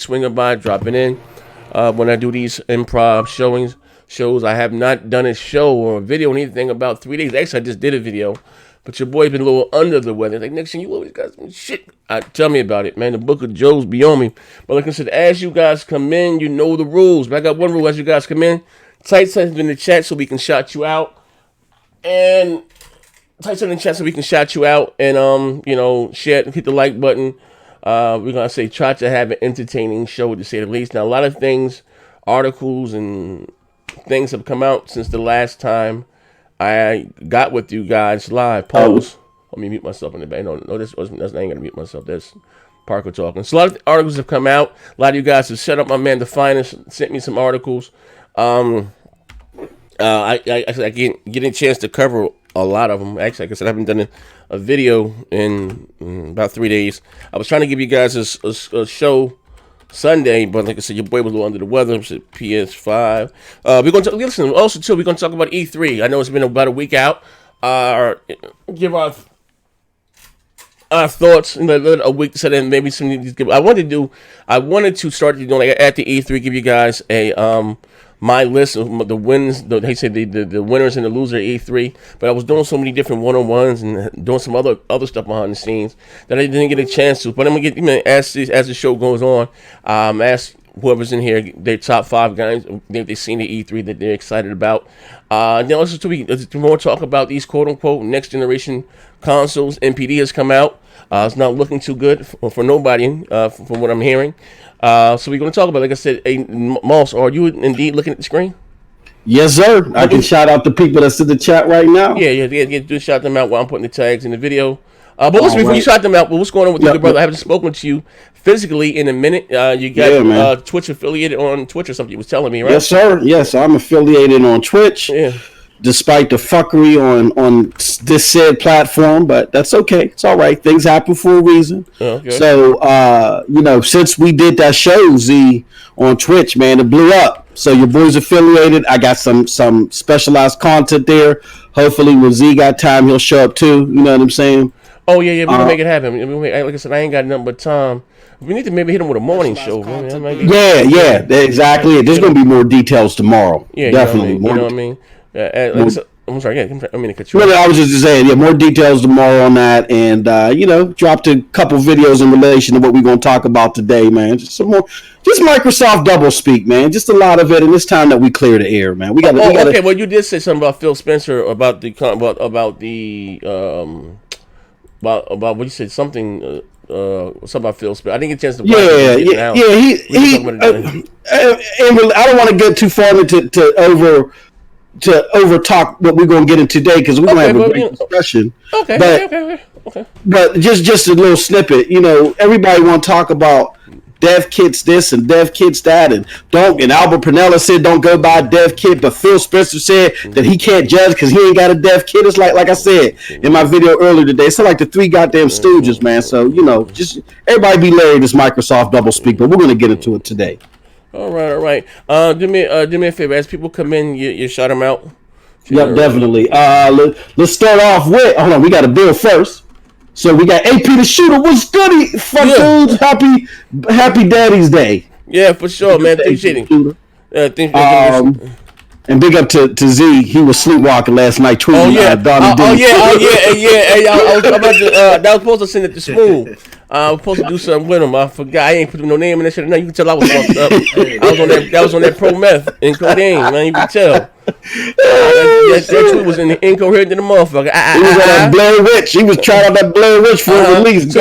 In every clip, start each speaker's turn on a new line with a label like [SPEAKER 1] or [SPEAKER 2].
[SPEAKER 1] swinging by, dropping in. When I do these improv shows, I have not done a show or a video or anything about 3 days. Actually, I just did a video, but your boy's been a little under the weather. Like, Nixon, you always got some shit. Tell me about it, man. The book of Joe's be on me. But like I said, as you guys come in, you know the rules. But I got one rule as you guys come in. Type something in the chat so we can shout you out. And type something in the chat so we can shout you out. And, share, hit the like button. We're going to say try to have an entertaining show, to say the least. Now, a lot of things, articles and things have come out since the last time I got with you guys live. Pause. Let me mute myself in the back. No, that's I ain't going to mute myself. That's Parker talking. So a lot of articles have come out. A lot of you guys have set up. My man, The Finest, sent me some articles. I get a chance to cover a lot of them. Actually, like I said, I haven't done a video in about 3 days. I was trying to give you guys a show Sunday, but like I said, your boy was a little under the weather. It's a PS5. We're going to listen. Also, too, we're going to talk about E3. I know it's been about a week out. Give our thoughts in a week, so then maybe some. I wanted to start like at the E3, give you guys a my list of the wins. They say the winners and the loser at E3. But I was doing so many different one-on-ones and doing some other stuff behind the scenes that I didn't get a chance to. But I'm gonna as the show goes on, ask whoever's in here their top 5 guys they've seen the E3 that they're excited about. Then also to more talk about these quote-unquote next generation consoles. NPD has come out. It's not looking too good for nobody, from what I'm hearing. So we're going to talk about, like I said, Moss, are you indeed looking at the screen?
[SPEAKER 2] Yes, sir. I can shout out the people that's in the chat right now.
[SPEAKER 1] Yeah. Do shout them out while I'm putting the tags in the video. But listen, before you shout them out, what's going on with you, brother? I haven't spoken to you physically in a minute. You got Twitch affiliated on Twitch or something you was telling me, right?
[SPEAKER 2] Yes, sir. Yes, I'm affiliated on Twitch. Yeah. Despite the fuckery on this said platform, but that's okay. It's all right. Things happen for a reason. Okay. So, since we did that show, Z, on Twitch, man, it blew up. So your boy's affiliated. I got some specialized content there. Hopefully when Z got time, he'll show up too. You know what I'm saying?
[SPEAKER 1] Oh, yeah, we're going to make it happen. Like I said, I ain't got nothing but time. We need to maybe hit him with a morning show.
[SPEAKER 2] Yeah, exactly. There's going to be more details tomorrow. Yeah, definitely.
[SPEAKER 1] You know what I mean? I'm sorry. Yeah, I mean to cut you off.
[SPEAKER 2] I was just saying, more details tomorrow on that, and dropped a couple videos in relation to what we're going to talk about today, man. Just some more, just Microsoft double speak, man. Just a lot of it, and it's time that we clear the air, man. We got.
[SPEAKER 1] Okay. Well, you did say something about Phil Spencer about what you said something. Something about Phil Spencer. I didn't get a chance to.
[SPEAKER 2] I don't want to get too far to over talk what we're going to get in today, because we're going to have a great discussion. Okay. But just a little snippet. Everybody want to talk about dev kits this and dev kits that, and Albert Pernella said don't go buy a dev kit, but Phil Spencer said that he can't judge because he ain't got a dev kit. It's like I said in my video earlier today, it's like the 3 goddamn stooges, man. So just everybody be Larry this Microsoft double speak, but we're going to get into it today.
[SPEAKER 1] All right. Do me a favor. As people come in, you shout them out.
[SPEAKER 2] Yep, definitely. Let's start off with. Hold on, we got a bill first. So we got AP the Shooter. What's good? Dudes. Happy Daddy's Day.
[SPEAKER 1] Yeah, for sure, man. Appreciate it.
[SPEAKER 2] And big up to Z. He was sleepwalking last night. Tweeting.
[SPEAKER 1] Yeah. Hey, I was supposed to send it to Spoon. I was supposed to do something with him. I forgot. I ain't put no name in that shit. No, you can tell I was fucked up. I was on that pro meth and codeine, man. You can tell. That tweet was incoherent to the motherfucker.
[SPEAKER 2] He was on that Blair Witch. He was trying out that Blair Witch for release.
[SPEAKER 1] So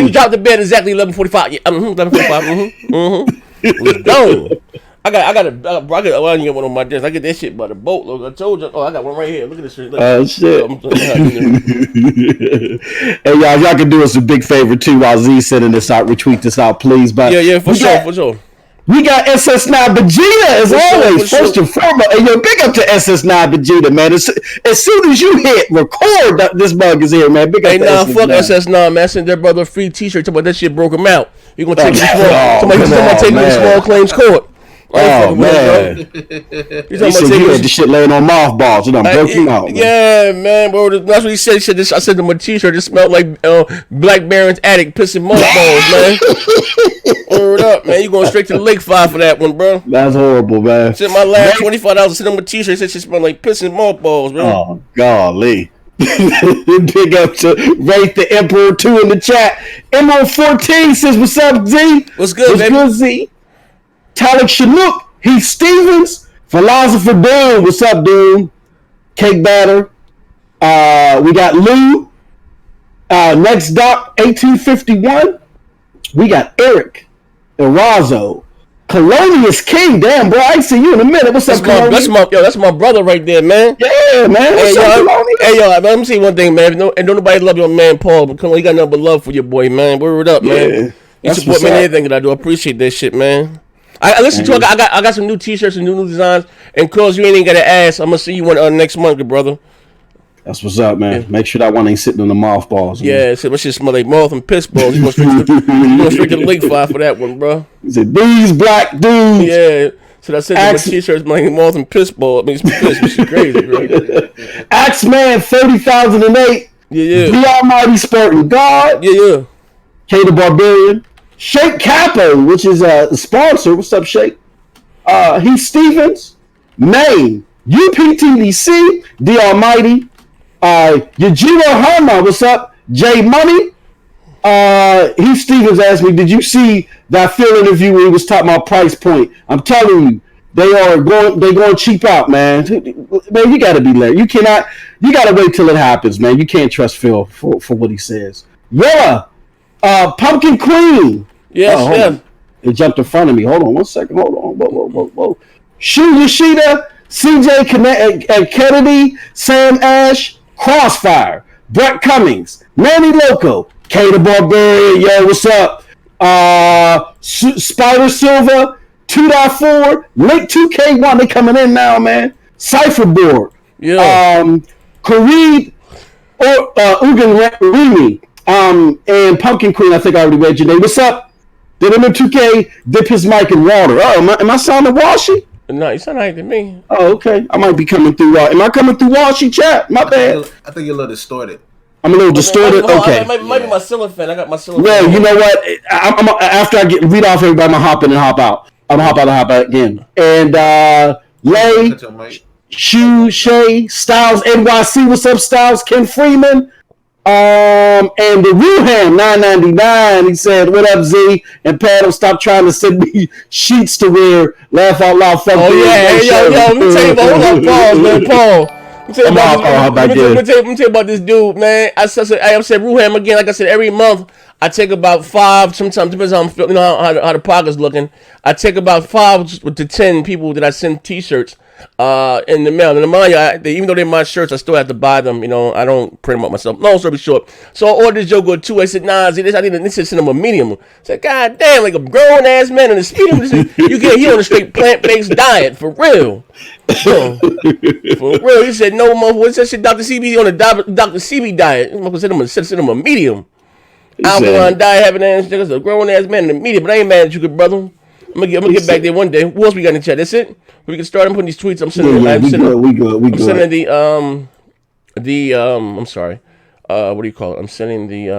[SPEAKER 1] you dropped the bed exactly 11:45. Yeah, 11:45. It was gone. I want to get one on my desk. I get that shit by the boat. Look, I told you. Oh, I got one right here. Look at this shit.
[SPEAKER 2] Shit. Hey, y'all can do us a big favor too while Z's sending this out. Retweet this out, please. But
[SPEAKER 1] yeah, for sure.
[SPEAKER 2] We got SS9 Vegeta as always. First and foremost, and big up to SS9 Vegeta, man. As soon as you hit record, this bug is here, man. Big up.
[SPEAKER 1] Hey, fuck SS9, man. Send their brother a free T-shirt. Talking about that shit broke him out. You gonna take him to small claims court.
[SPEAKER 2] Oh man! He said the shit laying on mothballs. Broke him out. Man.
[SPEAKER 1] Yeah, man, bro. That's what he said. I sent him a T-shirt. It smelled like Black Baron's attic pissing mothballs, man. Word up, man. You going straight to the lake fire for that one, bro.
[SPEAKER 2] That's horrible, man.
[SPEAKER 1] Sent my last $25 to send them a t-shirt. Said she smell like piss and mothballs, bro.
[SPEAKER 2] Oh, golly. Big up to Rate the Emperor 2 in the chat. Emerald 14 says, what's up, Z?
[SPEAKER 1] What's good, baby?
[SPEAKER 2] Good, Z? Talik Chinook, Heath Stevens, Philosopher Doom, what's up, Doom? Cake Batter. We got Lou. Next Doc, 1851. We got Eric Erazo. Colonius King, damn, bro, I ain't see you in a minute. What's up, Colonius?
[SPEAKER 1] That's my brother right there, man.
[SPEAKER 2] Yeah, man. What's up, Colonius?
[SPEAKER 1] Hey, yo, let me see one thing, man. Don't nobody love your man, Paul, but he got nothing but love for your boy, man. Word up, man. You support me in anything that I do. I appreciate that shit, man. I listen to it. I got some new t-shirts and new designs, and cause you ain't got to ask, I'm gonna see you one next month, good brother.
[SPEAKER 2] That's what's up, man. Yeah. Make sure that one ain't sitting in the mothballs.
[SPEAKER 1] Yeah, so my shit smell like moth and piss balls. You going straight to the lake fire for that one, bro.
[SPEAKER 2] He said, these black dudes.
[SPEAKER 1] Yeah. So I said my t-shirts smell like moth and piss ball. It makes me piss. This is crazy, right?
[SPEAKER 2] Axeman 30,008.
[SPEAKER 1] Yeah.
[SPEAKER 2] The Almighty Spartan God.
[SPEAKER 1] Yeah.
[SPEAKER 2] K the Barbarian. Shake Capo, which is a sponsor. What's up, Shake? Heath Stevens. Maine. UPTDC. The Almighty. Yajiro Hama, what's up? Jay Money. Heath Stevens asked me, did you see that Phil interview where he was talking about price point? I'm telling you, they're going cheap out, man. Man, you gotta be late. You gotta wait till it happens, man. You can't trust Phil for what he says. Yeah. Pumpkin Queen.
[SPEAKER 1] Yes.
[SPEAKER 2] It jumped in front of me. Hold on 1 second. Hold on. Whoa. Shu Yoshida, CJ Kennedy, Sam Ash, Crossfire, Brett Cummings, Manny Loco, K the Barbarian, yo, what's up? Spider Silva, 2.4, Link 2K1, they coming in now, man. Cypherboard, Kareed, or Ugan Remy, and Pumpkin Queen, I think I already read your name. What's up? Did MM2K dip his mic in water? Oh, am I sounding washy?
[SPEAKER 1] No, you sound like to me.
[SPEAKER 2] Oh, okay. I might be coming through. Am I coming through washy chat? My bad.
[SPEAKER 3] I think you're a little distorted.
[SPEAKER 2] I'm a little distorted. Okay.
[SPEAKER 1] It might be my ceiling fan. I got my ceiling
[SPEAKER 2] fan. Well, you know what? I'm after I read off everybody, I'm gonna hop in and hop out. I'm gonna hop out and hop out again. And Lay, Shu, Shay, Styles, NYC. What's up, Styles? Ken Freeman. And the Wuhan 999, he said, "What up, Z?" And Pat, stop trying to send me sheets to wear. Laugh out loud. Fuck
[SPEAKER 1] yo. Let me tell you about. Hold on, pause, man. Paul. Let me tell you about this dude, man. I said Wuhan again. Like I said, every month I take about 5. Sometimes depends on how I'm feeling, how the pocket's looking. I take about 5 to 10 people that I send T-shirts in the mail. And mind you, even though they're my shirts, I still have to buy them. I don't print them up myself. Long story short. So I ordered this joke with 2. I said, nah, I need to send them a medium. I said, God damn, like a grown ass man in a medium. You get here on a straight plant-based diet, for real. For real. He said, no, motherfucker. What's that shit, Dr. CB on the Dr. CB diet? I'm send him a medium. Alkaline diet, having ass, a grown ass man in a medium. But I ain't mad at you, good brother. I'm gonna get back there one day. Who else we got in the chat? That's it. We can start putting these tweets. I'm sending. We good. I'm sorry. What do you call it? I'm sending the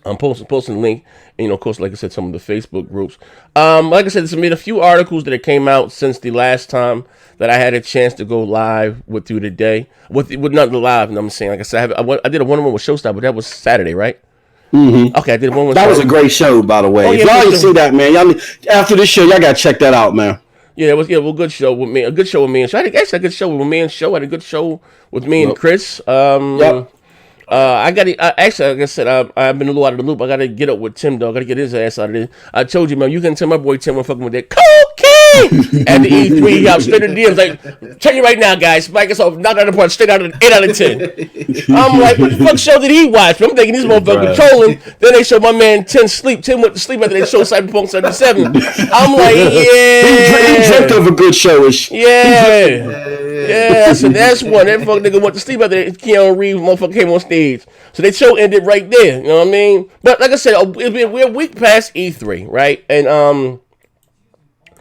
[SPEAKER 1] I'm posting the link. And, of course, like I said, some of the Facebook groups. Like I said, there's been a few articles that came out since the last time that I had a chance to go live with you today. With not live, I'm saying. Like I said, I did a one-on-one with Showstop, but that was Saturday, right?
[SPEAKER 2] Mm-hmm.
[SPEAKER 1] Okay, I did one.
[SPEAKER 2] That was a great show, by the way. If y'all didn't see that, man, after this show, y'all gotta check that out, man.
[SPEAKER 1] Yeah, it was good show with me. A good show with me and Show. I had a good show with me and Show. I had a good show with me and Chris. Yep. I got actually, like I said, I've been a little out of the loop. I got to get up with Tim, though. I got to get his ass out of this. I told you, man, you can tell my boy Tim was fucking with that cocaine at the E3. He straight in the DMs like, tell you right now, guys, Spike us off, knock out the part, straight out of 8 out of 10. I'm like, what the fuck show did he watch? I'm thinking these motherfuckers controlling. Then they show my man Tim sleep. Tim went to sleep after they showed Cyberpunk 77. I'm like, yeah.
[SPEAKER 2] He dreamt of a good showish.
[SPEAKER 1] Yeah, so that's one. That fuck nigga went to sleep after Keanu Reeves motherfucker came on stage. So they show ended right there. You know what I mean? But like I said, we're a week past E3, right? And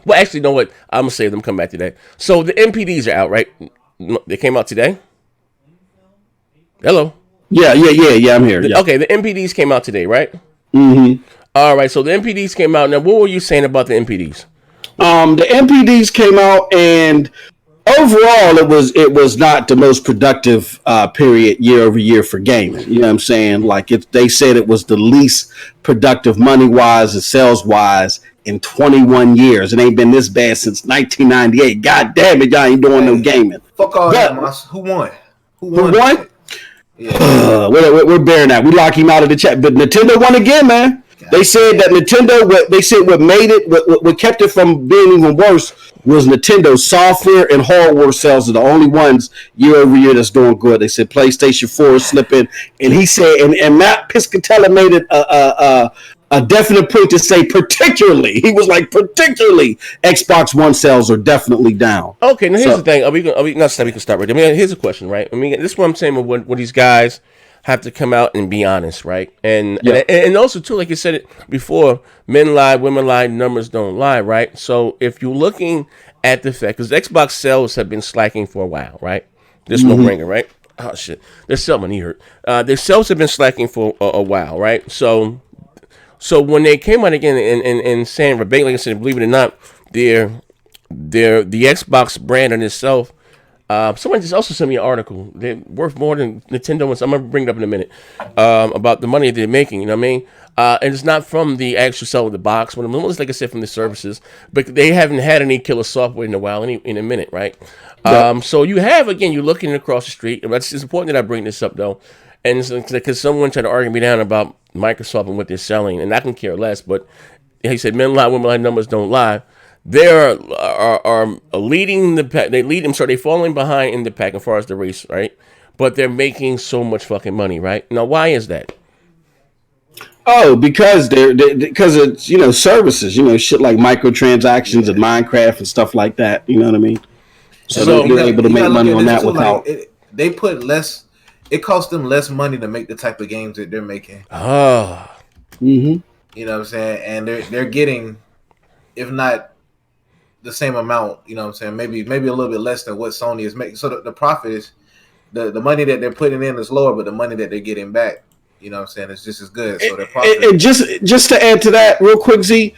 [SPEAKER 1] well, actually, you know what? I'm gonna save them. Come back to that. So the MPDs are out, right? They came out today. Hello.
[SPEAKER 2] Yeah. I'm here. Yeah.
[SPEAKER 1] Okay, the MPDs came out today, right?
[SPEAKER 2] Mm-hmm.
[SPEAKER 1] All right, so the MPDs came out. Now, what were you saying about the MPDs?
[SPEAKER 2] The MPDs came out, and overall, it was not the most productive period year over year for gaming. You know what I'm saying? Like they said it was the least productive money wise and sales wise in 21 years. It ain't been this bad since 1998. God damn it, y'all ain't doing no gaming.
[SPEAKER 3] Fuck all that, Moss. Who won?
[SPEAKER 2] Who won? Yeah. We're bearing that. We lock him out of the chat, but Nintendo won again, man. They said that Nintendo. What made it, what kept it from being even worse, was Nintendo's software and hardware sales are the only ones year over year that's doing good. They said PlayStation 4 is slipping, and he said, and Matt Piscatella made it a definite point to say particularly. He was like, particularly Xbox One sales are definitely down.
[SPEAKER 1] Okay, now here's the thing. We can start right there. I mean, here's a question, right? I mean, this is what I'm saying with these guys have to come out and be honest, right? And also too, like you said it before, men lie, women lie, numbers don't lie, right? So if you're looking at the fact, because Xbox sales have been slacking for a while, right? There's no bringer, right? Oh shit, there's something he hurt. Their sales have been slacking for a while, right? So when they came out again and saying, like I said, believe it or not, the Xbox brand in itself. Someone just also sent me an article. They're worth more than Nintendo. I'm gonna bring it up in a minute about the money they're making. You know what I mean? And it's not from the actual sell of the box. It's like I said, from the services. But they haven't had any killer software in a while, in a minute, right? Yep. So you have, again, you're looking across the street. It's important that I bring this up though, and it's because someone tried to argue me down about Microsoft and what they're selling, and I can care less. But he said, "Men lie, women lie, numbers don't lie." They are leading the pack. They're falling behind in the pack as far as the race, right? But they're making so much fucking money, right? Now, why is that?
[SPEAKER 2] Oh, because because it's services, shit like microtransactions and Minecraft and stuff like that. You know what I mean? So they're able to make money on that without.
[SPEAKER 3] They put less. It costs them less money to make the type of games that they're making.
[SPEAKER 1] Oh.
[SPEAKER 2] Mm-hmm.
[SPEAKER 3] You know what I'm saying? And they're getting, if not the same amount, you know what I'm saying, maybe a little bit less than what Sony is making. So the profit is the money that they're putting in is lower, but the money that they're getting back, you know what I'm saying, is just as good. So their profit. And
[SPEAKER 2] just to add to that real quick, Z,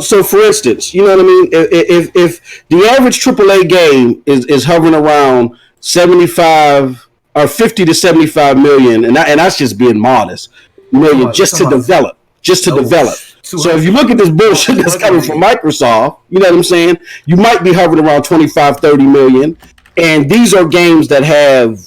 [SPEAKER 2] so for instance, you know what I mean, if the average AAA game is hovering around 75 or 50 to 75 million, and that's just being modest, million just to develop. So if you look at this bullshit that's coming from Microsoft, you know what I'm saying? You might be hovering around 25, 30 million. And these are games that have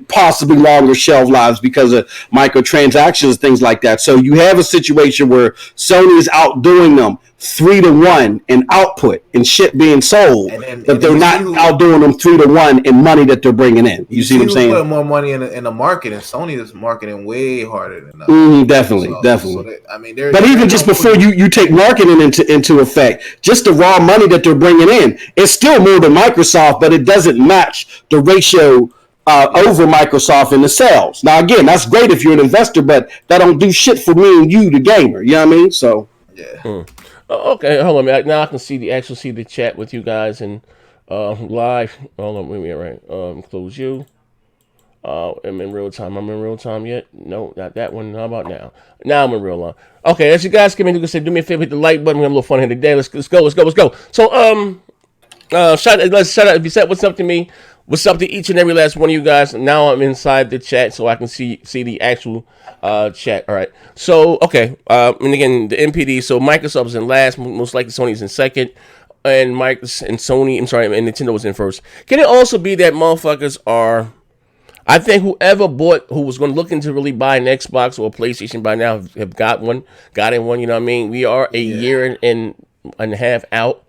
[SPEAKER 2] possibly longer shelf lives because of microtransactions, things like that. So you have a situation where Sony is outdoing them 3-1 in output and shit being sold, but they're not outdoing them 3-1 in money that they're bringing in. You see what I'm saying?
[SPEAKER 3] Put more money in the market, and Sony is marketing way harder than
[SPEAKER 2] us. Definitely.
[SPEAKER 3] So
[SPEAKER 2] but even just before you take marketing into effect, just the raw money that they're bringing in, it's still more than Microsoft, but it doesn't match the ratio over Microsoft in the sales. Now, again, that's great if you're an investor, but that don't do shit for me and you, the gamer. You know what I mean? So
[SPEAKER 3] yeah.
[SPEAKER 1] Okay, hold on a minute. Now I can see the chat with you guys and live. Hold on, wait a minute, right? Close you. I'm in real time. I'm in real time yet? No, not that one. How about now? Now I'm in real time. Okay, as you guys come in, you can say, do me a favor, hit the like button. We have a little fun here today. Let's go. So shout out if you said what's up to me. What's up to each and every last one of you guys? Now I'm inside the chat so I can see the actual chat. All right. So, okay. And again, the MPD. So Microsoft is in last. Most likely Sony's in second. And and Nintendo was in first. Can it also be that motherfuckers are... I think who was going to look into really buy an Xbox or a PlayStation by now have got in one, you know what I mean? We are a year and a half out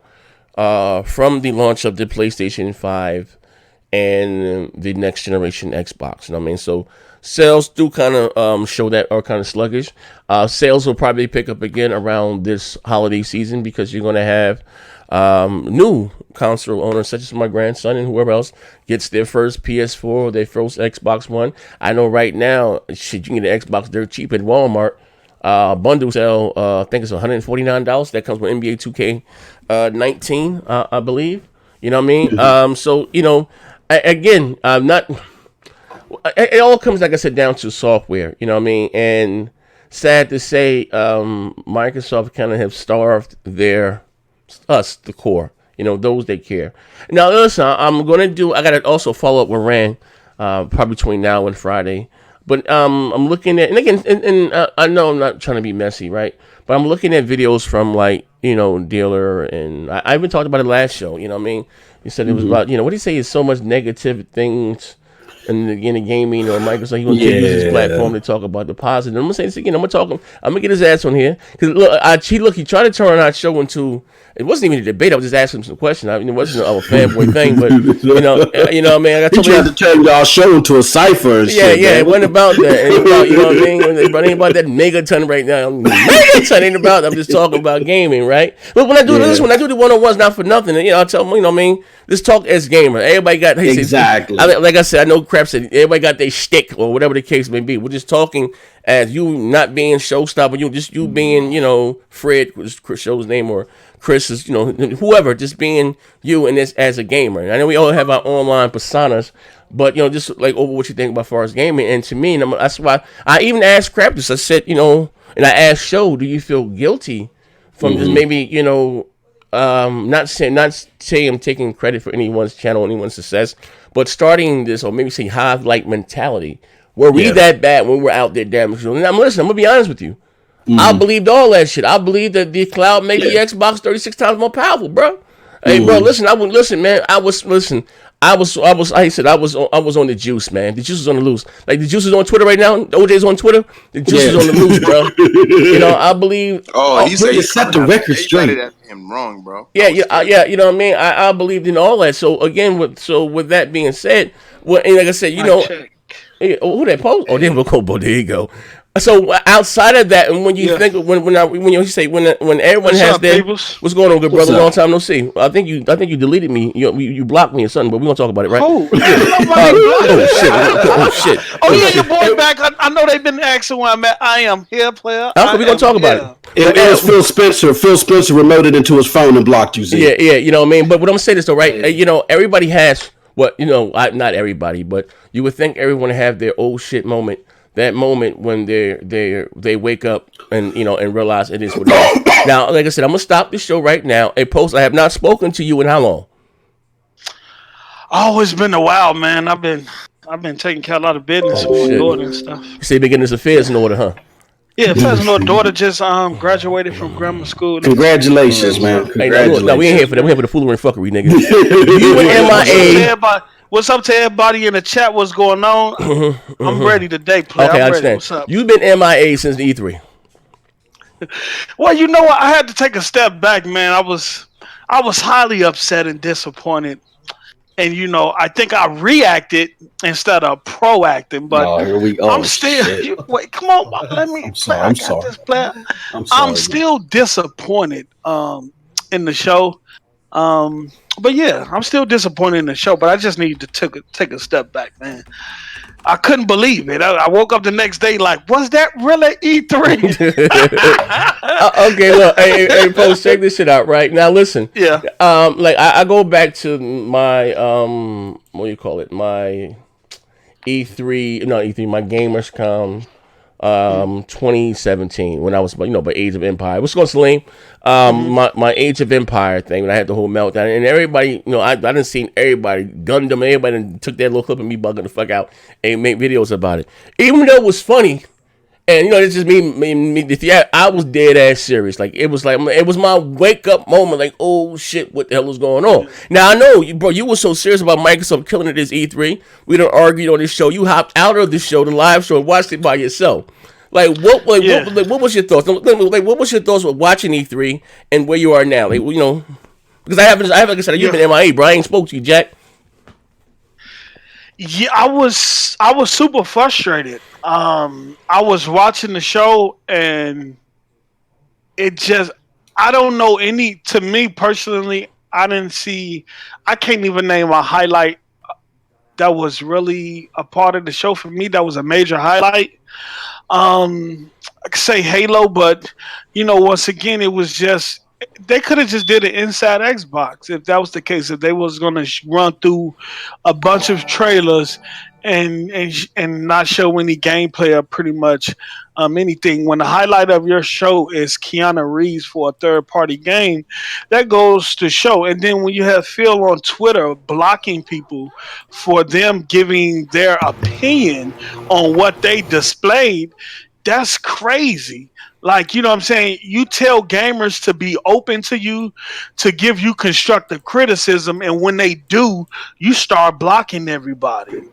[SPEAKER 1] from the launch of the PlayStation 5 and the next generation Xbox, you know what I mean? So sales do kind of show that are kind of sluggish. Sales will probably pick up again around this holiday season because you're going to have new console owners such as my grandson and whoever else gets their first PS4 or their first Xbox One. I know right now, you can get an Xbox dirt cheap at Walmart. Bundle sale, I think it's $149. That comes with NBA 2K 19, I believe. You know what I mean? So, again, I'm not. It all comes, like I said, down to software. You know what I mean? And sad to say, Microsoft kind of have starved the core. Those that care. Now, listen, I got to also follow up with Rand, probably between now and Friday. But I'm looking at, and again, I know I'm not trying to be messy, right? But I'm looking at videos from Dealer, and I even talked about it last show. You know what I mean? He said it was about, what do you say? Is so much negative things in the gaming or Microsoft. He wants to use his platform to talk about the positive. I'm gonna say this again. I'm gonna get his ass on here because he tried to turn our show into. It wasn't even a debate. I was just asking him some questions. It wasn't a fanboy thing, but you know what I mean. I
[SPEAKER 2] tried to turn y'all show into a cipher.
[SPEAKER 1] It wasn't about that. It ain't about, you know what I mean. It ain't about that megaton right now. Megaton ain't about. I'm just talking about gaming, right? But when I do this, when I do the 101s, not for nothing. I tell them, you know what I mean. Let's talk as gamer. Everybody got
[SPEAKER 2] exactly.
[SPEAKER 1] Like I said, I know Crap said everybody got their shtick or whatever the case may be. We're just talking as you not being showstopper, you being Fred, show's name, or Chris is whoever, just being you and this as a gamer. And I know we all have our online personas, but just like over what you think about as far as gaming. And to me, that's why I even asked Crap this. I said, and I asked Show, do you feel guilty from just maybe not saying I'm taking credit for anyone's channel, anyone's success, but starting this, or maybe say hive-like mentality. Were we that bad when we were out there damaging? And I'm gonna be honest with you. I believed all that shit. I believed that the cloud made the Xbox 36 times more powerful, bro. Hey, bro, listen. Man. I was on the juice, man. The juice was on the loose. Like the juice is on Twitter right now. OJ's on Twitter. The juice is on the loose, bro. I believe.
[SPEAKER 4] Oh, he said
[SPEAKER 2] you set the record straight.
[SPEAKER 4] Him wrong, bro.
[SPEAKER 1] Yeah. You know what I mean. I believed in all that. So again, with that being said, and like I said, who that post? Oh, there we go. There you go. So outside of that, and when you think when you say when everyone has their what's going on, good brother? Long time no see. I think you deleted me. You blocked me or something, but we're gonna talk about it, right?
[SPEAKER 5] Oh shit! Oh yeah, your boy back. I know they've been asking where I'm at. I am here, player.
[SPEAKER 1] We're gonna talk about it.
[SPEAKER 2] It was Phil Spencer. Phil Spencer remoted into his phone and blocked you.
[SPEAKER 1] Yeah. You know what I mean. But what I'm gonna say this though, right? Everybody has not everybody, but you would think everyone have their old shit moment. That moment when they wake up and and realize it is what it is. Now, like I said, I'm gonna stop the show right now. A post. I have not spoken to you in how long?
[SPEAKER 5] Oh, it's been a while, man. I've been taking care of a lot of business with my daughter and stuff.
[SPEAKER 1] You say beginning his affairs in order, huh?
[SPEAKER 5] Yeah, plus my daughter just graduated from grammar school.
[SPEAKER 2] Congratulations, man. Congratulations.
[SPEAKER 1] No, we ain't here for that. We here for the foolery and fuckery, nigga. You and MIA.
[SPEAKER 5] What's up to everybody in the chat? What's going on? I'm ready today, player.
[SPEAKER 1] Okay, I understand. What's up? You've been MIA since the E3.
[SPEAKER 5] Well, you know what? I had to take a step back, man. I was highly upset and disappointed. And I think I reacted instead of proacting. But
[SPEAKER 2] here we go.
[SPEAKER 5] I'm still wait. Come on, let me.
[SPEAKER 2] I'm sorry.
[SPEAKER 5] This player. I'm still disappointed in the show. But yeah, I'm still disappointed in the show. But I just need to take a step back, man. I couldn't believe it. I woke up the next day like, was that really E3?
[SPEAKER 1] Okay, look, hey, folks, check this shit out. Right now, listen.
[SPEAKER 5] Yeah.
[SPEAKER 1] Like I go back to my what do you call it? My E3, not E3, my Gamers.com 2017 when I was by Age of Empire. What's going, Salim? My Age of Empire thing when I had the whole meltdown, and everybody, I didn't see everybody Gundam, everybody took that little clip of me bugging the fuck out and make videos about it, even though it was funny. And it's just me. I was dead ass serious. Like it was my wake up moment. Like, oh shit, what the hell is going on? Now I know, you were so serious about Microsoft killing it as E3. We done argued on this show. You hopped out of the show, the live show, and watched it by yourself. Like what was your thoughts? Like what was your thoughts with watching E3 and where you are now? Like because I haven't like I said, you've been MIA, bro. I ain't spoke to you, Jack.
[SPEAKER 5] Yeah, I was super frustrated. I was watching the show and it just, I don't know to me personally, I can't even name a highlight that was really a part of the show for me. That was a major highlight. I could say Halo, but once again, it was just, they could have just did it inside Xbox if that was the case. If they was going to run through a bunch of trailers and not show any gameplay of pretty much anything. When the highlight of your show is Keanu Reeves for a third party game, that goes to show. And then when you have Phil on Twitter blocking people for them giving their opinion on what they displayed, that's crazy. Like, you know what I'm saying? You tell gamers to be open to you, to give you constructive criticism, and when they do, you start blocking everybody.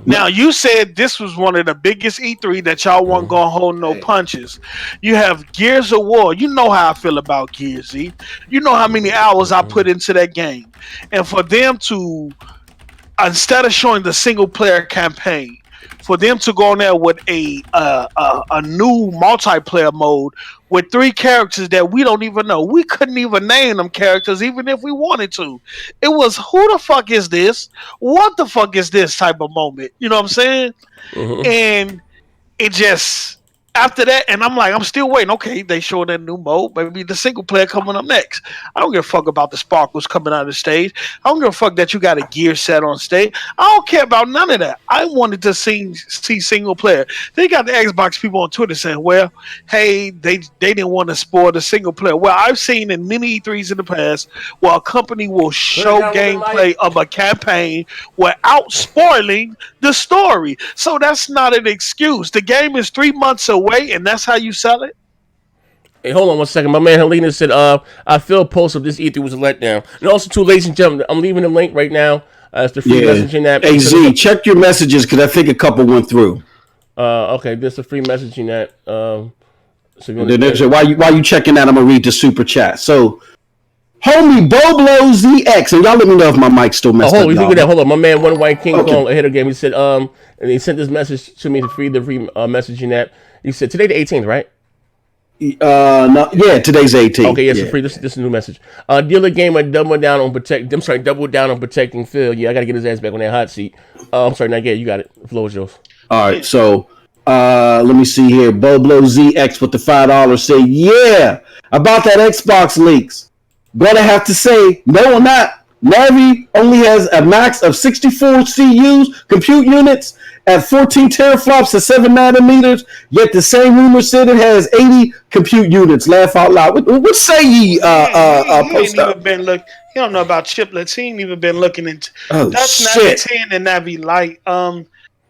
[SPEAKER 5] Now, you said this was one of the biggest E3 that y'all weren't going to hold no punches. You have Gears of War. You know how I feel about Gears, Z. You know how many hours I put into that game. And for them to, instead of showing the single player campaign, for them to go on there with a new multiplayer mode with 3 characters that we don't even know. We couldn't even name them characters even if we wanted to. It was, who the fuck is this? What the fuck is this type of moment? You know what I'm saying? Mm-hmm. And it just, after that, and I'm like, I'm still waiting. Okay, they showing that new mode. Maybe the single player coming up next. I don't give a fuck about the sparkles coming out of the stage. I don't give a fuck that you got a gear set on stage. I don't care about none of that. I wanted to see single player. They got the Xbox people on Twitter saying, well, hey, they didn't want to spoil the single player. Well, I've seen in many E3s in the past where a company will show gameplay of a campaign without spoiling the story. So that's not an excuse. The game is 3 months away, and that's how you sell it?
[SPEAKER 1] Hey, hold on one second. My man Helena said, I feel post of this E3 was a letdown. And also, too, ladies and gentlemen, I'm leaving the link right now. It's the free messaging app.
[SPEAKER 2] Hey, Z, check your messages, because I think a couple went through.
[SPEAKER 1] Okay, there's a free messaging app.
[SPEAKER 2] So while you checking that, I'm going to read the super chat. So, homie Boblo ZX, and y'all let me know if my mic's still messed up.
[SPEAKER 1] Hold on. My man One White King Kong ahead of game. He said, and he sent this message to me to free the free messaging app. He said, today the 18th, right?
[SPEAKER 2] No, yeah, today's 18th.
[SPEAKER 1] Okay, yes, free. This is a new message. Dealer Gamer double down on protecting Phil. Yeah, I gotta get his ass back on that hot seat. I'm sorry, not yet. You got it. The floor is yours.
[SPEAKER 2] All right, so let me see here. Boblo ZX with the $5 say, yeah, about that Xbox leaks. Gonna have to say, no, not. Navi only has a max of 64 CUs, compute units, at 14 teraflops at 7 nanometers, yet the same rumor said it has 80 compute units. Laugh out loud. What say ye,
[SPEAKER 5] he ain't even been look. He don't know about chiplets. He ain't even been looking into. That's Navi 10 and Navi Lite.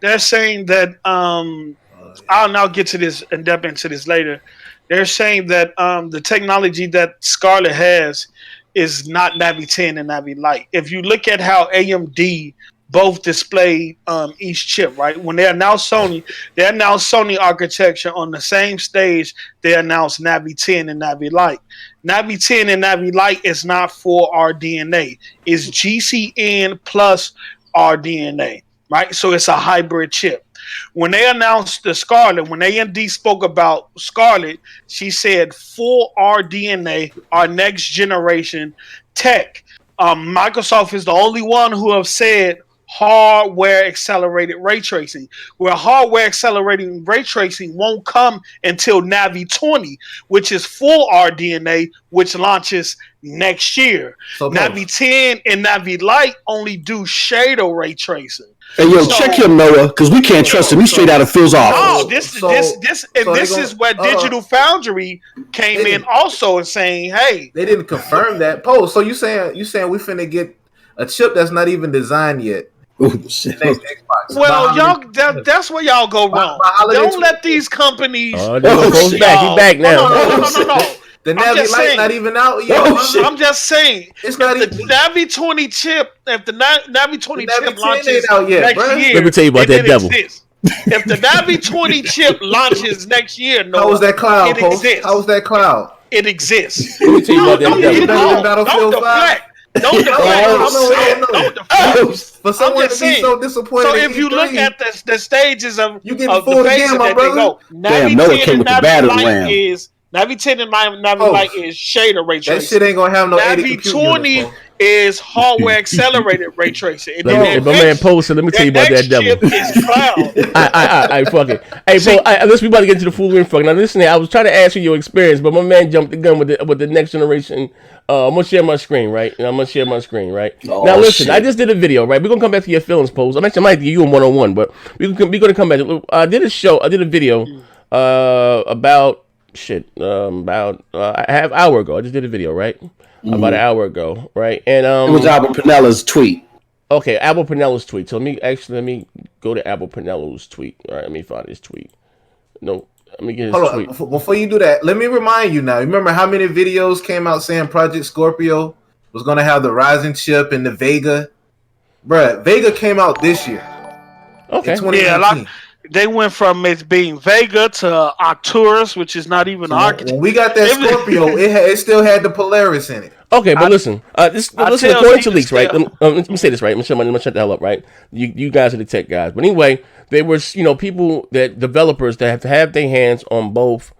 [SPEAKER 5] They're saying that I'll now get to this and depth into this later. They're saying that the technology that Scarlett has is not Navi 10 and Navi Lite. If you look at how AMD both displayed each chip, right? When they announced Sony architecture on the same stage, they announced Navi 10 and Navi Lite. Navi 10 and Navi Lite is not for RDNA. It's GCN plus RDNA, right? So it's a hybrid chip. When they announced the Scarlett, when AMD spoke about Scarlett, she said full RDNA, our next generation tech. Microsoft is the only one who have said hardware accelerated ray tracing, where hardware accelerating ray tracing won't come until Navi 20, which is full RDNA, which launches next year. So Navi 10 and Navi Lite only do shader ray tracing.
[SPEAKER 2] Hey, yo, check him, Noah, because we can't trust him. He's straight out of Phil's office.
[SPEAKER 5] No, this is where Digital Foundry came in also and saying, hey.
[SPEAKER 3] They didn't confirm that. So you saying we finna get a chip that's not even designed yet.
[SPEAKER 2] Oh, shit.
[SPEAKER 5] Well, y'all, that's where y'all go wrong. Don't let these companies.
[SPEAKER 1] He's back now.
[SPEAKER 5] No.
[SPEAKER 3] The Navi Lite not even out yet.
[SPEAKER 5] I'm just saying.
[SPEAKER 3] It's not even
[SPEAKER 5] the Navi 20 chip. If the Navi 20 chip launches
[SPEAKER 3] out yet,
[SPEAKER 5] next year,
[SPEAKER 1] let me tell you about that devil.
[SPEAKER 5] If the Navi 20 chip launches next year,
[SPEAKER 3] how was that cloud? How was that cloud?
[SPEAKER 5] It exists.
[SPEAKER 1] Let me tell you about that devil.
[SPEAKER 5] Don't deflect.
[SPEAKER 3] For someone to be so disappointed.
[SPEAKER 5] So if you look at the stages of
[SPEAKER 3] you getting full again, my brother.
[SPEAKER 2] Damn, Noah came with the battery ram.
[SPEAKER 5] Navi 10 and Navi Lite is shader ray tracing.
[SPEAKER 3] That shit ain't gonna have no
[SPEAKER 5] Navi 20 is hardware accelerated ray tracing. And
[SPEAKER 1] then my man posted. Let me tell you about that devil.
[SPEAKER 5] Is cloud.
[SPEAKER 1] I fuck it. Hey, bro, let's be about to get into the full info. Now, listen, I was trying to ask you your experience, but my man jumped the gun with the next generation. I'm gonna share my screen, right? Now now, listen, shit. I just did a video, right? We're gonna come back to your feelings post. I might give you a 1-on-1, but we're gonna come back. I did a video about a half hour ago. I just did a video, right? About an hour ago, right? And
[SPEAKER 2] it was Albert Pinella's tweet.
[SPEAKER 1] Okay, Albert Pinella's tweet. So let me go to Albert Pinella's tweet. All right, let me find his tweet. No, let me get his tweet.
[SPEAKER 3] Before you do that, let me remind you now. Remember how many videos came out saying Project Scorpio was going to have the Ryzen chip and the Vega? Bruh, Vega came out this year.
[SPEAKER 1] Okay.
[SPEAKER 5] Yeah, they went from it being Vega to Arcturus, which is not even
[SPEAKER 3] When we got that Scorpio, it still had the Polaris in it.
[SPEAKER 1] Okay, but listen, according to leaks, right? Let me say this, right? Let me shut the hell up, right? You guys are the tech guys. But anyway, there was, people, developers that have to have their hands on both,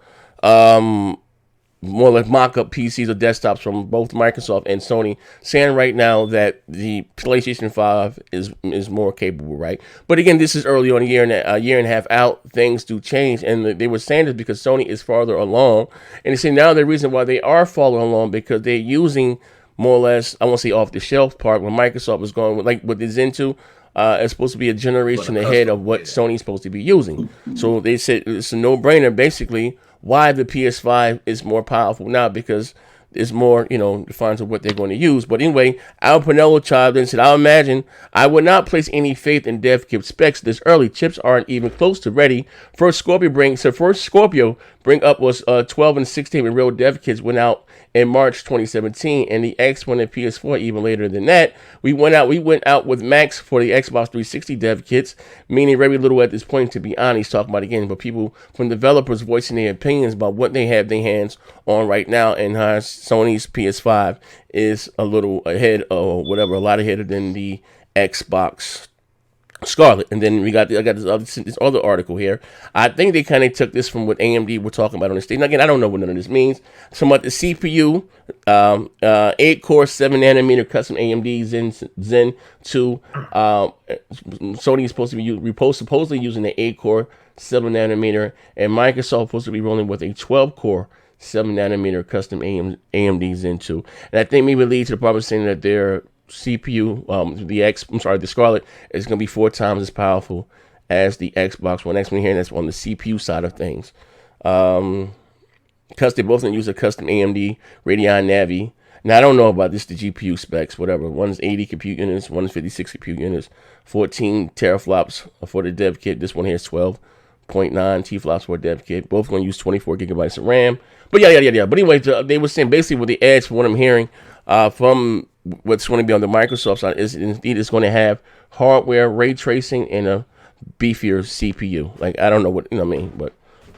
[SPEAKER 1] more like mock-up PCs or desktops from both Microsoft and Sony, saying right now that the PlayStation 5 is more capable, right? But again, this is early on, a year and a half out. Things do change, and they were saying this because Sony is farther along, and they say now the reason why they are farther along because they're using more or less, I won't say off the shelf part, when Microsoft was going with, like what the Zen 2. It's supposed to be a generation ahead of what Sony's supposed to be using. So they said it's a no-brainer, basically, why the PS5 is more powerful now, because there's more, defines of what they're going to use. But anyway, Al Pinello chimed in and said, I imagine I would not place any faith in dev kit specs this early. Chips aren't even close to ready. First Scorpio bring up was 12 and 16 when real dev kits went out in March 2017, and the X1 and PS4 even later than that. We went out with Max for the Xbox 360 dev kits, meaning very little at this point, to be honest, talking about again, but people from developers voicing their opinions about what they have their hands on right now, and how Sony's PS5 is a little ahead, or whatever, a lot ahead than the Xbox Scarlett. And then I got this other article here. I think they kind of took this from what AMD were talking about on the stage. Now, again, I don't know what none of this means. So about the CPU, 8-core, 7-nanometer custom AMD Zen 2. Sony is supposed to be supposedly using the 8-core, 7-nanometer, and Microsoft supposed to be rolling with a 12-core, 7-nanometer custom AMD Zen 2. And I think maybe leads to the problem saying that their CPU, the Scarlett is going to be 4 times as powerful as the Xbox One X. When hearing that's on the CPU side of things, because they both going to use a custom AMD Radeon Navi. Now I don't know about this, the GPU specs, whatever. One's 80 compute units, one's 56 compute units, 14 teraflops for the dev kit. This one here is 12.9 teraflops for a dev kit. Both going to use 24 gigabytes of RAM. But yeah. But anyway, they were saying basically what the edge, from what I'm hearing from what's going to be on the Microsoft side, is indeed it's going to have hardware ray tracing and a beefier CPU. Like, I don't know what, but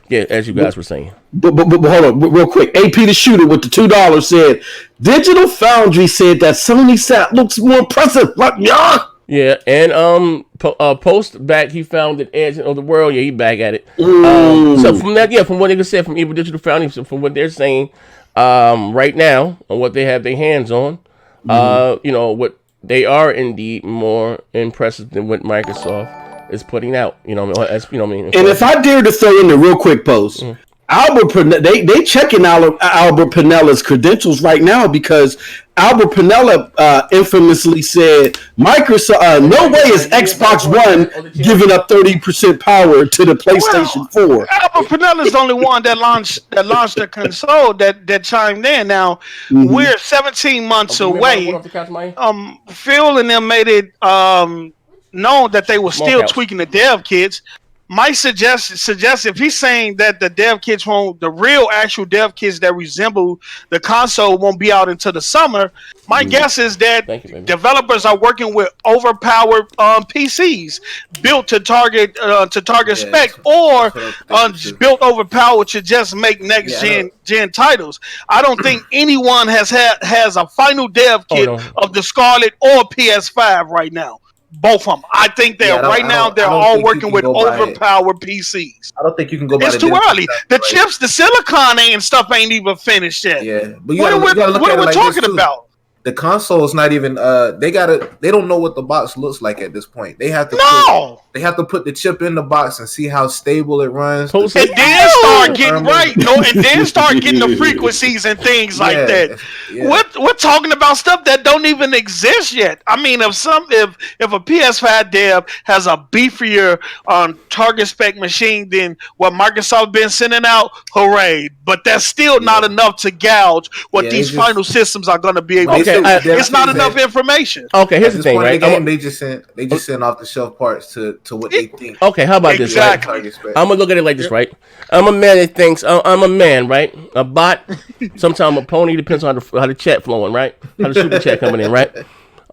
[SPEAKER 1] yeah, as you guys were saying.
[SPEAKER 2] But hold on, real quick. AP the Shooter with the $2 said, Digital Foundry said that Sony set looks more impressive.
[SPEAKER 1] Yeah, and post back, he found that Edge of the World. Yeah, he back at it. So from that, from what they said from Evil Digital Foundry, so from what they're saying right now, on what they have their hands on, what they are indeed more impressive than what Microsoft is putting out. And
[SPEAKER 2] if I dare to throw in the real quick post, they checking Albert Pinella's credentials right now, because Albert Pinella infamously said, Microsoft, no way is Xbox One giving up 30% power to the PlayStation 4.
[SPEAKER 5] Albert Pinella's the only one that launched the console that chimed in. Now we're 17 months away. Phil and them made it known that they were still tweaking the dev kits. My suggestion, if he's saying that the dev kits the real actual dev kits that resemble the console won't be out until the summer, my guess is that developers are working with overpowered PCs built to target spec, or built overpowered to just make next gen titles. I don't think anyone has a final dev kit of the Scarlett or PS5 right now. Both of them. I think they're all working with overpowered PCs.
[SPEAKER 3] I don't think you can go.
[SPEAKER 5] It's too early. The chips, the silicon and stuff ain't even finished yet.
[SPEAKER 3] Yeah, but
[SPEAKER 5] what are we talking about?
[SPEAKER 3] the console is not even. They don't know what the box looks like at this point. They have to. They have to put the chip in the box and see how stable it runs.
[SPEAKER 5] And then start getting and then start getting the frequencies and things like that. Yeah. We're talking about stuff that don't even exist yet. I mean, if a PS5 dev has a beefier target spec machine than what Microsoft been sending out, hooray! But that's still not enough to gouge what these final systems are going to be able to do. It's not enough information.
[SPEAKER 1] Okay, here's the thing, right?
[SPEAKER 3] They just send off the shelf parts to what they think.
[SPEAKER 1] Okay, how about this? Right? I'm gonna look at it like this, right? I'm a man that thinks I'm a man, right? A bot, sometimes a pony, depends on how the chat flowing, right? How the super chat coming in, right?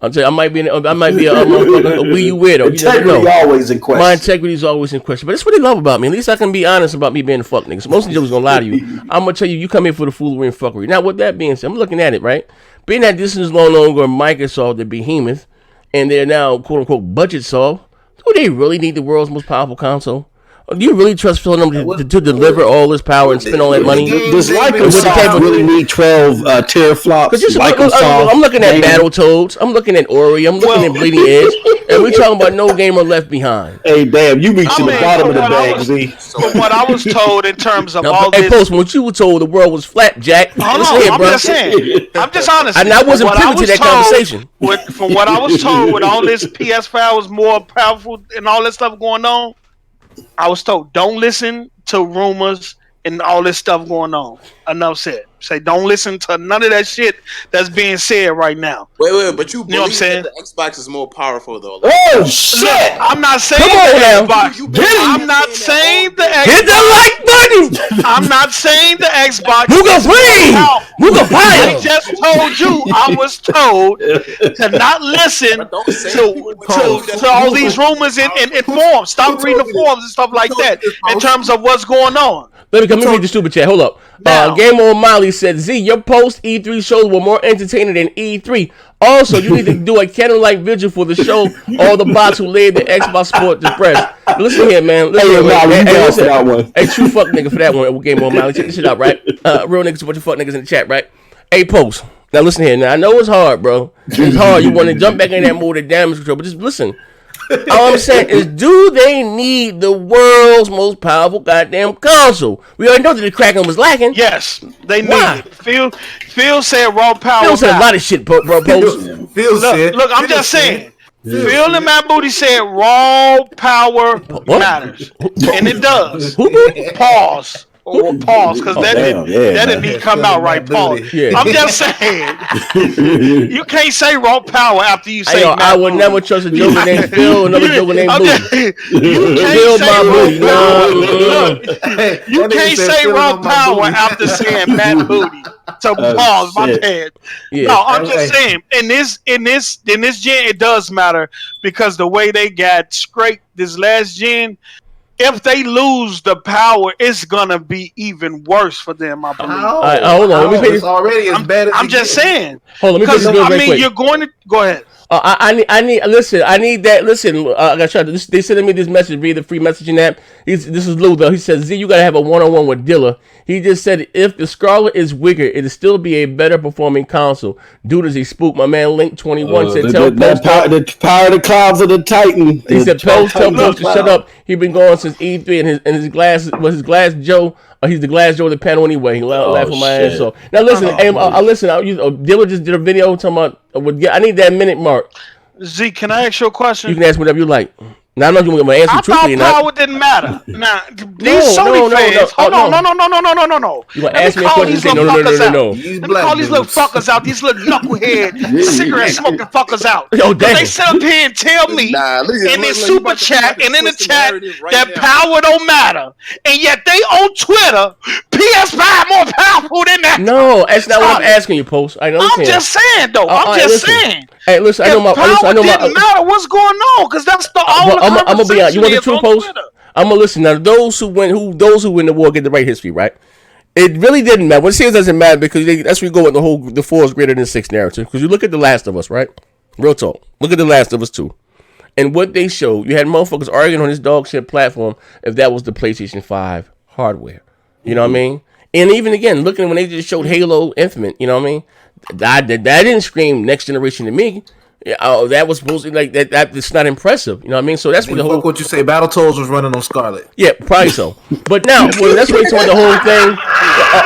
[SPEAKER 1] I'm saying I might be a Wii U weirdo.
[SPEAKER 2] Integrity always in question.
[SPEAKER 1] My integrity is always in question, but that's what they love about me. At least I can be honest about me being a fuck nigga. So most of them gonna lie to you. I'm gonna tell you, you come here for the foolery and fuckery. Now, with that being said, I'm looking at it, right? Being that this is no longer Microsoft, the behemoth, and they're now quote unquote budget solved. Do they really need the world's most powerful console? Do you really trust Phil to deliver all this power and spend all that money?
[SPEAKER 2] Does Microsoft really need 12 teraflops?
[SPEAKER 1] I'm looking at Battletoads. I'm looking at Ori. I'm looking at Bleeding Edge. And we're talking about No Gamer Left Behind.
[SPEAKER 2] Hey, damn, you reaching the bottom of the bag, Z.
[SPEAKER 5] From what I was told in terms of all this...
[SPEAKER 1] Hey, Post, when you were told the world was flat, Jack.
[SPEAKER 5] I'm just saying. I'm just honest.
[SPEAKER 1] And I wasn't privy to that conversation.
[SPEAKER 5] From what I was told, with all this PS5 was more powerful and all that stuff going on, I was told, don't listen to rumors and all this stuff going on. Enough said. Say, don't listen to none of that shit that's being said right now.
[SPEAKER 4] Wait, but you know what I'm saying? The Xbox is more powerful though.
[SPEAKER 2] Oh shit!
[SPEAKER 5] Look, I'm not saying the Xbox. I'm not saying the Xbox.
[SPEAKER 1] Hit the like button.
[SPEAKER 5] I'm not saying the Xbox.
[SPEAKER 1] Who gon' play? Who gon'
[SPEAKER 5] I just told you. I was told to not listen to all these rumors in forums. Stop reading the forums and stuff like that in terms of what's going on.
[SPEAKER 1] Let me read the stupid chat. Hold up. Game on Molly said, Z, your post E3 shows were more entertaining than E3. Also, you need to do a candlelight vigil for the show. All the bots who laid the Xbox Sport to press. Listen here, man. Listen, hey, true fuck nigga for that one. Game on Molly. Check this shit out, right? Real niggas, a bunch of fuck niggas in the chat, right? Hey, post. Now listen here. Now I know it's hard, bro. It's hard. You want to jump back in that mode of damage control, but just listen. All I'm saying is, do they need the world's most powerful goddamn console? We already know that the Kraken was lacking.
[SPEAKER 5] Yes, they need it. Phil said raw power.
[SPEAKER 1] Phil said a lot of shit, bro.
[SPEAKER 5] Look, I'm just saying. Phil and Matt Booty said raw power matters, and it does. Pause. Or pause, because that didn't come out right. Pause. Yeah. I'm just saying, you can't say raw power after you say.
[SPEAKER 1] I would never trust a joker named Phil, another joker named Booty.
[SPEAKER 5] You can't say you can't say raw power after saying Matt Booty. So pause. My bad. Yeah. No, I'm just saying. In this gen, it does matter because the way they got scraped this last gen. If they lose the power, it's gonna be even worse for them. I believe.
[SPEAKER 1] Hold on. Let me
[SPEAKER 3] it's already as bad as.
[SPEAKER 5] I'm just saying.
[SPEAKER 1] Hold on. Let me
[SPEAKER 5] because I mean, you're going to go ahead.
[SPEAKER 1] I need. Listen. I need that. Listen. I got shot. They sending me this message via the free messaging app. This is Lou though. He says, Z, you gotta have a one-on-one with Dilla. He just said if the Scarlett is weaker, it'll still be a better performing console. Dude is a spook. My man Link 21 said,
[SPEAKER 2] the power of the clouds of the Titan.
[SPEAKER 1] He said, tell Post to shut up. He been going since E3 and his glass Joe. He's the glass Joe of the panel anyway. He laughed on my ass. So now listen, Dilla just did a video talking about. I need that minute mark.
[SPEAKER 5] Z, can I ask you a question?
[SPEAKER 1] You can ask whatever you like. Now I know you want my answer truthfully.
[SPEAKER 5] I thought power didn't matter. Now these Sony fans. Hold on, no.
[SPEAKER 1] You want to ask me a question? No.
[SPEAKER 5] Let me call these little fuckers out. These little knucklehead cigarette smoking fuckers out.
[SPEAKER 1] Yo, damn.
[SPEAKER 5] They sit up here and tell me in this super chat and in the chat that power don't matter, and yet they on Twitter PS5 more powerful than that.
[SPEAKER 1] No, that's not what I'm asking you, Post. I'm
[SPEAKER 5] just saying though. I'm just saying.
[SPEAKER 1] Hey, listen, I know my.
[SPEAKER 5] Didn't matter what's going on because that's the all.
[SPEAKER 1] I'm gonna be honest. You want the true Post? I'm gonna listen. Now, those who win the war get the right history, right? It really didn't matter. What it says doesn't matter because that's where you go with the 4 is greater than 6 narrative. Because you look at The Last of Us, right? Real talk. Look at The Last of Us 2. And what they showed, you had motherfuckers arguing on this dog shit platform if that was the PlayStation 5 hardware. You know what I mean? And even again, looking when they just showed Halo Infinite, you know what I mean? That didn't scream next generation to me. That was supposed to be like that. It's not impressive. You know what I mean? So that's what the whole.
[SPEAKER 3] What you say? Battletoads was running on Scarlett.
[SPEAKER 1] Yeah, probably so. But now, that's what he's talking the whole thing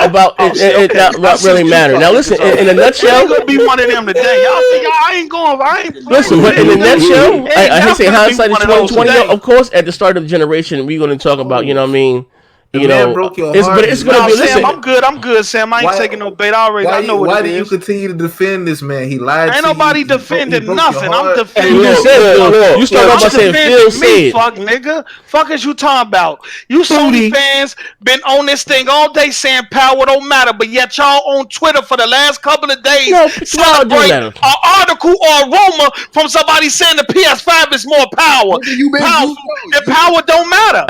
[SPEAKER 1] about. It not really matter. Now, listen. In a nutshell,
[SPEAKER 5] I ain't gonna be one of them today. Y'all think I ain't going? I ain't.
[SPEAKER 1] Listen, but in a nutshell, I say hindsight is 2020. Of course, at the start of the generation, we're going to talk about. You know what I mean?
[SPEAKER 3] You know, broke your heart.
[SPEAKER 5] But it's gonna be. Sam, I'm good, Sam. I ain't taking no bait. I know what
[SPEAKER 3] why
[SPEAKER 5] it is.
[SPEAKER 3] Why do you continue to defend this man? He lied.
[SPEAKER 5] Ain't nobody defending nothing. I'm defending.
[SPEAKER 1] You started off by saying Phil said.
[SPEAKER 5] Fuck, nigga. Fuck is you talking about? You Sony fans been on this thing all day saying power don't matter, but yet y'all on Twitter for the last couple of days celebrate an article or a rumor from somebody saying the PS5 is more power. And power don't matter.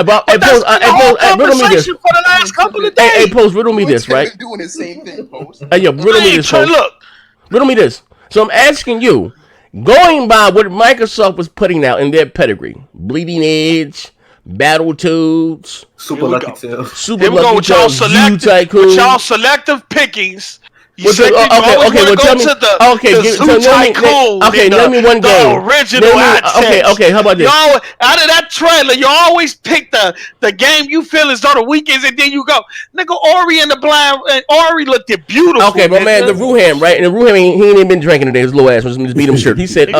[SPEAKER 1] Riddle me this.
[SPEAKER 5] For the last couple of days.
[SPEAKER 1] Hey, Post, riddle me this, right?
[SPEAKER 4] Doing the same thing, Post.
[SPEAKER 1] Hey, yo, riddle me this, Post. Look. Riddle me this. So I'm asking you, going by what Microsoft was putting out in their pedigree, Bleeding Edge, Battletoads,
[SPEAKER 3] Super Lucky Tails,
[SPEAKER 1] Super Lucky Tails,
[SPEAKER 5] with y'all selective pickings.
[SPEAKER 1] Well, tell me. Name me one game. Okay. How about this?
[SPEAKER 5] Y'all, out of that trailer, you always pick the game you feel as though the weekends, and then you go, nigga. Ori and the Blind, and Ori looked beautiful.
[SPEAKER 1] Okay, but man, the Ruham, right? And the Ruham, he ain't even been drinking today. His little ass was just beat him shirt. He said,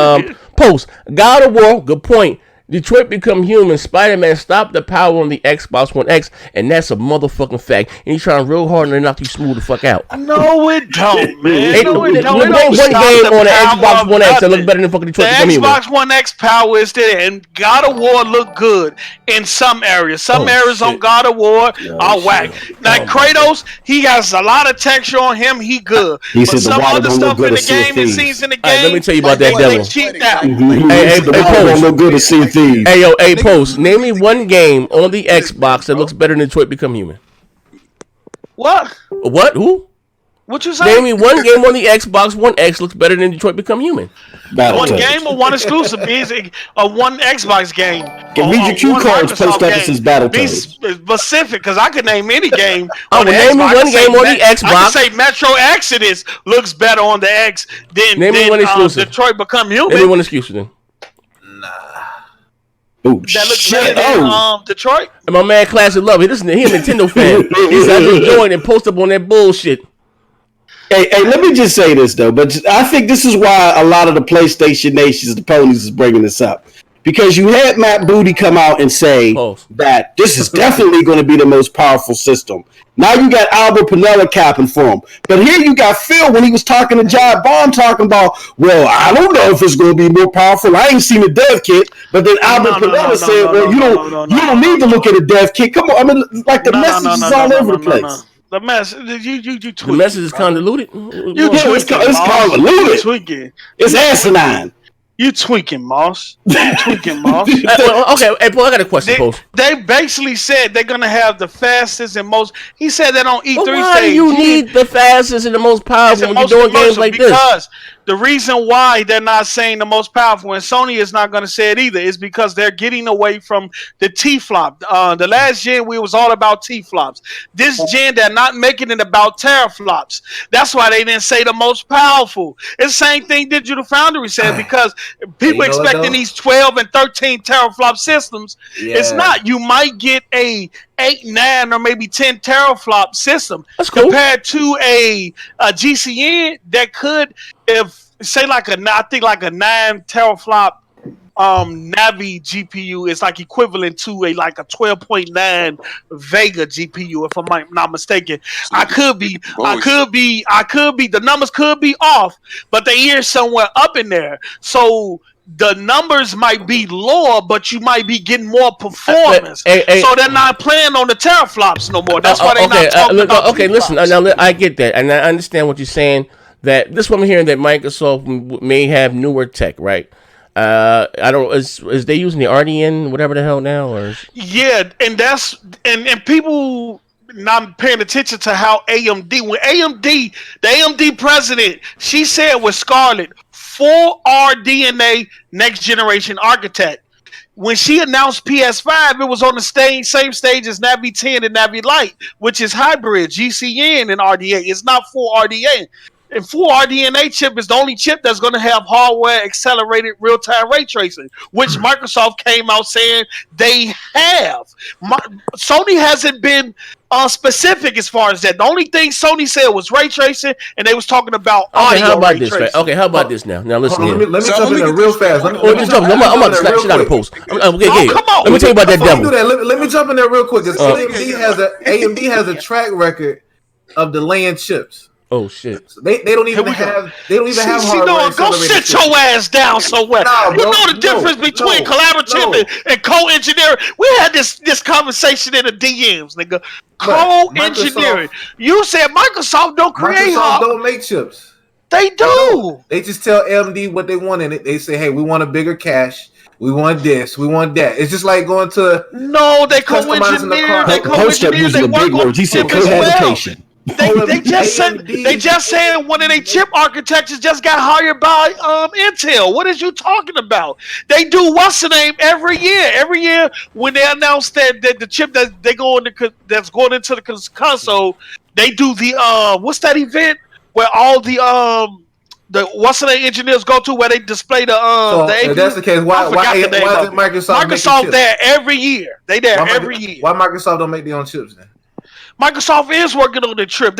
[SPEAKER 1] "Post God of War, good point. Detroit Become Human, Spider-Man stopped the power on the Xbox One X, and that's a motherfucking fact. And he's trying real hard to knock you smooth the fuck out.
[SPEAKER 5] No, it don't, man.
[SPEAKER 1] No, it don't. One game on the Xbox One X that look better than fucking Detroit Become Human.
[SPEAKER 5] The Xbox One X power is there, and God of War look good in some areas. Some areas on God of War are whack. Like Kratos, he has a lot of texture on him. He good.
[SPEAKER 2] But
[SPEAKER 5] some other stuff in the game, it seems in the game.
[SPEAKER 1] Let me tell you about that devil.
[SPEAKER 2] Hey,
[SPEAKER 1] Hey, yo, Post, name me one game on the Xbox that looks better than Detroit Become Human.
[SPEAKER 5] What?
[SPEAKER 1] Who?
[SPEAKER 5] What you saying?
[SPEAKER 1] Name me one game on the Xbox One X looks better than Detroit Become Human.
[SPEAKER 5] One game or one exclusive? Is a one Xbox game.
[SPEAKER 2] Can read your cue cards. Post up since Battletoads.
[SPEAKER 5] Be specific, because I could name any game.
[SPEAKER 1] Name me one game on the Xbox.
[SPEAKER 5] I could say Metro Exodus looks better on the X than Detroit Become Human.
[SPEAKER 1] Name me one exclusive then.
[SPEAKER 2] Oh,
[SPEAKER 5] that looks better than Detroit.
[SPEAKER 1] And my man Classic Love, he a Nintendo fan. He's out there join and post up on that bullshit.
[SPEAKER 2] Hey, let me just say this though, but I think this is why a lot of the PlayStation Nations, the ponies, is bringing this up. Because you had Matt Booty come out and say that this is definitely going to be the most powerful system. Now you got Albert Pinella capping for him. But here you got Phil when he was talking to John Bond talking about, well, I don't know if it's going to be more powerful. I ain't seen the dev kit. But then Albert Pinella said, well, you don't need to look at a dev kit. Come on. I mean, like the message is all over the place.
[SPEAKER 5] The message,
[SPEAKER 1] the message is convoluted.
[SPEAKER 2] It's convoluted.
[SPEAKER 5] You tweaking.
[SPEAKER 2] It's asinine.
[SPEAKER 5] You tweaking, Moss. You tweaking, Moss.
[SPEAKER 1] Okay, hey, Paul, I got a question, Post.
[SPEAKER 5] They basically said they're going to have the fastest and most... He said that on E3
[SPEAKER 1] stage. Why do you need the fastest and the most powerful when you're doing games like this?
[SPEAKER 5] Because the reason why they're not saying the most powerful, and Sony is not going to say it either, is because they're getting away from the T-flop. The last gen, we was all about T-flops. This gen, they're not making it about teraflops. That's why they didn't say the most powerful. It's the same thing Digital Foundry said, because people expecting these 12 and 13 teraflop systems. It's not. You might get a 8, 9, or maybe 10 teraflop system compared to a GCN that could, if say like a 9 teraflop Navi GPU is like equivalent to a 12.9 Vega GPU, if I'm not mistaken. I could be. The numbers could be off, but the ear's somewhere up in there. So the numbers might be lower, but you might be getting more performance. So they're not playing on the teraflops no more. That's why they're not talking about.
[SPEAKER 1] Okay, listen. Now I get that, and I understand what you're saying. That this one I'm hearing that Microsoft may have newer tech, right? I don't. Is they using the RDN, whatever the hell now, or?
[SPEAKER 5] Yeah, and that's and people not paying attention to how AMD. When the AMD president, she said with Scarlett, full RDNA next generation architect. When she announced PS5, it was on the same stage as Navi 10 and Navi Lite, which is hybrid GCN and RDA. It's not full RDA. And full RDNA chip is the only chip that's going to have hardware accelerated real-time ray tracing, which Microsoft came out saying they have. Sony hasn't been specific as far as that. The only thing Sony said was ray tracing, and they was talking about audio
[SPEAKER 1] how about
[SPEAKER 5] ray
[SPEAKER 1] this?
[SPEAKER 5] tracing.
[SPEAKER 1] Right? Okay, how about this now? Now listen here.
[SPEAKER 3] Let me jump in there real fast.
[SPEAKER 1] I'm about to slap shit out of post.
[SPEAKER 5] Come on.
[SPEAKER 1] Let me tell you about that demo.
[SPEAKER 3] Let me jump in there real quick. AMD has a track record of delaying chips.
[SPEAKER 1] Oh shit!
[SPEAKER 3] They don't even have hardware.
[SPEAKER 5] Go sit your ass down somewhere.
[SPEAKER 3] Nah,
[SPEAKER 5] you know the difference between collaborative and co-engineering. We had this conversation in the DMs, nigga. Co-engineering. You said Microsoft don't create
[SPEAKER 3] Microsoft don't make chips.
[SPEAKER 5] They do.
[SPEAKER 3] They just tell AMD what they want in it. They say, hey, we want a bigger cache. We want this. We want that. It's just like going to
[SPEAKER 5] they co-engineer. They
[SPEAKER 2] co-engineer. Using the big words. He said cohabitation.
[SPEAKER 5] They just said one of their chip architectures just got hired by Intel. What is you talking about? They do what's the name every year. Every year when they announce that the chip that's going into the console, they do the what's that event where all the what's the name engineers go to where they display the
[SPEAKER 3] if that's the case, why isn't
[SPEAKER 5] Microsoft there every year? They there every year.
[SPEAKER 3] Why Microsoft don't make their own chips then?
[SPEAKER 5] Microsoft is working on the chip.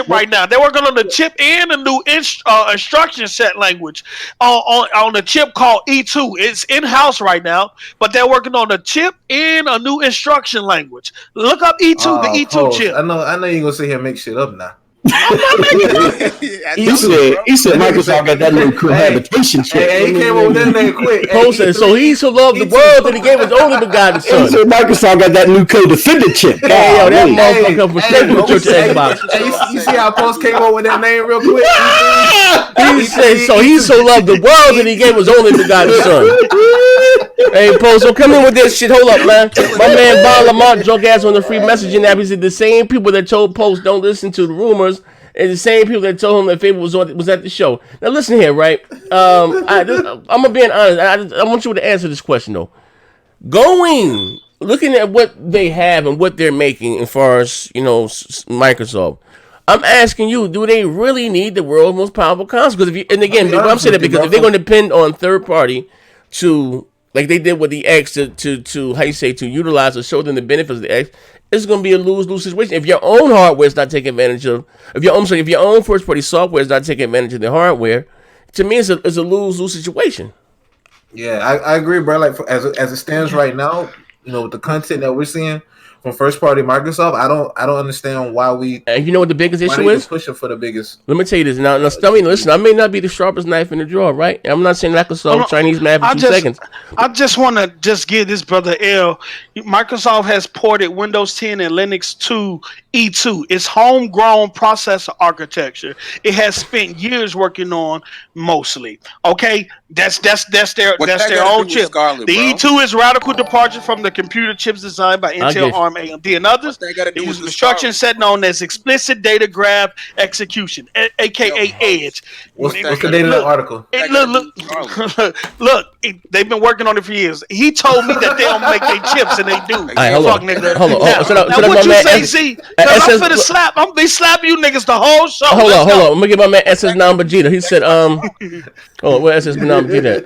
[SPEAKER 5] Right now. They're working on the chip and a new instruction set language on a chip called E2. It's in-house right now, but they're working on the chip and a new instruction language. Look up E2, the E2 chip.
[SPEAKER 3] I know you're gonna sit here and make shit up now.
[SPEAKER 2] He said Microsoft got that new cohabitation chip.
[SPEAKER 3] He came up with that name quick.
[SPEAKER 1] So he so loved the world that he gave his only begotten son.
[SPEAKER 2] He said Microsoft got that new co-defendant chip.
[SPEAKER 1] Hey, yo, that motherfucker for straight from the church Xbox.
[SPEAKER 3] You see how Post came up with that name real quick?
[SPEAKER 1] He said so he so loved the world that he gave his only begotten son. Hey, Post, so come in with this shit. Hold up, man. My man Bon Lamont drunk ass on the free messaging app. He said the same people that told Post don't listen to the rumors and the same people that told him that Fable was at the show. Now listen here, right? I'm gonna be honest. I want you to answer this question though. Looking at what they have and what they're making as far as Microsoft. I'm asking you, do they really need the world's most powerful console? Because I'm saying that because if they're going to depend on third party to, like they did with the X, to how you say, to utilize or show them the benefits of the X, it's going to be a lose-lose situation. If your own hardware is not taking advantage of, if your own first-party software is not taking advantage of the hardware, to me it's a lose-lose situation.
[SPEAKER 3] Yeah, I agree, bro. Like as it stands right now, with the content that we're seeing from first-party Microsoft, I don't understand why we.
[SPEAKER 1] And you know what the biggest issue is?
[SPEAKER 3] Pushing for the biggest.
[SPEAKER 1] Let me tell you this. Now, listen. I may not be the sharpest knife in the drawer, right? I'm not saying I can solve Chinese math in 2 seconds.
[SPEAKER 5] I just want to give this brother L. Microsoft has ported Windows 10 and Linux to E2. It's homegrown processor architecture. It has spent years working on mostly. Okay, that's their own chip.
[SPEAKER 4] Scarlett,
[SPEAKER 5] the E2 is radical departure from the computer chips designed by Intel, ARM, AMD, and others. They use an instruction set known as explicit data graph execution, aka Edge.
[SPEAKER 3] What's the date of the article?
[SPEAKER 5] Look, they've been working on it for years. He told me that they don't make their chips, and they do.
[SPEAKER 1] Right, hold on.
[SPEAKER 5] Now what you say, Z? Because I'm finna slap. I'm gonna be slapping you niggas the whole show.
[SPEAKER 1] Hold on. I'm gonna get my man SS Nam Vegeta. He said, where SS Nam Vegeta?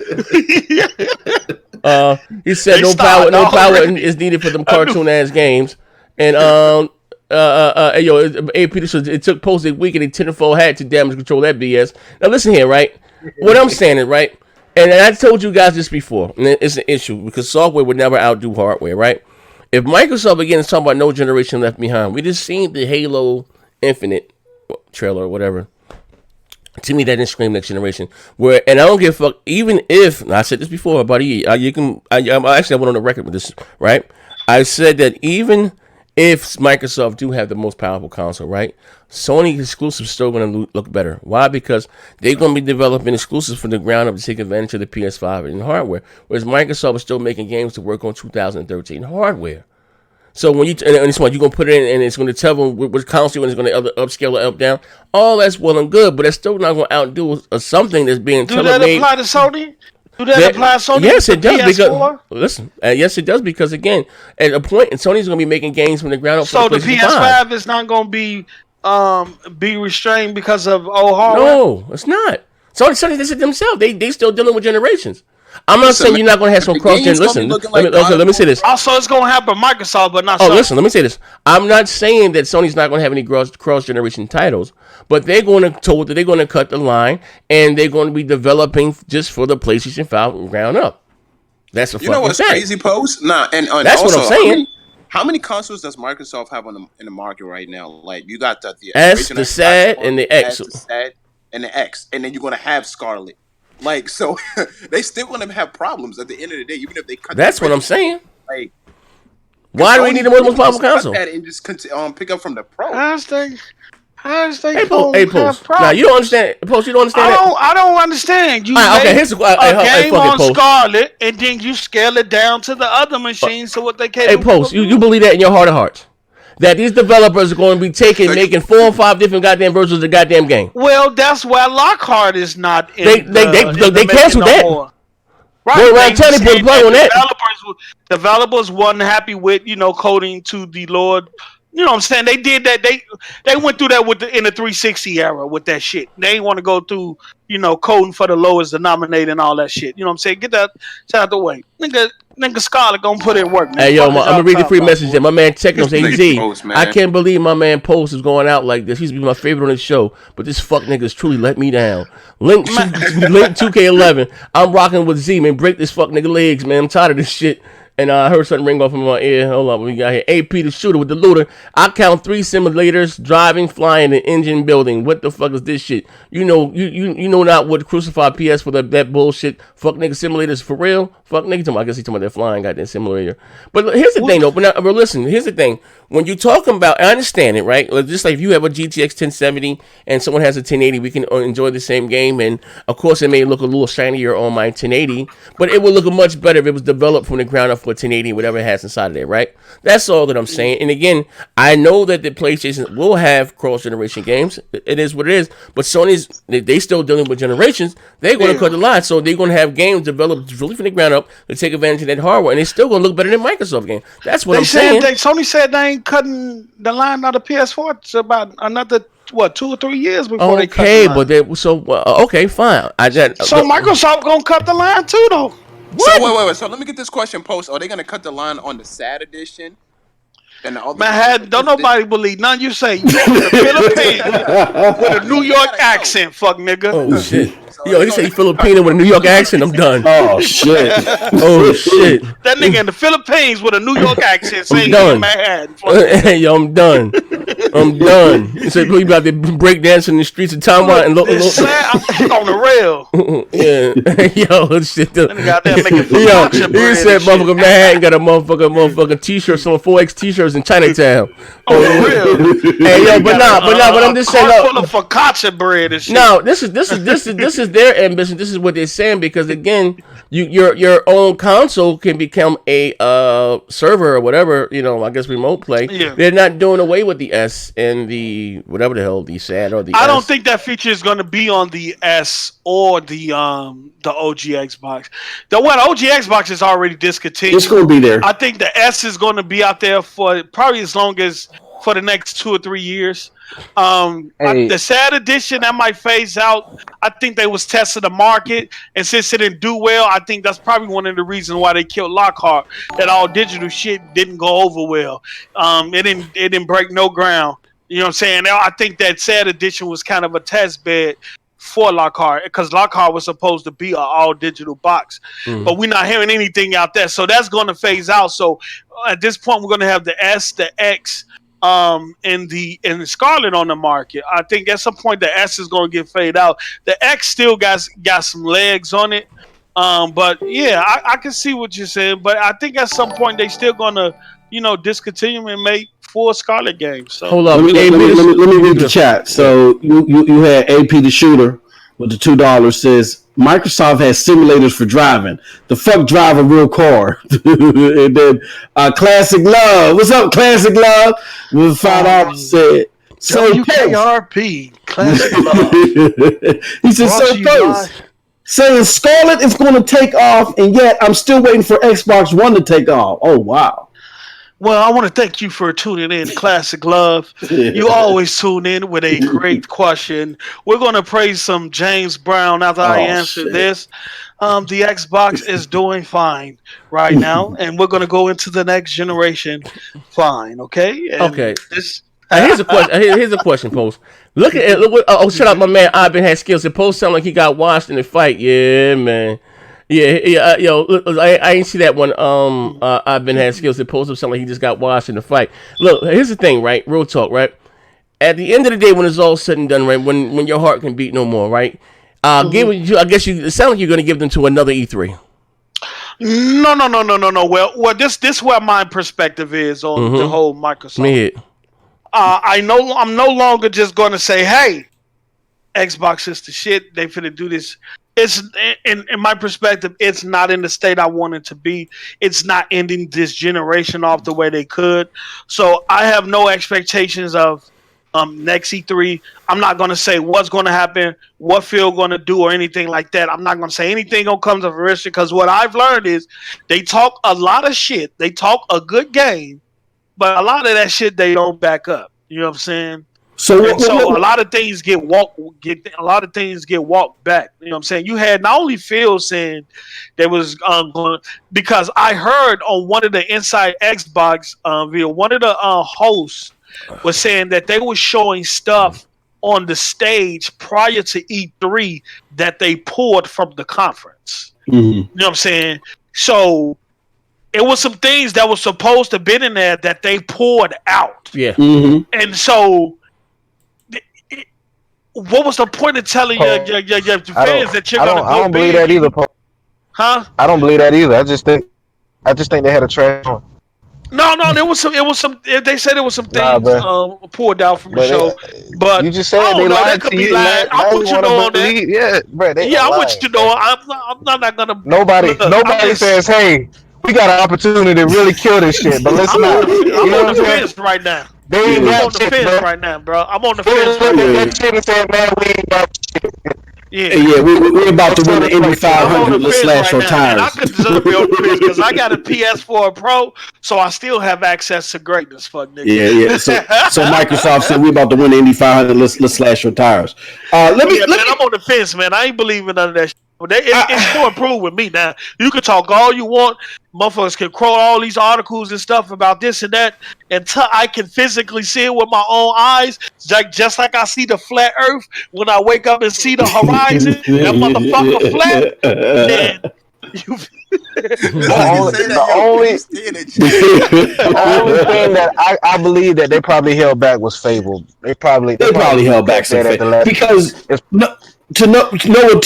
[SPEAKER 1] He said no power is needed for them cartoon ass games. And it took Post a week and a tenfold hat to damage control that BS. Now listen here, right? What I'm saying is, right, and I told you guys this before, and it's an issue because software would never outdo hardware, right? If Microsoft again is talking about no generation left behind, we just seen the Halo Infinite trailer or whatever. To me, that didn't scream next generation. And I don't give a fuck. Even if I said this before about I went on the record with this, right? I said that even if Microsoft do have the most powerful console, right? Sony exclusives still going to look better. Why? Because they're going to be developing exclusives from the ground up to take advantage of the PS5 and hardware, whereas Microsoft is still making games to work on 2013 hardware. So when you're going to put it in and it's going to tell them which console and it's going to upscale or up down, all that's well and good, but it's still not going to outdo something that's being tailor-made.
[SPEAKER 5] Do that apply to Sony?
[SPEAKER 1] Yes, it does. Yes, it does because again, at a point, Sony's going to be making games from the ground up.
[SPEAKER 5] So the PS5 is not going to be be restrained because of old hardware?
[SPEAKER 1] No, it's not. Sony they said themselves. They still dealing with generations. I'm not saying you're not going to have some cross gen. Listen, let me say this.
[SPEAKER 5] Also, it's going to happen Microsoft, but not.
[SPEAKER 1] Oh,
[SPEAKER 5] Sony.
[SPEAKER 1] listen, let me say this. I'm not saying that Sony's not going to have any cross generation titles, but they're going to cut the line and they're going to be developing just for the PlayStation 5 ground up. That's a fucking
[SPEAKER 4] what's
[SPEAKER 1] fact.
[SPEAKER 4] crazy, Post? Nah, and
[SPEAKER 1] that's
[SPEAKER 4] also,
[SPEAKER 1] what I'm saying.
[SPEAKER 4] How many consoles does Microsoft have in the market right now? Like you got the
[SPEAKER 1] S, the SAD, and the X.
[SPEAKER 4] The SAD and the X, and then you're gonna have Scarlett. Like so, they still gonna have problems at the end of the day, even if they cut.
[SPEAKER 1] That's what I'm saying.
[SPEAKER 4] Like,
[SPEAKER 1] why do we need the most powerful console?
[SPEAKER 4] That and just pick up from the Pro.
[SPEAKER 5] Hey,
[SPEAKER 1] Post. Now you don't understand. Post, you don't understand.
[SPEAKER 5] I don't understand. You
[SPEAKER 1] here's a
[SPEAKER 5] game on Scarlett, and then you scale it down to the other machines. So what they can.
[SPEAKER 1] Hey, Post, you believe that in your heart of hearts? That these developers are going to be making 4 or 5 different goddamn versions of the goddamn game.
[SPEAKER 5] Well, that's why Lockhart is not in.
[SPEAKER 1] They canceled that.
[SPEAKER 5] Right.
[SPEAKER 1] Right, tell me put a plug on that.
[SPEAKER 5] Developers wasn't happy with coding to the Lord. You know what I'm saying? They did that. They went through that in the 360 era with that shit. They ain't want to go through coding for the lowest denominator and all that shit. You know what I'm saying? Get that out the way, nigga. Scarlett gonna put in work. Nigga.
[SPEAKER 1] Hey yo, I'm gonna read the free message here. My man Techno's AZ. I can't believe my man Post is going out like this. He's my favorite on the show, but this fuck nigga's truly let me down. Link 2K11. I'm rocking with Z, man. Break this fuck nigga legs, man. I'm tired of this shit. And I heard something ring off in my ear. Hold on, what we got here? AP the shooter with the looter. I count 3 simulators: driving, flying, and engine building. What the fuck is this shit? You know not what crucify PS for that bullshit. Fuck nigga simulators for real. Fuck nigga. I guess he's talking about that flying goddamn simulator. But here's the thing, though. But listen, here's the thing. When you're talking about, I understand it, right? Just like if you have a GTX 1070 and someone has a 1080, we can enjoy the same game. And of course, it may look a little shinier on my 1080, but it would look much better if it was developed from the ground up for 1080, whatever it has inside of there, right? That's all that I'm saying. And again, I know that the PlayStation will have cross-generation games. It is what it is. But Sony's, they still dealing with generations. They're going to cut the line. So they're going to have games developed really from the ground up to take advantage of that hardware. And it's still going to look better than Microsoft game. That's what I'm saying.
[SPEAKER 5] Sony said they ain't cutting the line out of PS4. It's about another 2 or 3 years before they cut the line.
[SPEAKER 1] Okay, fine.
[SPEAKER 5] Microsoft gonna cut the line too, though.
[SPEAKER 4] What? So wait. So let me get this question posed. Are they gonna cut the line on the SAD edition? And the other
[SPEAKER 5] don't nobody believe none. You say you from the Philippines with a New York accent, fuck nigga.
[SPEAKER 1] Oh shit. Yo, he said he Filipino with a New York accent. I'm done.
[SPEAKER 2] Oh shit.
[SPEAKER 5] That nigga in the Philippines with a New York accent saying
[SPEAKER 1] Manhattan. Hey, yo, I'm done. He said we about to break dance in the streets of Taiwan and look.
[SPEAKER 5] I'm on the rail.
[SPEAKER 1] Yeah. Yo, shit.
[SPEAKER 5] He
[SPEAKER 1] said motherfucker Manhattan got a motherfucking t-shirt, some 4X t-shirts in Chinatown.
[SPEAKER 5] On the real.
[SPEAKER 1] Hey yo, but I'm just saying.
[SPEAKER 5] Full of focaccia bread and shit.
[SPEAKER 1] No, this is their ambition. This is what they're saying because again, your own console can become a server or whatever. I guess remote play. Yeah. They're not doing away with the S and the whatever the hell the SAD or the.
[SPEAKER 5] I don't think that feature is going to be on the S or the OG Xbox. The OG Xbox is already discontinued.
[SPEAKER 2] It's going to be there.
[SPEAKER 5] I think the S is going to be out there for probably as long as for the next 2 or 3 years. The SAD edition that might phase out. I think they was testing the market, and since it didn't do well, I think that's probably one of the reasons why they killed Lockhart. That all digital shit didn't go over well. It didn't break no ground. You know what I'm saying? I think that SAD edition was kind of a test bed for Lockhart because Lockhart was supposed to be an all digital box, but we're not hearing anything out there. So that's going to phase out. So at this point, we're going to have the S, the X. And the Scarlett on the market. I think at some point the S is going to get faded out. The X still got some legs on it. But yeah, I can see what you're saying. But I think at some point they still going to, discontinue and make full Scarlett games. So
[SPEAKER 2] hold on, let me read the chat. So you had AP the shooter with the $2 says Microsoft has simulators for driving. The fuck drive a real car. And then Classic Love. What's up, Classic Love? With $5 said. So
[SPEAKER 5] WKRP Classic Love.
[SPEAKER 2] He said so close. Saying Scarlett is going to take off, and yet I'm still waiting for Xbox One to take off. Oh wow.
[SPEAKER 5] Well, I want to thank you for tuning in to Classic Love. You always tune in with a great question. We're going to praise some James Brown after I answer
[SPEAKER 2] shit.
[SPEAKER 5] this. The Xbox is doing fine right now, and we're going to go into the next generation fine, okay? And
[SPEAKER 1] Okay.
[SPEAKER 5] this.
[SPEAKER 1] Here's a question. Here's a question, Post. Shut up, my man. I've been had skills. It Post sound like he got washed in the fight. Yeah, man. Yeah. Yo, look, I ain't see that one. I've been had skills. It Post sound like he just got washed in the fight. Look, here's the thing, right? Real talk, right? At the end of the day, when it's all said and done, right? When your heart can beat no more, right? I guess it sounds like you're gonna give them to another E3.
[SPEAKER 5] No. Well, this where my perspective is on the whole Microsoft.
[SPEAKER 1] Me.
[SPEAKER 5] I'm no longer just going to say, "Hey, Xbox is the shit. They finna do this." It's in my perspective, it's not in the state I want it to be. It's not ending this generation off the way they could. So I have no expectations of next E3. I'm not going to say what's going to happen, what Phil going to do, or anything like that. I'm not going to say anything going to come to fruition because what I've learned is they talk a lot of shit. They talk a good game, but a lot of that shit they don't back up. You know what I'm saying? So a lot of things get walked back. You know what I'm saying? You had not only Phil saying there was going, because I heard on one of the Inside Xbox video, one of the hosts was saying that they were showing stuff on the stage prior to E3 that they pulled from the conference. You know what I'm saying? So it was some things that were supposed to be in there that they pulled out.
[SPEAKER 1] Yeah.
[SPEAKER 5] And so what was the point of telling your fans that you're gonna go?
[SPEAKER 6] I don't believe that either, Paul.
[SPEAKER 5] Huh?
[SPEAKER 6] I don't believe that either. I just think they had a trash on.
[SPEAKER 5] No, there was some. It was some. They said there was some things pulled out from the show. But
[SPEAKER 6] you just said they lied to you.
[SPEAKER 5] I'll put you on that.
[SPEAKER 6] Yeah, bro.
[SPEAKER 5] I want you to know. I'm not gonna.
[SPEAKER 6] Nobody says, "Hey, we got an opportunity to really kill this shit," but let's not.
[SPEAKER 5] I'm on the fence right now. I'm on the fence right now, bro. I'm on the fence right now.
[SPEAKER 2] Yeah, we're about to win the Indy 500. Let's slash our tires.
[SPEAKER 5] And I could deserve be on the fence because I got a PS4 Pro, so I still have access to greatness. Fuck nigga.
[SPEAKER 2] Yeah. So Microsoft said we're about to win the Indy 500. Let's slash our tires. I'm
[SPEAKER 5] on the fence, man. I ain't believing none of that shit. It's more improved with me now. You can talk all you want. Motherfuckers can quote all these articles and stuff about this and that until I can physically see it with my own eyes. Just like I see the flat earth when I wake up and see the horizon. That motherfucker flat. Then
[SPEAKER 6] the only thing that I believe that they probably held back was Fable. They probably
[SPEAKER 2] held back some Fable because to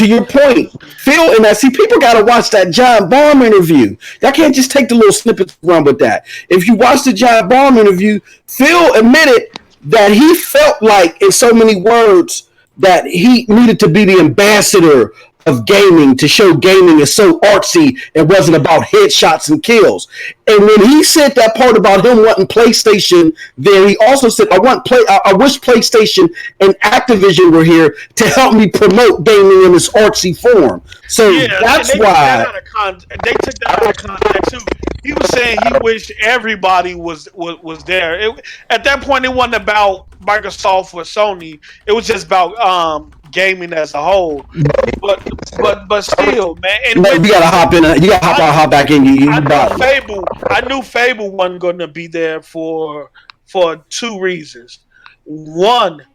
[SPEAKER 2] your point, Phil, and I see people got to watch that John Baum interview. Y'all can't just take the little snippets and run with that. If you watch the John Baum interview, Phil admitted that he felt like, in so many words, that he needed to be the ambassador of gaming, to show gaming is so artsy, it wasn't about headshots and kills. And when he said that part about him wanting PlayStation there, he also said, I wish PlayStation and Activision were here to help me promote gaming in this artsy form. So that's why
[SPEAKER 5] they took that out of context too. He was saying he wished everybody was there. At that point, it wasn't about Microsoft or Sony. It was just about gaming as a whole. But still, man. And
[SPEAKER 2] you gotta hop in. You gotta hop back in.
[SPEAKER 5] I knew Fable wasn't going to be there for two reasons. One,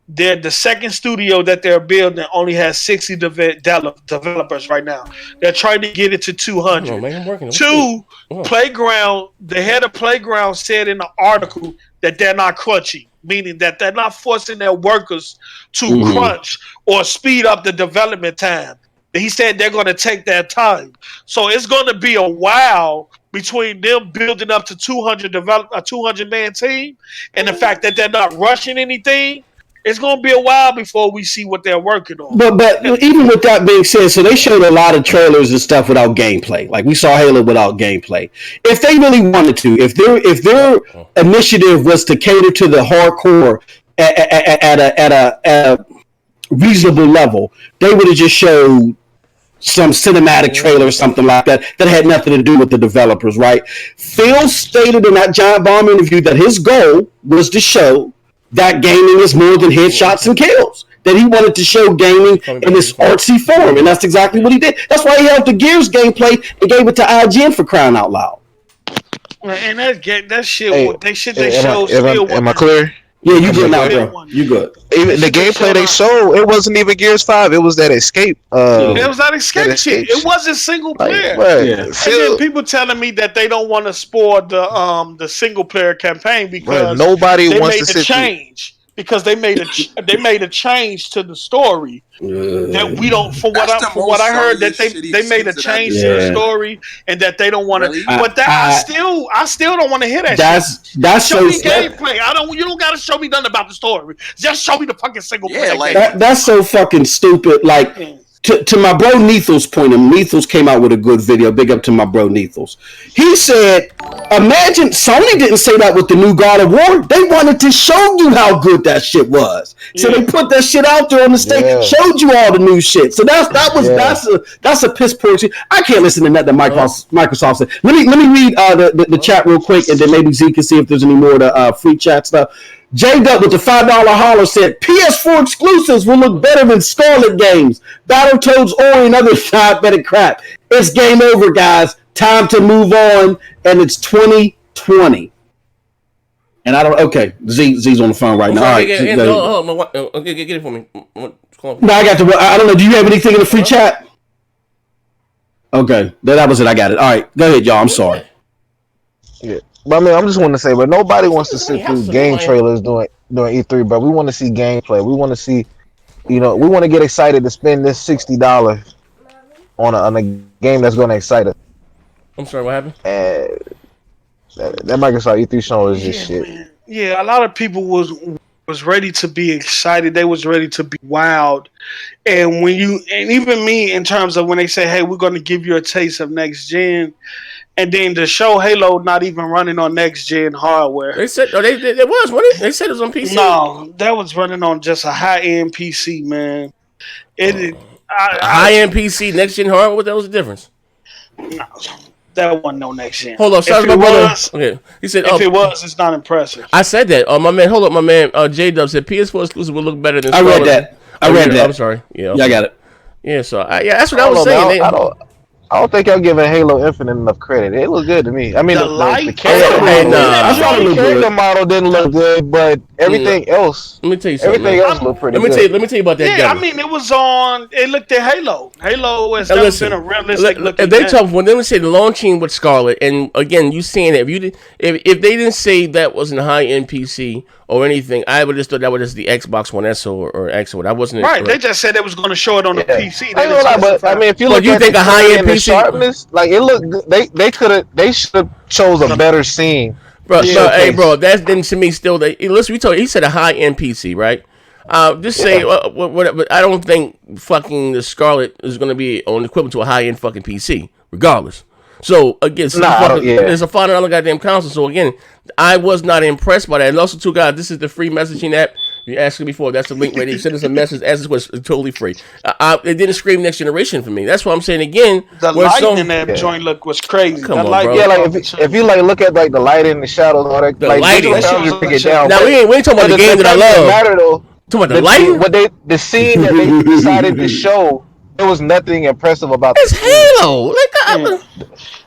[SPEAKER 5] the second studio that they're building only has 60 developers right now. They're trying to get it to 200.
[SPEAKER 1] Oh, man, I'm working.
[SPEAKER 5] Two, Playground, the head of Playground said in the article that they're not crunching, meaning that they're not forcing their workers to crunch or speed up the development time. He said they're going to take their time. So it's going to be a while between them building up to 200-man team and the fact that they're not rushing anything. It's going to be a while before we see what they're working on.
[SPEAKER 2] But even with that being said, so they showed a lot of trailers and stuff without gameplay. Like we saw Halo without gameplay. If they really wanted to, if their initiative was to cater to the hardcore at a reasonable level, they would have just showed some cinematic trailer or something like that had nothing to do with the developers, right? Phil stated in that Giant Bomb interview that his goal was to show that gaming is more than headshots and kills. That he wanted to show gaming in this artsy form, and that's exactly what he did. That's why he held the Gears gameplay and gave it to IGN for crying out loud.
[SPEAKER 5] And that shit, they showed still.
[SPEAKER 6] Am I clear?
[SPEAKER 2] Yeah, you good now, bro. You good.
[SPEAKER 6] Even the gameplay they showed, it wasn't even Gears 5. It was that escape.
[SPEAKER 5] It was that escape shit. It wasn't single player.
[SPEAKER 6] Yeah.
[SPEAKER 5] And then people telling me that they don't want to spoil the single player campaign because
[SPEAKER 6] nobody
[SPEAKER 5] they
[SPEAKER 6] wants
[SPEAKER 5] made
[SPEAKER 6] to
[SPEAKER 5] a change. Because they made a change to the story that we don't. From what I heard, that they made a change to the story and that they don't want to. Really? But that I still don't want to hear that.
[SPEAKER 2] That's
[SPEAKER 5] show me gameplay. You don't got to show me nothing about the story. Just show me the fucking single player.
[SPEAKER 2] Like, that's so fucking stupid. Like. To my bro Neethles' point, and Neethles came out with a good video. Big up to my bro Neethles. He said, imagine Sony didn't say that with the new God of War. They wanted to show you how good that shit was. So they put that shit out there on the stage, showed you all the new shit. So that's a piss poor shit. I can't listen to nothing that Microsoft said. Let me read the chat real quick, and then maybe Z can see if there's any more of the free chat stuff. J-Duck with the $5 holler said, PS4 exclusives will look better than Scarlett games. Battletoads, Ori, and other side-betted crap. It's game over, guys. Time to move on, and it's 2020. And I don't... Okay, Z's on the phone right now. All right.
[SPEAKER 1] Get it for me.
[SPEAKER 2] No, I got the... I don't know. Do you have anything in the free chat? Okay. That was it. I got it. All right. Go ahead, y'all. I'm sorry.
[SPEAKER 6] Yeah. But I mean, I'm just want to say, but nobody wants to sit through game trailers during E3, but we want to see gameplay. We want to see, we want to get excited to spend this $60 on a game that's going to excite us.
[SPEAKER 1] I'm sorry, what happened?
[SPEAKER 6] And that Microsoft E3 show is just shit.
[SPEAKER 5] Man. Yeah, a lot of people was ready to be excited. They was ready to be wowed. And even me, in terms of when they say, hey, we're going to give you a taste of next gen. And then to show Halo not even running on next gen hardware.
[SPEAKER 1] They said it was, wasn't it? They said it was on PC.
[SPEAKER 5] No, that was running on just a high end PC, man.
[SPEAKER 1] High end PC, next gen hardware. What was the difference?
[SPEAKER 5] No, that wasn't no next gen.
[SPEAKER 1] Hold on, sorry, okay. He said,
[SPEAKER 5] if it was, it's not impressive.
[SPEAKER 1] I said that. My man, hold up, my man. J Dub said PS4 exclusive will look better than.
[SPEAKER 2] I read that.
[SPEAKER 1] I'm sorry. Yeah,
[SPEAKER 2] I got it.
[SPEAKER 1] Yeah, so that's what I was saying.
[SPEAKER 6] I don't think I'm giving Halo Infinite enough credit. It looked good to me. I mean, the character model didn't look good, but everything else.
[SPEAKER 1] Let me tell you something.
[SPEAKER 6] Everything else looked pretty good.
[SPEAKER 1] Let me tell you about that.
[SPEAKER 5] Yeah, I mean, it was on. It looked at Halo. Halo has never been a realistic looking.
[SPEAKER 1] If they talk when they say the launching with Scarlett, and again, you saying that if they didn't say that wasn't a high end PC or anything, I would just thought that was just the Xbox One S or X or I wasn't
[SPEAKER 5] right. They just said they was going to show it on the PC.
[SPEAKER 6] But I mean, if you look
[SPEAKER 1] at
[SPEAKER 6] the
[SPEAKER 1] high end PC
[SPEAKER 6] sharpness, like it looked, they should have chose a better scene.
[SPEAKER 1] Bro, that's then to me still. Listen, he said a high end PC, right? Just say whatever. I don't think fucking the Scarlett is going to be on equivalent to a high end fucking PC, regardless. So again, it's a $5 goddamn console. So again, I was not impressed by that. And also, too, guys, this is the free messaging app. You asked me before. That's the link right there. You send us a message as it was totally free. It didn't scream next generation for me. That's what I'm saying again.
[SPEAKER 5] The lighting in that joint look was crazy.
[SPEAKER 1] Come on, bro.
[SPEAKER 6] Yeah, like if you like look at like the lighting, the shadows, all that.
[SPEAKER 1] The
[SPEAKER 6] like,
[SPEAKER 1] lighting.
[SPEAKER 6] Now
[SPEAKER 1] we ain't talking about the game that I love.
[SPEAKER 6] Matter though.
[SPEAKER 1] Talking about the lighting.
[SPEAKER 6] The scene that they decided to show, there was nothing impressive about.
[SPEAKER 1] It's Halo.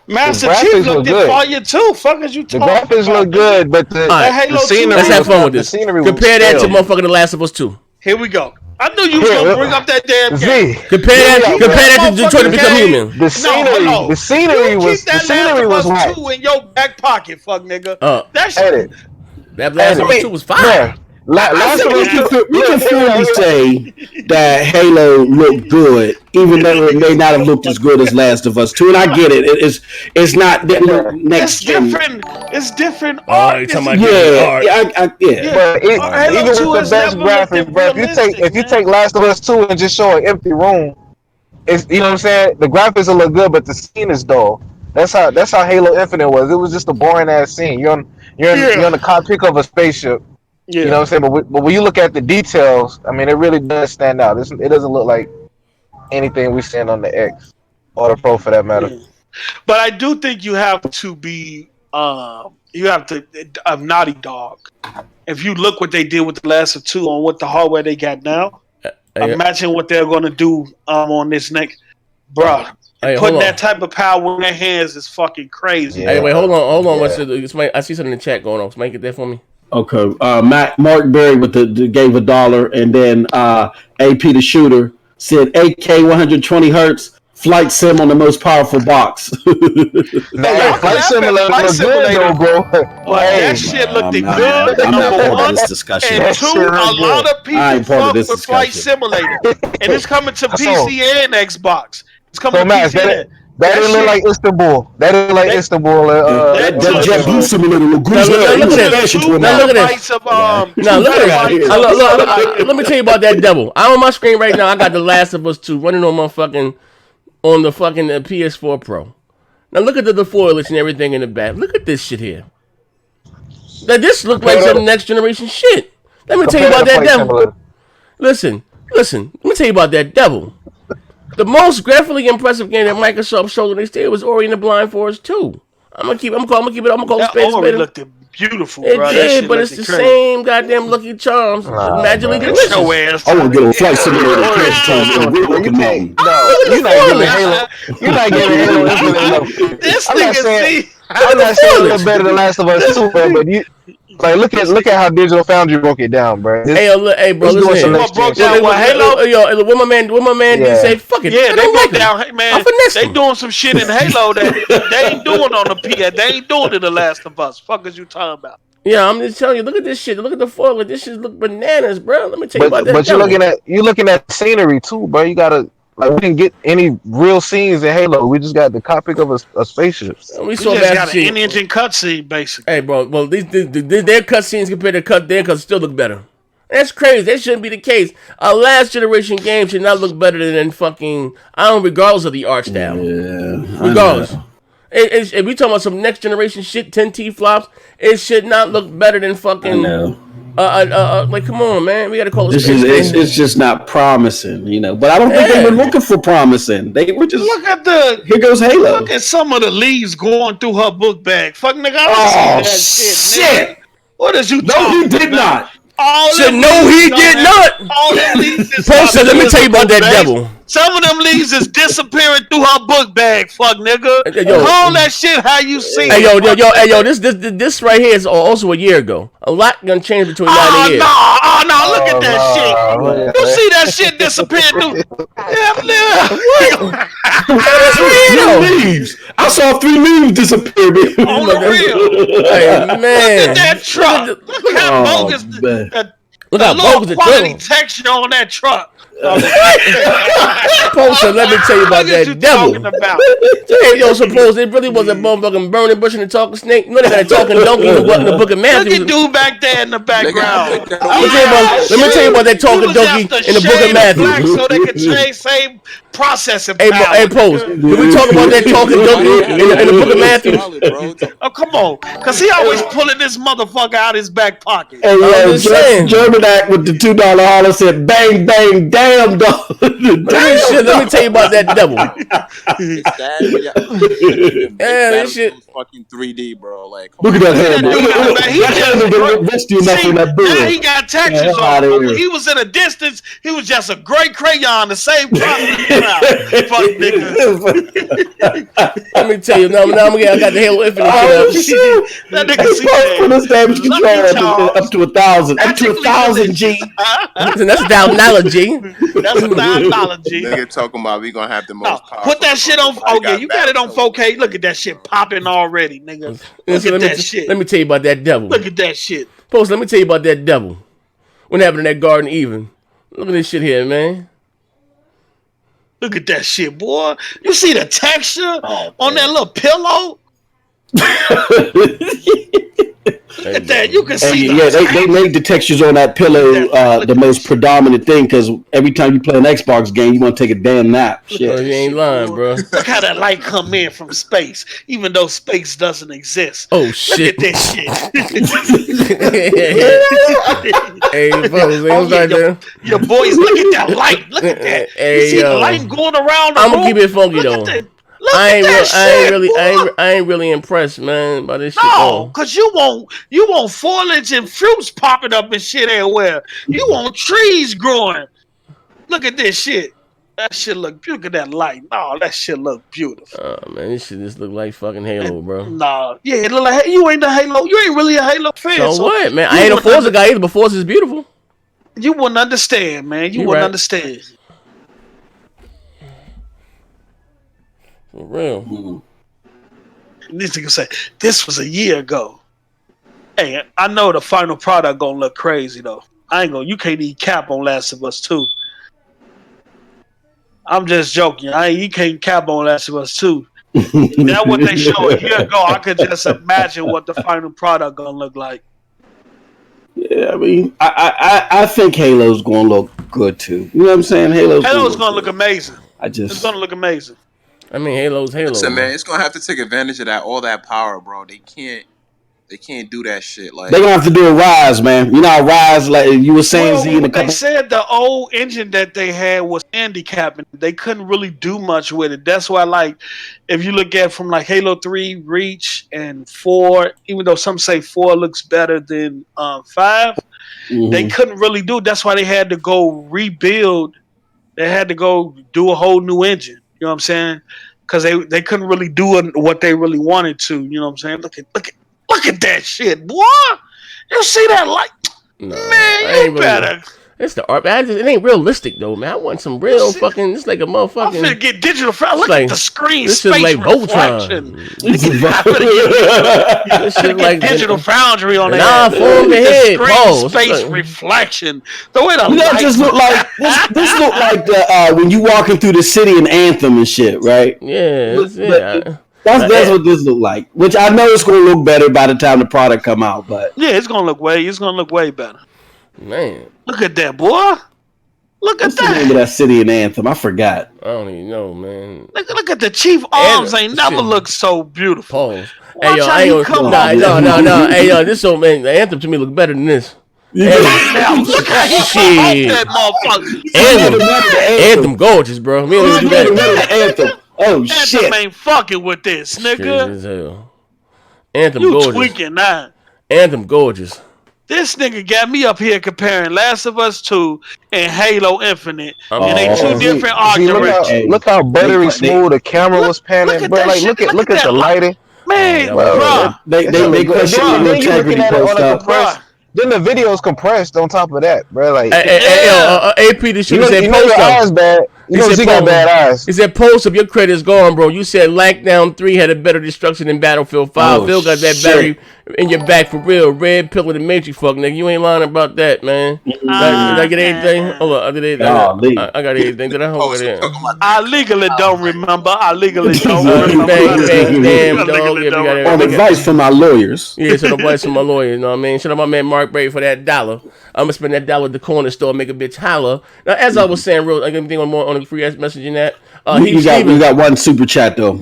[SPEAKER 5] Master Chief looked at fire too. Fuck as you talking about?
[SPEAKER 6] The graphics look good, but the scenery.
[SPEAKER 1] Let's have fun with this. Compare that to motherfucking The Last of Us 2.
[SPEAKER 5] Here we go. I knew you was gonna bring up that damn game.
[SPEAKER 1] Compare that to Detroit Become Human.
[SPEAKER 6] The scenery was
[SPEAKER 5] right. Two in your back pocket, fuck nigga. That shit.
[SPEAKER 1] That Last of Us 2 was fire.
[SPEAKER 2] We can fully say that Halo looked good, even though it may not have looked as good as Last of Us 2. And I get it. It's not that next gen.
[SPEAKER 5] It's different.
[SPEAKER 1] Art.
[SPEAKER 6] But even with the best graphics, bro, if you take Last of Us 2 and just show an empty room, it's you know what I'm saying. The graphics will look good, but the scene is dull. That's how Halo Infinite was. It was just a boring ass scene. You're on the cockpit of a spaceship. Yeah. You know what I'm saying? But when you look at the details, I mean, it really does stand out. It doesn't look like anything we seen on the X or the Pro for that matter.
[SPEAKER 5] Yeah. But I do think you have to be Naughty Dog. If you look what they did with the last of 2 on what the hardware they got now, imagine what they're gonna do on this next, bruh. Putting that type of power in their hands is fucking crazy.
[SPEAKER 1] Hey, wait, hold on. Yeah. I see something in the chat going on. Somebody get that for me.
[SPEAKER 2] Okay, Mark Berry with gave $1, and then AP the shooter said 8K 120 hertz flight sim on the most powerful box.
[SPEAKER 6] Flight simulator look good though, bro.
[SPEAKER 5] That shit looked good.
[SPEAKER 2] I'm not part of this discussion.
[SPEAKER 5] And 2, a lot of people fuck with Flight Simulator, and it's coming to PC and Xbox. It's coming to PC.
[SPEAKER 6] That didn't look like Istanbul. That didn't like Istanbul.
[SPEAKER 2] That JetBlue simulator look good.
[SPEAKER 1] Look at this. Let me tell you about that devil. I'm on my screen right now. I got The Last of Us 2 running on the fucking PS4 Pro. Now look at the foliage and everything in the back. Look at this shit here. Now this look like some next generation shit. Let me tell you about that devil. Listen. Let me tell you about that devil. The most graphically impressive game that Microsoft showed on this day was Ori and the Blind Forest 2. I'm gonna call it space.
[SPEAKER 5] Ori looked beautiful,
[SPEAKER 1] it
[SPEAKER 5] bro.
[SPEAKER 1] Did, but it's the same goddamn Lucky Charms. Magically delicious.
[SPEAKER 2] I want to get a Flight Simulator crash time.
[SPEAKER 6] You're not getting Halo Infinite.
[SPEAKER 5] This nigga
[SPEAKER 6] I'm not saying it look better than Last of Us 2, but you. Like look at how Digital Foundry broke it down, bro.
[SPEAKER 1] Hey, bro, listen.
[SPEAKER 5] What broke down what Halo?
[SPEAKER 1] Yo, what my man did say, fuck it.
[SPEAKER 5] Yeah, they broke down. Hey, man, they doing some shit in Halo that they ain't doing on the PS. They ain't doing it in The Last of Us. Fuck is you talking about?
[SPEAKER 1] Yeah, I'm just telling you. Look at this shit. Look at the foil. This shit look bananas, bro. Let me tell you about that.
[SPEAKER 6] But you're looking at scenery too, bro. You gotta. Like, we didn't get any real scenes in Halo. We just got the cockpit of a spaceship.
[SPEAKER 1] We
[SPEAKER 5] just got an in-engine cutscene, basically.
[SPEAKER 1] Hey, bro. Well, their cutscenes compared to their cuts still look better. That's crazy. That shouldn't be the case. A last generation game should not look better than fucking. Regardless of the art style.
[SPEAKER 2] Yeah.
[SPEAKER 1] Regardless. If we talking about some next generation shit, 10T flops, it should not look better than fucking. Like, come on, man. We got to call it.
[SPEAKER 2] It's just not promising, you know. But I don't think they were looking for promising. They were just
[SPEAKER 5] look at
[SPEAKER 2] here goes Halo.
[SPEAKER 5] Look at some of the leaves going through her book bag. Fuck nigga, I don't see that shit. What is you?
[SPEAKER 2] No, he did not.
[SPEAKER 1] No, he did not.
[SPEAKER 5] All them leaves.
[SPEAKER 1] Posted, let me tell you about that devil.
[SPEAKER 5] Some of them leaves is disappearing through her book bag. Fuck nigga. Call that shit how you see it.
[SPEAKER 1] Hey yo, this right here is also a year ago. A lot gonna change between now and a year.
[SPEAKER 5] No, look at that shit. You see that shit disappearing through?
[SPEAKER 2] Leaves. I saw 3 leaves disappear.
[SPEAKER 5] On the real.
[SPEAKER 1] Hey man,
[SPEAKER 5] look at that truck. Look how bogus. Look how bogus the quality texture on that truck.
[SPEAKER 1] Poster, let me tell you about that devil. Hey, yo, suppose it really was a motherfucking burning bush and a talking snake. You know they got a talking donkey in the book of Matthew.
[SPEAKER 5] Look at dude back there in the background.
[SPEAKER 1] Let me tell you about that talking donkey in the book of Matthew.
[SPEAKER 5] So they can change same processing power.
[SPEAKER 1] Hey, Post, did we talk about that talking donkey in the book of Matthew?
[SPEAKER 5] Oh, come on. Because he always pulling this motherfucker out his back pocket.
[SPEAKER 2] Hey, German act with the $2 holler said, bang, bang, damn, dog.
[SPEAKER 1] Let me tell you about that devil.
[SPEAKER 4] This shit fucking 3D, bro. Like,
[SPEAKER 2] look at that hand, bro.
[SPEAKER 5] Now he got textures on him. When he was in a distance, he was just a gray crayon, the same process. Fuck nigga.
[SPEAKER 1] Let me tell you, now I got the Halo Infinite.
[SPEAKER 5] That nigga see that.
[SPEAKER 2] Put his damage control up to 1,000. Up to 1,000 G.
[SPEAKER 1] That's $1,000 G.
[SPEAKER 5] That's $1,000 G.
[SPEAKER 4] Nigga talking about we gonna have the most powerful.
[SPEAKER 5] Put that shit on. Oh yeah, you got it on 4K. Look at that shit popping already, nigga. Look at that shit.
[SPEAKER 1] Let me tell you about that devil.
[SPEAKER 5] Look at that shit.
[SPEAKER 1] Post, let me tell you about that devil. What happened in that garden even? Look at this shit here, man.
[SPEAKER 5] Look at that shit, boy. You see the texture on that little pillow? Look at that. You can see.
[SPEAKER 2] They made the textures on that pillow the most predominant thing because every time you play an Xbox game, you want to take a damn nap. Shit.
[SPEAKER 1] Oh, you ain't lying, bro.
[SPEAKER 5] Look how that light come in from space, even though space doesn't exist.
[SPEAKER 1] Oh shit!
[SPEAKER 5] Look at this shit.
[SPEAKER 1] Hey, folks,
[SPEAKER 5] your boys, look at that light. Look at that.
[SPEAKER 1] Hey,
[SPEAKER 5] you see the light going around the
[SPEAKER 1] I'm
[SPEAKER 5] room?
[SPEAKER 1] gonna keep it funky
[SPEAKER 5] Look
[SPEAKER 1] though.
[SPEAKER 5] at that. Look at that shit,
[SPEAKER 1] I ain't really impressed, man, by this shit.
[SPEAKER 5] No, cause you want foliage and fruits popping up and shit everywhere. You want trees growing. Look at this shit. That shit look beautiful. Look at that light. No, that shit look beautiful.
[SPEAKER 1] Oh man, this shit just look like fucking Halo, bro.
[SPEAKER 5] Nah, yeah, it look like you ain't the Halo. You ain't really a Halo fan.
[SPEAKER 1] So what, man? I ain't a Forza guy either, but Forza is beautiful.
[SPEAKER 5] You wouldn't understand, man. You wouldn't understand.
[SPEAKER 1] For real.
[SPEAKER 5] Mm-hmm. This nigga say this was a year ago. Hey, I know the final product gonna look crazy though. I ain't gonna. You can't eat cap on Last of Us 2. I'm just joking. You can't cap on Last of Us 2. That's what they showed a year ago. I could just imagine what the final product gonna look like.
[SPEAKER 2] Yeah, I mean, I think Halo's gonna look good too. You know what I'm saying?
[SPEAKER 5] Halo's gonna look amazing. It's gonna look amazing.
[SPEAKER 1] I mean, Halo's Halo.
[SPEAKER 4] Listen, man, it's gonna have to take advantage of all that power, bro. They can't do that shit. Like
[SPEAKER 2] they're gonna have to do a Rise, man. You know, how Rise, like you were saying, Z in a couple.
[SPEAKER 5] They said the old engine that they had was handicapping. They couldn't really do much with it. That's why, like, if you look at from like Halo 3, Reach, and 4, even though some say 4 looks better than 5, they couldn't really do it. That's why they had to go rebuild. They had to go do a whole new engine. You know what I'm saying? Because they couldn't really do what they really wanted to. You know what I'm saying? Look at that shit, boy! You see that light? No, man, you better.
[SPEAKER 1] It's the art. It ain't realistic though, man. I want some real fucking. It's like a motherfucking.
[SPEAKER 5] I'm finna get digital. Look at the screen.
[SPEAKER 1] This is like Voltron.
[SPEAKER 5] This shit like digital foundry on there.
[SPEAKER 1] Nah, form the head.
[SPEAKER 5] Screen space reflection. The way the
[SPEAKER 2] light just look like this look like the when you walking through the city in Anthem and shit, right?
[SPEAKER 1] Yeah,
[SPEAKER 2] That's what this look like. Which I know it's gonna look better by the time the product come out, but
[SPEAKER 5] yeah, it's gonna look way better.
[SPEAKER 1] Man,
[SPEAKER 5] look at that, boy. Look at that.
[SPEAKER 2] The name of that city in Anthem, I forgot.
[SPEAKER 1] I don't even know, man.
[SPEAKER 5] Look at the chief arms. Ain't never looked so beautiful.
[SPEAKER 1] Pause. Hey yo, I ain't gonna, no. Hey yo, this so man, the Anthem to me look better than this.
[SPEAKER 5] Look how he shit. That
[SPEAKER 1] Anthem gorgeous, bro. We don't even do that.
[SPEAKER 2] Anthem. Oh shit.
[SPEAKER 5] Anthem ain't fucking with this, nigga.
[SPEAKER 1] Anthem
[SPEAKER 5] you
[SPEAKER 1] gorgeous.
[SPEAKER 5] Tweaking now.
[SPEAKER 1] Anthem gorgeous.
[SPEAKER 5] This nigga got me up here comparing Last of Us 2 and Halo Infinite, and they two different art directions.
[SPEAKER 6] Look how buttery smooth the camera was panning, bro. Like look at the lighting,
[SPEAKER 5] man, bro.
[SPEAKER 2] They question the integrity post.
[SPEAKER 6] Then the video's compressed on top of that, bro. Like,
[SPEAKER 1] AP, this shit said post
[SPEAKER 6] your eyes bad. You know he got bad eyes.
[SPEAKER 1] He said post up. Your credit's gone, bro. You said Lockdown 3 had a better destruction than Battlefield 5. Phil got that battery in your back for real. Red pill of the Matrix, fuck nigga. You ain't lying about that, man. Did I get anything? Hold on, I did anything. I got anything. Did I hold it in?
[SPEAKER 5] I legally don't remember. Damn,
[SPEAKER 2] dog. On advice from my lawyers.
[SPEAKER 1] Yeah, so advice from my lawyers. You know what I mean? Shout out my man Mark Brady for that $1. I'm gonna spend that $1 at the corner store and make a bitch holler. Now, as I was saying, real, I can think on more on the free ass messaging that.
[SPEAKER 2] We got one super chat though.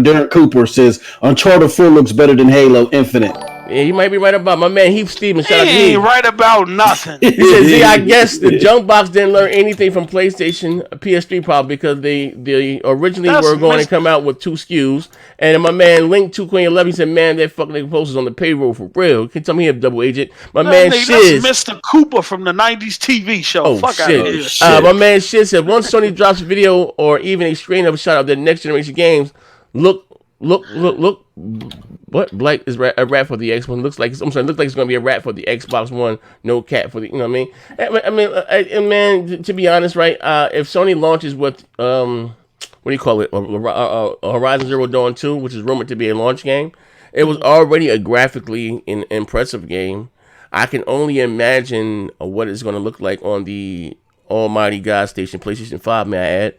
[SPEAKER 2] Derek Cooper says Uncharted 4 looks better than Halo Infinite.
[SPEAKER 1] Yeah, you might be right about my man Heath Stevens.
[SPEAKER 5] Shout out to Heath. Ain't right about nothing.
[SPEAKER 1] He says, "Z, I guess the junk box didn't learn anything from PlayStation, PS3 probably because they originally were going to come out with 2 SKUs." And my man Link 2 Queen 11 said, "Man, that fucking posters on the payroll for real." Can you tell me he a double agent? My man Shiz,
[SPEAKER 5] that's Mr. Cooper from the '90s TV show.
[SPEAKER 1] Oh,
[SPEAKER 5] fuck
[SPEAKER 1] shit.
[SPEAKER 5] out of here.
[SPEAKER 1] My man Shiz said, "Once Sony drops a video or even a strain of a shot of their next generation games, look. What Black is a rap for the X1? Looks like it's going to be a rap for the Xbox One. No cat for the, you know what I mean? Man, to be honest, right? If Sony launches with what do you call it? Horizon Zero Dawn 2, which is rumored to be a launch game, it was already a graphically impressive game. I can only imagine what it's going to look like on the almighty God station, PlayStation 5. May I add?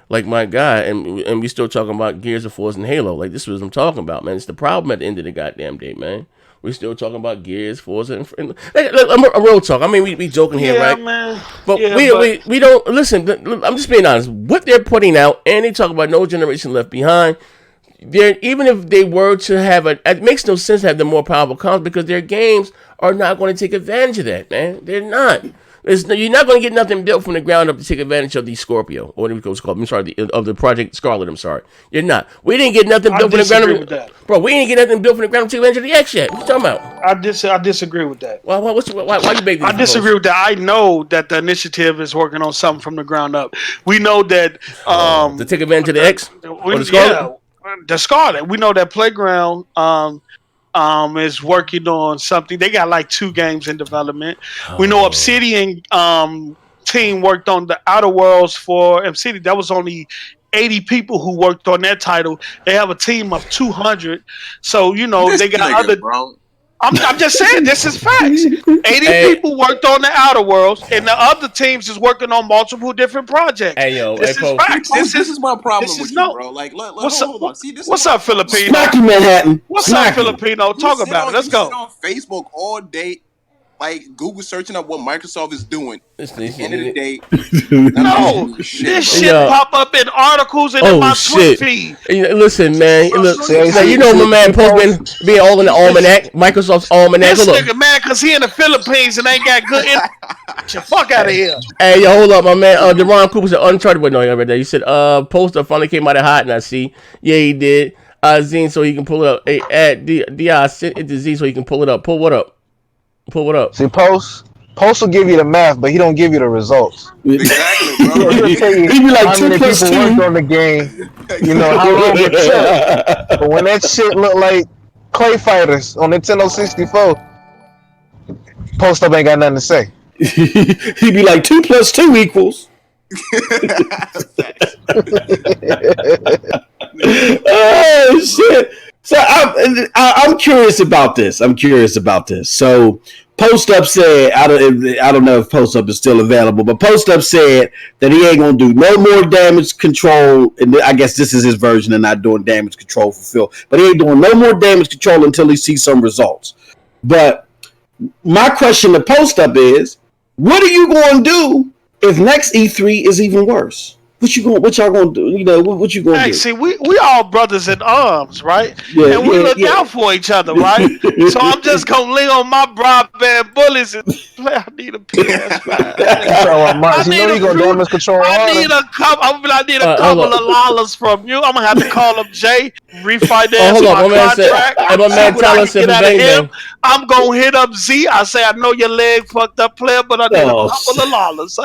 [SPEAKER 1] Like, my God, and we still talking about Gears of Force and Halo. Like, this is what I'm talking about, man. It's the problem at the end of the goddamn day, man. We still talking about Gears, Forza, and a real talk. I mean, we joking here, right?
[SPEAKER 5] Man.
[SPEAKER 1] But we don't listen. I'm just being honest. What they're putting out, and they talk about no generation left behind. even if they were to have it makes no sense to have the more powerful consoles because their games are not going to take advantage of that, man. They're not. You're not going to get nothing built from the ground up to take advantage of the Scorpio, or whatever it's called. I'm sorry, of the Project Scarlett. I'm sorry. You're not. We didn't get nothing built from the ground up. Bro, we didn't get nothing built from the ground up to take advantage of the X yet. What you talking about?
[SPEAKER 5] I disagree with that.
[SPEAKER 1] Why you make this?
[SPEAKER 5] I disagree with that. I know that the initiative is working on something from the ground up. We know that
[SPEAKER 1] to take advantage of the X or the Scarlett?
[SPEAKER 5] Yeah, the Scarlett. We know that Playground is working on something. They got like 2 games in development. We know Obsidian team worked on the Outer Worlds for Obsidian. That was only 80 people who worked on that title. They have a team of 200. So, they got other... Bro. I'm just saying, this is facts. 80 people worked on the Outer Worlds, and the other teams is working on multiple different projects.
[SPEAKER 1] Hey, yo,
[SPEAKER 5] this is facts.
[SPEAKER 4] This is my problem with you, bro. Like, hold on. See,
[SPEAKER 5] what's up, Filipino?
[SPEAKER 2] Smack you, Manhattan.
[SPEAKER 5] What's up, Filipino? Talk about it. Let's go.
[SPEAKER 4] Sit on Facebook all day, like Google searching up what Microsoft is doing. At the end of the day,
[SPEAKER 5] this shit pop up in articles and in my Twitter feed.
[SPEAKER 1] Listen, man. My man Post being all in the almanac, Microsoft's almanac.
[SPEAKER 5] This nigga, man, because he in the Philippines and ain't got good. Get your fuck out of here.
[SPEAKER 1] Hey, yo, hold up, my man. Deron Cooper said Uncharted. Wait, no, I read that. He said, Poster finally came out of hot, and I see. Yeah, he did. Zine, so he can pull it up. Hey, I sent it to Z so he can pull it up. Pull what up? Pull what up?
[SPEAKER 6] See, Post will give you the math, but he don't give you the results.
[SPEAKER 4] Exactly, bro.
[SPEAKER 6] He'll tell you
[SPEAKER 2] he be like
[SPEAKER 6] how many people worked on the game, how long it took. But when that shit look like Clay Fighters on Nintendo 64, Post up ain't got nothing to say.
[SPEAKER 2] He be like 2 + 2 equals. Oh shit! So I'm curious about this. So Post Up said, I don't know if Post Up is still available, but Post Up said that he ain't gonna do no more damage control, and I guess this is his version of not doing damage control for Phil. But he ain't doing no more damage control until he sees some results. But my question to Post Up is, what are you going to do if next E3 is even worse? What y'all gonna do? What you gonna do?
[SPEAKER 5] See, we all brothers in arms, right?
[SPEAKER 2] Yeah,
[SPEAKER 5] and we look out for each other, right? So I'm just gonna lean on my broadband bullies and play. I need a PS5.
[SPEAKER 6] You gonna damage control.
[SPEAKER 5] I need a couple of dollars from you. I'm gonna have to call up Jay, refinance my contract.
[SPEAKER 1] My man Tyler said
[SPEAKER 5] I'm gonna hit up Z. I say I know your leg fucked up, player, but I need a couple of dollars.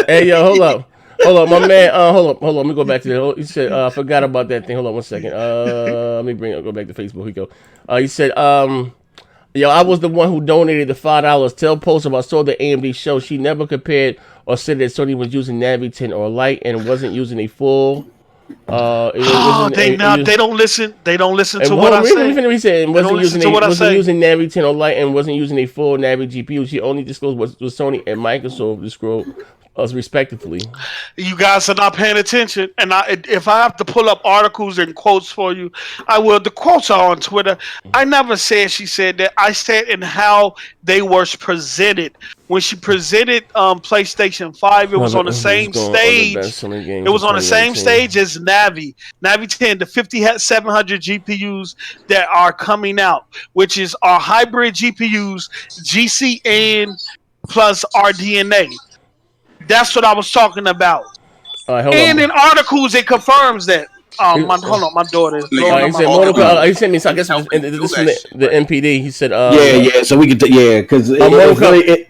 [SPEAKER 1] Hey, yo, hold up. Hold on, my man. Hold on. Let me go back to that. He said, I forgot about that thing. Hold on 1 second. Let me go back to Facebook. Here we go. He said, yo, I was the one who donated the $5. Tell Post about saw the AMD show. She never compared or said that Sony was using Navi 10 or Lite and wasn't using a full.
[SPEAKER 5] They don't listen. They don't listen to what I say.
[SPEAKER 1] He said wasn't using Navi 10 or Lite and wasn't using a full Navi GPU. She only disclosed what was Sony and Microsoft disclosed us respectively.
[SPEAKER 5] You guys are not paying attention, and if I have to pull up articles and quotes for you, I will. The quotes are on Twitter. I never said she said that. I said in how they were presented. When she presented PlayStation 5, it was on the same stage. It was on the same stage as Navi 10, the 5700 GPUs that are coming out, which is our hybrid GPUs, GCN plus RDNA. That's what I was talking about. And in articles, it confirms that. Hold on, my daughter is blowing
[SPEAKER 1] he said Mortal. He sent me. So I guess this from the MPD. He said,
[SPEAKER 2] yeah. So we could, because I was going to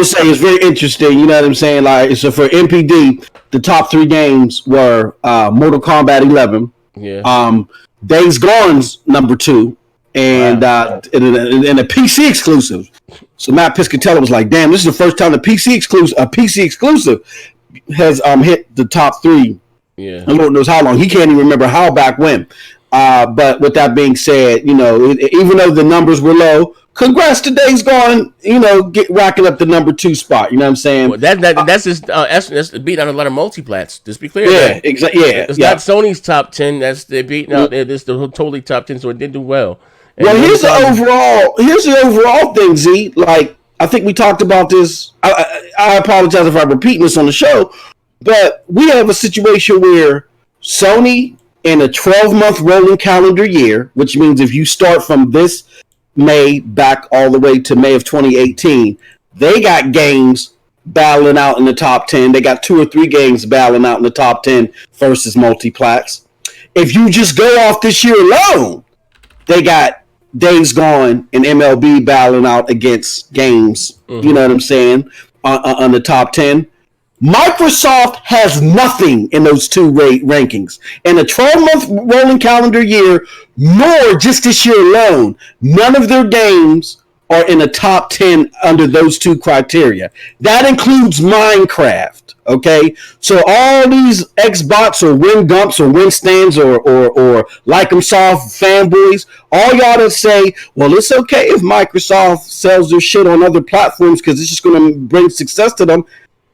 [SPEAKER 2] say it's very interesting. You know what I'm saying? Like, so for MPD, the top 3 games were Mortal Kombat 11.
[SPEAKER 1] Yeah.
[SPEAKER 2] Days Gone's number 2. And a PC exclusive. So Matt Piscatella was like, "Damn, this is the first time a PC exclusive has hit the top 3."
[SPEAKER 1] Yeah,
[SPEAKER 2] and Lord knows how long. He can't even remember how back when. But with that being said, even though the numbers were low, congrats to Days Gone. Racking up the number 2 spot. You know what I'm saying?
[SPEAKER 1] Well, that's just that's beating out a lot of multiplats. Just be clear.
[SPEAKER 2] Yeah, exactly. Yeah,
[SPEAKER 1] it's not Sony's top 10. That's they're beating out. This the totally top 10. So it did do well.
[SPEAKER 2] Well, here's the overall thing, Z. Like, I think we talked about this. I apologize if I'm repeating this on the show, but we have a situation where Sony in a 12-month rolling calendar year, which means if you start from this May back all the way to May of 2018, they got games battling out in the top 10. They got 2 or 3 games battling out in the top 10 versus multiplex. If you just go off this year alone, they got Days Gone and MLB battling out against games. Mm-hmm. You know what I'm saying? On the top 10. Microsoft has nothing in those 2 rankings. In a 12-month rolling calendar year, nor just this year alone, none of their games are in the top 10 under those 2 criteria. That includes Minecraft, okay? So all these Xbox or WinGumps or WinStans or Like 'em Soft fanboys, all y'all that say, well, it's okay if Microsoft sells their shit on other platforms because it's just going to bring success to them.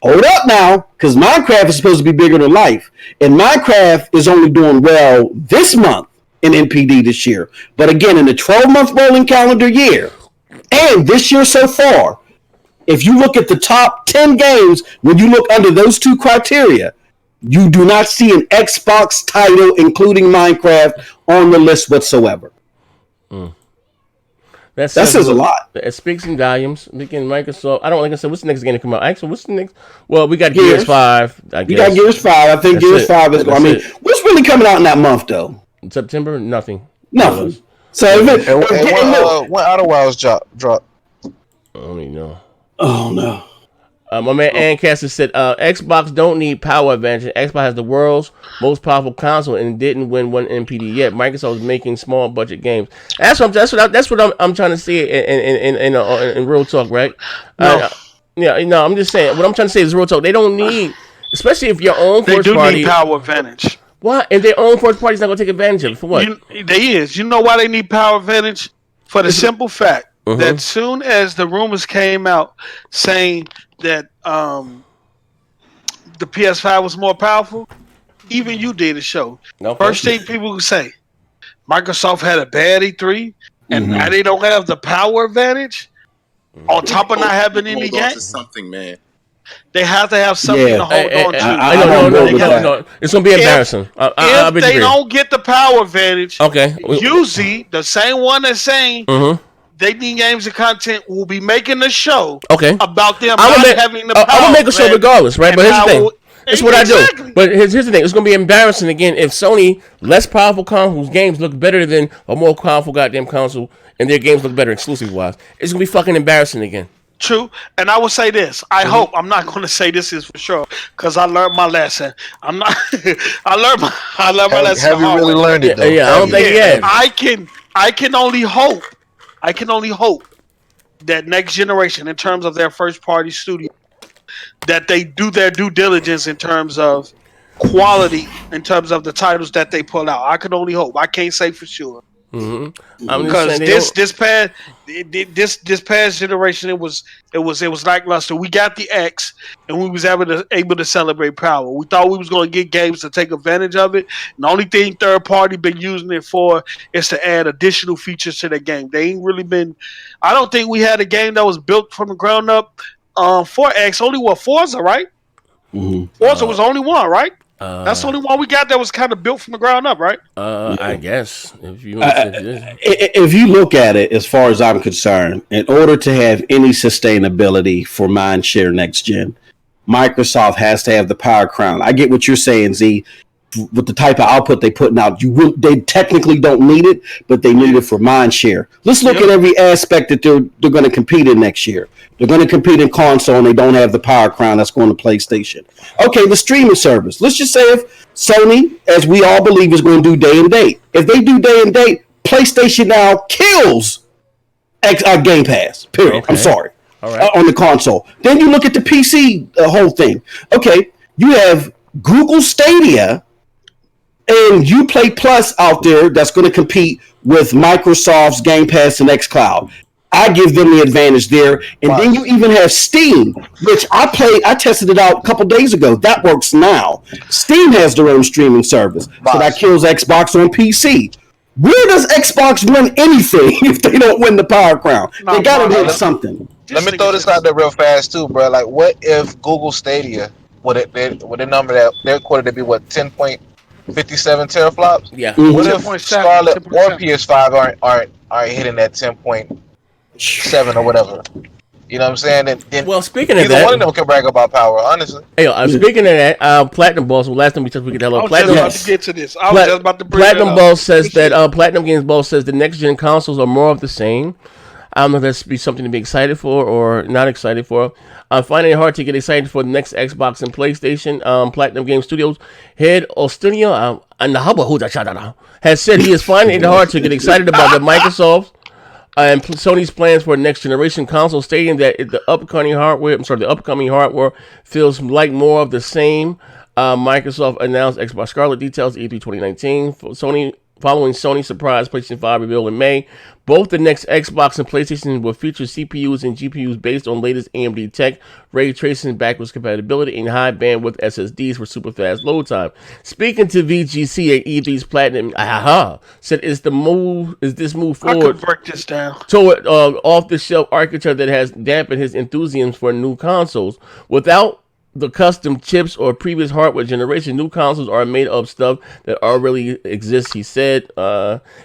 [SPEAKER 2] Hold up now, because Minecraft is supposed to be bigger than life. And Minecraft is only doing well this month in NPD this year. But again, in the 12-month rolling calendar year, and this year so far, if you look at the top 10 games, when you look under those 2 criteria, you do not see an Xbox title, including Minecraft, on the list whatsoever. That says a lot.
[SPEAKER 1] It speaks in volumes. Again, Microsoft. I don't like I said. What's the next game to come out? Actually, what's the next? Well, we got Gears 5.
[SPEAKER 2] You got Gears 5. I think Gears 5 is. I mean, what's really coming out in that month though?
[SPEAKER 1] In September, nothing.
[SPEAKER 2] So
[SPEAKER 6] when Outer Wilds drop?
[SPEAKER 1] I don't even know.
[SPEAKER 2] Oh no.
[SPEAKER 1] My man Ancaster said, Xbox don't need power advantage. Xbox has the world's most powerful console and didn't win one NPD yet. Microsoft is making small budget games. That's what I'm trying to see in real talk, right? No. I'm just saying. What I'm trying to say is real talk. They don't need, especially if your own first party.
[SPEAKER 5] They do need power advantage.
[SPEAKER 1] What? And their own first party's not going to take advantage of it. For what?
[SPEAKER 5] You know why they need power advantage? For the simple fact that soon as the rumors came out saying that the PS5 was more powerful, even you did a show. Okay. First thing people would say, Microsoft had a bad E3, and now they don't have the power advantage. On top of not having any games,
[SPEAKER 4] something, man.
[SPEAKER 5] They have to have something to hold on to.
[SPEAKER 1] No. It's gonna be embarrassing.
[SPEAKER 5] If they don't get the power advantage, usually the same one that's saying they need games and content will be making a show about them not having the power.
[SPEAKER 1] I'm gonna make a show regardless, right? But here's the thing. It's what I do. But here's the thing. It's going to be embarrassing again if Sony, less powerful consoles, games look better than a more powerful goddamn console, and their games look better exclusive-wise. It's going to be fucking embarrassing again.
[SPEAKER 5] True. And I will say this. I hope. I'm not going to say this is for sure because I learned my lesson. I'm not. I learned my lesson.
[SPEAKER 6] Have you really learned it, though?
[SPEAKER 1] Yeah, I don't think he has.
[SPEAKER 5] I can only hope. That next generation, in terms of their first-party studio, that they do their due diligence in terms of quality, in terms of the titles that they pull out. I can only hope. I can't say for sure. Because this past generation, it was lackluster. We got the X, and we was able to celebrate power. We thought we was going to get games to take advantage of it. And the only thing third party been using it for is to add additional features to the game. They ain't really been. I don't think we had a game that was built from the ground up. For X, only Forza, right? Forza was the only one, right? That's the only one we got that was kind of built from the ground up, right?
[SPEAKER 1] I guess. If
[SPEAKER 2] you look at it, as far as I'm concerned, in order to have any sustainability for mindshare next gen, Microsoft has to have the power crown. I get what you're saying, Z. With the type of output they putting out, they technically don't need it, but they need it for mindshare. Let's look at every aspect that they're going to compete in next year. They're going to compete in console, and they don't have the power crown that's going to PlayStation. Okay, the streaming service. Let's just say if Sony, as we all believe, is going to do day and date. If they do day and date, PlayStation now kills Game Pass. Period. Okay. I'm sorry. All right. On the console. Then you look at the PC whole thing. Okay, you have Google Stadia and Uplay Plus out there that's going to compete with Microsoft's Game Pass and xCloud. I give them the advantage there. And then you even have Steam, which I tested it out a couple days ago. That works now. Steam has their own streaming service. So that kills Xbox on PC. Where does Xbox win anything if they don't win the power crown? They got to win something.
[SPEAKER 6] Let me throw this out there real fast too, bro. Like, what if Google Stadia would a number that they're quoted to be 10.5 57 teraflops.
[SPEAKER 1] Yeah.
[SPEAKER 6] What if
[SPEAKER 5] 10.7,
[SPEAKER 6] Scarlett or
[SPEAKER 5] 10.7.
[SPEAKER 6] PS5 aren't hitting that 10.7 or whatever? You know what I'm saying? Then
[SPEAKER 1] Well, speaking of
[SPEAKER 6] neither one
[SPEAKER 1] that,
[SPEAKER 6] of them can brag about power, honestly.
[SPEAKER 1] hey, speaking of that, Platinum Boss. Well, last time we touched, we could hello
[SPEAKER 5] I was just
[SPEAKER 1] Platinum.
[SPEAKER 5] about to get to this. I was just about to bring that
[SPEAKER 1] Platinum
[SPEAKER 5] up.
[SPEAKER 1] Boss says that Platinum Games Boss says the next gen consoles are more of the same. I don't know if that's be something to be excited for or not excited for. I'm finding it hard to get excited for the next Xbox and PlayStation. Platinum Game Studios head Ostunio has said he is finding it hard to get excited about the Microsoft and Sony's plans for next generation console, stating that the upcoming hardware feels like more of the same. Microsoft announced Xbox Scarlett details E3 2019. Following Sony's surprise PlayStation 5 reveal in May, both the next Xbox and PlayStation will feature CPUs and GPUs based on latest AMD tech, ray tracing, backwards compatibility, and high bandwidth SSDs for super fast load time. Speaking to VGC at E3's Platinum, said is this move forward?
[SPEAKER 5] I could break this down
[SPEAKER 1] Toward off-the-shelf architecture that has dampened his enthusiasm for new consoles. Without the custom chips or previous hardware generation, new consoles are made of stuff that already exists, he said.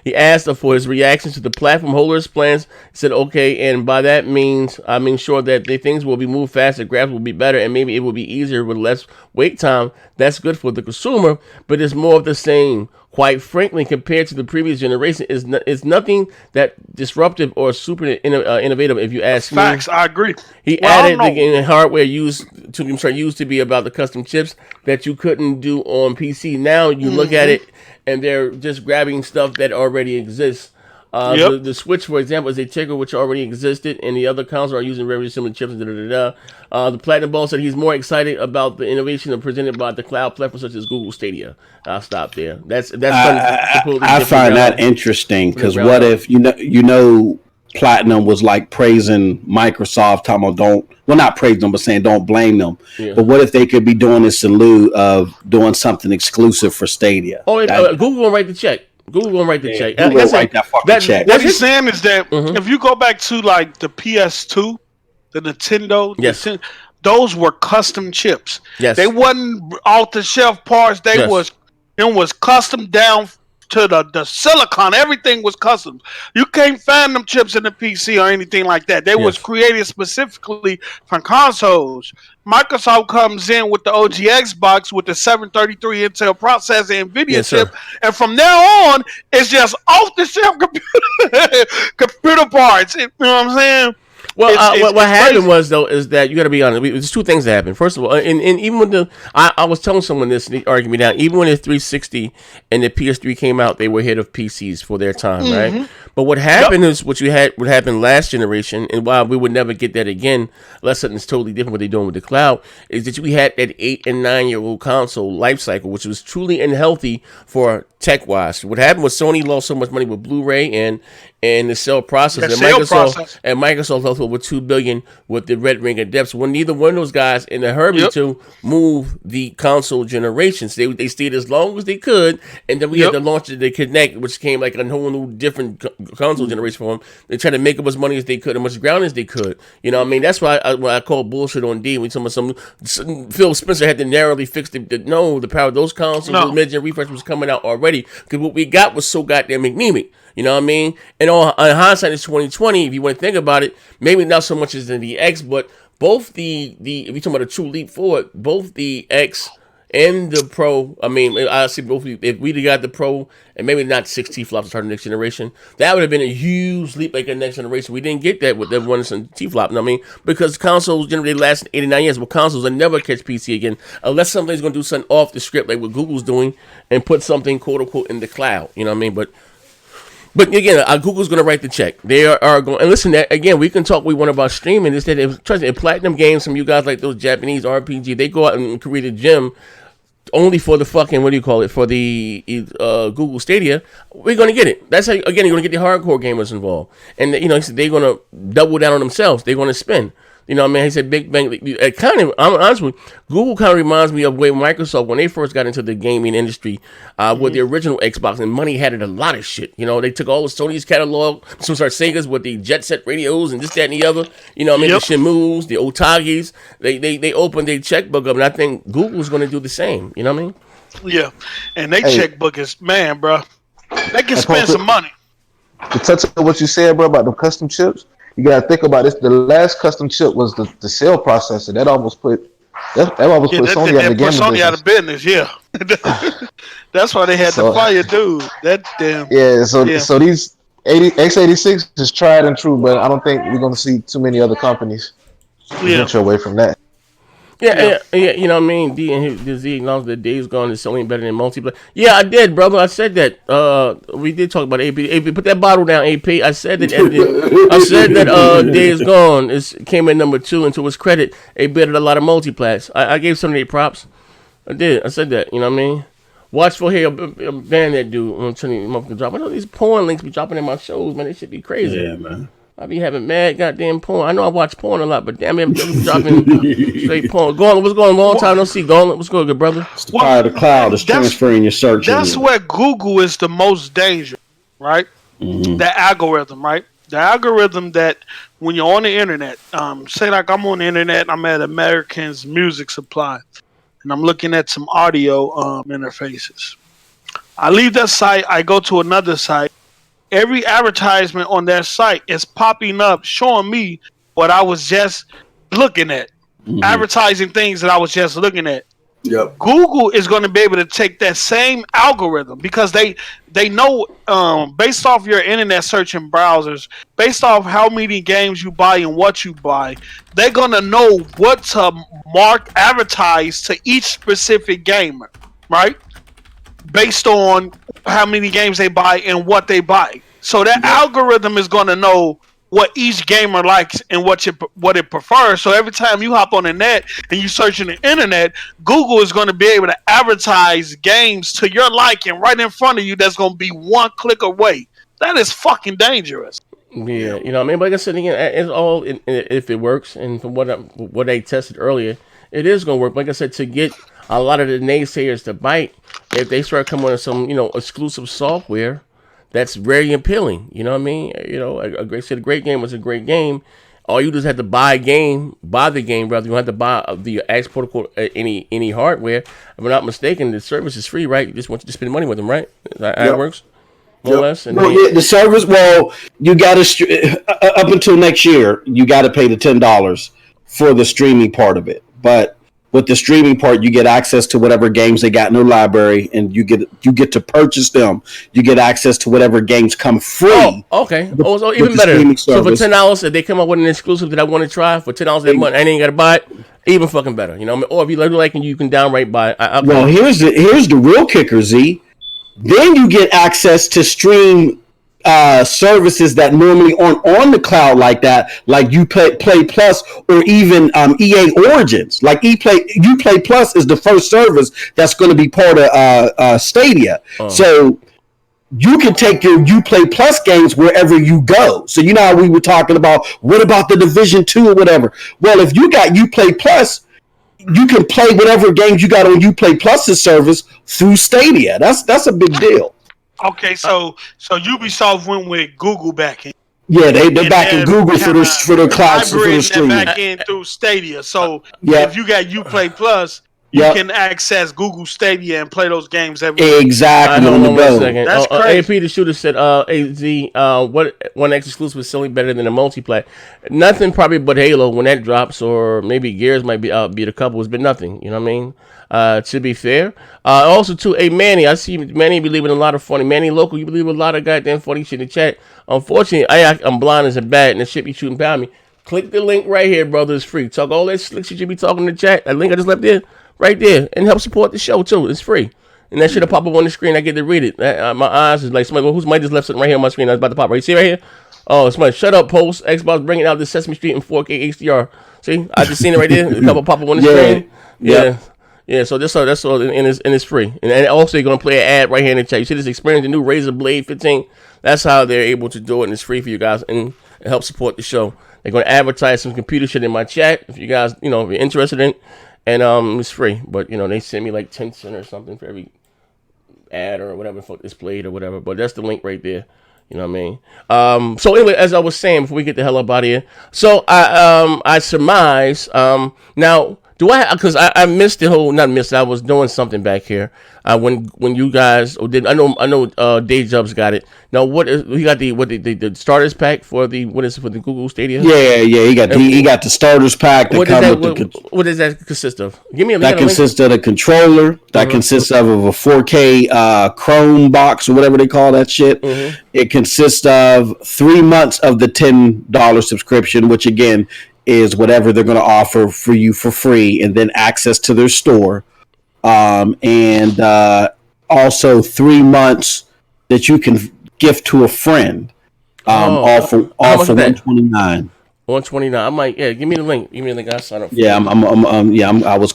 [SPEAKER 1] He asked for his reaction to the platform holders' plans. He said, okay, and by that means, I mean sure that things will be moved faster, graphics will be better, and maybe it will be easier with less wait time. That's good for the consumer, but it's more of the same. Quite frankly, compared to the previous generation, is nothing that disruptive or super innovative. If you ask
[SPEAKER 5] me, facts, I agree.
[SPEAKER 1] He added the hardware used to be about the custom chips that you couldn't do on PC. Now you look at it, and they're just grabbing stuff that already exists. The Switch, for example, is a ticker which already existed, and the other consoles are using very similar chips. The Platinum Ball said he's more excited about the innovation presented by the cloud platforms such as Google Stadia. I'll stop there.
[SPEAKER 2] I find that interesting because what if you know Platinum was like praising Microsoft, talking about not praising them, but saying don't blame them. Yeah. But what if they could be doing this in lieu of doing something exclusive for Stadia?
[SPEAKER 1] Google will write the check. Google won't write the check.
[SPEAKER 2] Google will write that fucking check.
[SPEAKER 5] What he's saying is that if you go back to like the PS2, the Nintendo, those were custom chips.
[SPEAKER 1] Yes.
[SPEAKER 5] They wasn't off the shelf parts. It was custom down to the silicon. Everything was custom. You can't find them chips in the PC or anything like that. They was created specifically for consoles. Microsoft comes in with the OG Xbox with the 733 Intel processor and NVIDIA chip, and from now on, it's just off the shelf computer parts. You know what I'm saying?
[SPEAKER 1] Well, what happened was though is that you got to be honest. There's two things that happened. First of all, and even when I was telling someone this, and they argued me down. Even when the 360 and the PS3 came out, they were ahead of PCs for their time, right? But what happened is what happened last generation, and why we would never get that again, unless something's totally different what they're doing with the cloud, is that we had that 8 and 9 year old console life cycle, which was truly unhealthy for tech wise. What happened was Sony lost so much money with Blu-ray and the cell processor. And Microsoft lost over $2 billion with the Red Ring of Death. So when neither one of those guys in a hurry to move the console generations, they stayed as long as they could, and then we had to launch the Kinect, which came like a whole new different console generation for them. They tried to make as much money as they could, as much ground as they could. You know what I mean? That's why I call bullshit on D. When some Phil Spencer had to narrowly fix the power of those consoles. The mid-gen refresh was coming out already, because what we got was so goddamn anemic. You know what I mean? And on hindsight, it's 2020. If you want to think about it, maybe not so much as in the X, but both if you're talking about a true leap forward, both the X and the Pro. I mean, I see both. If we'd got the Pro and maybe not 6 flops to start the next generation, that would have been a huge leap like the next generation. We didn't get that with the ones in T-flop. You know what I mean? Because consoles generally last 89 years. Well, consoles will never catch PC again unless somebody's going to do something off the script like what Google's doing and put something quote unquote in the cloud. You know what I mean? But again, Google's going to write the check. They are going, and listen, again, we can talk we want about streaming. Is that if Platinum Games, some of you guys like those Japanese RPG, they go out and create a gym only for the fucking, for the Google Stadia, we're going to get it. That's how, again, you're going to get the hardcore gamers involved. And, they're going to double down on themselves. They're going to spend. You know what I mean? He said Big Bang. I'm honest with you, Google kind of reminds me of way Microsoft, when they first got into the gaming industry with the original Xbox, and money had it a lot of shit. They took all of Sony's catalog, Sega's with the Jet Set radios and this, that, and the other. You know what I mean? The Shenmues, the Otagis. They opened their checkbook up, and I think Google's going to do the same. You know what I mean?
[SPEAKER 5] Yeah, and they checkbook is bro. They can spend some money.
[SPEAKER 6] To touch on what you said, bro, about the custom chips, you gotta think about this. The last custom chip was the cell processor. That almost put Sony out of the
[SPEAKER 5] That put
[SPEAKER 6] gaming
[SPEAKER 5] Sony out of
[SPEAKER 6] business.
[SPEAKER 5] business. Yeah, that's why they had to
[SPEAKER 6] So
[SPEAKER 5] fire dude. That damn.
[SPEAKER 6] yeah,
[SPEAKER 5] Yeah,
[SPEAKER 6] so these x86 is tried and true, but I don't think we're gonna see too many other companies
[SPEAKER 5] yeah,
[SPEAKER 6] venture away from that.
[SPEAKER 5] yeah.
[SPEAKER 1] Yeah, you know what I mean? The Z acknowledged that Days Gone is selling better than multiplayer. Yeah, I did, brother. I said that. We did talk about AP. AP, put that bottle down, AP. I said that. I said that. Days Gone came in number 2, and to his credit, it beat a lot of multiplats. I gave some of their props. I did. I said that. You know what I mean? Watchful here, ban that dude. I'm telling you, motherfucker drop. I know these porn links be dropping in my shows, man. It should be crazy.
[SPEAKER 2] Yeah, man.
[SPEAKER 1] I be having mad goddamn porn. I know I watch porn a lot, but damn it, I'm dropping straight porn. Gauntlet, what's going on? Long time no see. Gauntlet, what's going, good brother?
[SPEAKER 2] It's the power of the cloud is transferring your search.
[SPEAKER 5] That's where Google is the most dangerous, right?
[SPEAKER 2] Mm-hmm.
[SPEAKER 5] The algorithm, right? The algorithm that when you're on the internet, say like I'm on the internet, I'm at American's Music Supply, and I'm looking at some audio interfaces. I leave that site, I go to another site. Every advertisement on that site is popping up, showing me what I was just looking at, advertising things that I was just looking at.
[SPEAKER 2] Yep.
[SPEAKER 5] Google is going to be able to take that same algorithm because they know based off your internet search and browsers, based off how many games you buy and what you buy, they're going to know what to advertise to each specific gamer, right? Based on how many games they buy and what they buy. So that algorithm is going to know what each gamer likes and what it prefers. So every time you hop on the net and you search in the internet, Google is going to be able to advertise games to your liking right in front of you. That's going to be one click away. That is fucking dangerous.
[SPEAKER 1] Yeah, you know what I mean? But like I said, again, it's all if it works. And from what I tested earlier, it is going to work. Like I said, to get a lot of the naysayers to bite, if they start coming with some, exclusive software, that's very appealing. You know what I mean? A great game was a great game. All you just had to buy the game, rather. You don't have to buy the X protocol, any hardware. If I'm not mistaken, the service is free, right? You just want you to spend money with them, right? Is that how it works? More or less. And
[SPEAKER 2] the service. Well, you got to up until next year, you got to pay the $10 for the streaming part of it, but with the streaming part, you get access to whatever games they got in their library, and you get to purchase them. You get access to whatever games come free.
[SPEAKER 1] Oh, okay. So even better. So for $10, if they come up with an exclusive that I want to try for $10 that month, I ain't gotta buy it. Even fucking better, Or if you like it, you can downright buy it.
[SPEAKER 2] Well, here's the real kicker, Z. Then you get access to stream services that normally aren't on the cloud like that, like Play Plus or even EA Origins. Like Uplay Plus is the first service that's going to be part of Stadia. So you can take your Uplay Plus games wherever you go. So you know how we were talking about, what about the Division 2 or whatever? Well, if you got Uplay Plus, you can play whatever games you got on Uplay Plus's service through Stadia. That's a big deal.
[SPEAKER 5] Okay, so Ubisoft went with Google backing.
[SPEAKER 2] Yeah, they're backing Google for their cloud for their streaming.
[SPEAKER 5] Back in through Stadia. So if you got Uplay Plus, you can access Google Stadia and play those games every week.
[SPEAKER 2] Exactly.
[SPEAKER 1] Hold on 1 second.
[SPEAKER 5] That's crazy.
[SPEAKER 1] AP the shooter said, AZ, what one X exclusive is selling better than a multiplayer? Nothing probably but Halo when that drops, or maybe Gears might beat a couple. It's been nothing. You know what I mean? To be fair. Also, too, Manny, I see Manny be leaving a lot of funny. Manny Local, you believe a lot of goddamn funny shit in the chat. Unfortunately, I'm blind as a bat, and the shit be shooting past me. Click the link right here, brother. It's free. Talk all that slick shit you be talking in the chat. That link I just left there, right there, and help support the show, too. It's free. And that shit'll pop up on the screen. I get to read it. My eyes is like, somebody who's might just left something right here on my screen that's about to pop. Right? You see right here? Oh, somebody, shut up, post. Xbox bringing out the Sesame Street in 4K HDR. See? I just seen it right there. A couple pop up on the screen. Yeah. Yeah, so that's all, and it's free. And also, you're going to play an ad right here in the chat. You see this experience, the new Razer Blade 15. That's how they're able to do it, and it's free for you guys, and it helps support the show. They're going to advertise some computer shit in my chat if you guys, if you're interested in it. And it's free. But, they send me like 10 cents or something for every ad or whatever fuck this played or whatever. But that's the link right there. You know what I mean? So anyway, as I was saying, before we get the hell up out of here. So I surmise, now, Do I? Because I missed the whole. Not missed. I was doing something back here. When you guys did. I know. Dave Jobs got it. Now what is he got the starters pack for the what is it for the Google Stadia?
[SPEAKER 2] Yeah. He got the starters pack.
[SPEAKER 1] What does that consist of? Give me
[SPEAKER 2] that consists of the controller. That consists of a 4K Chrome box or whatever they call that shit. It consists of 3 months of the $10 subscription, which again is whatever they're going to offer for you for free, and then access to their store, and also 3 months that you can gift to a friend. All for $129.
[SPEAKER 1] $129. I might give me the link. I sign up.
[SPEAKER 2] Yeah, I was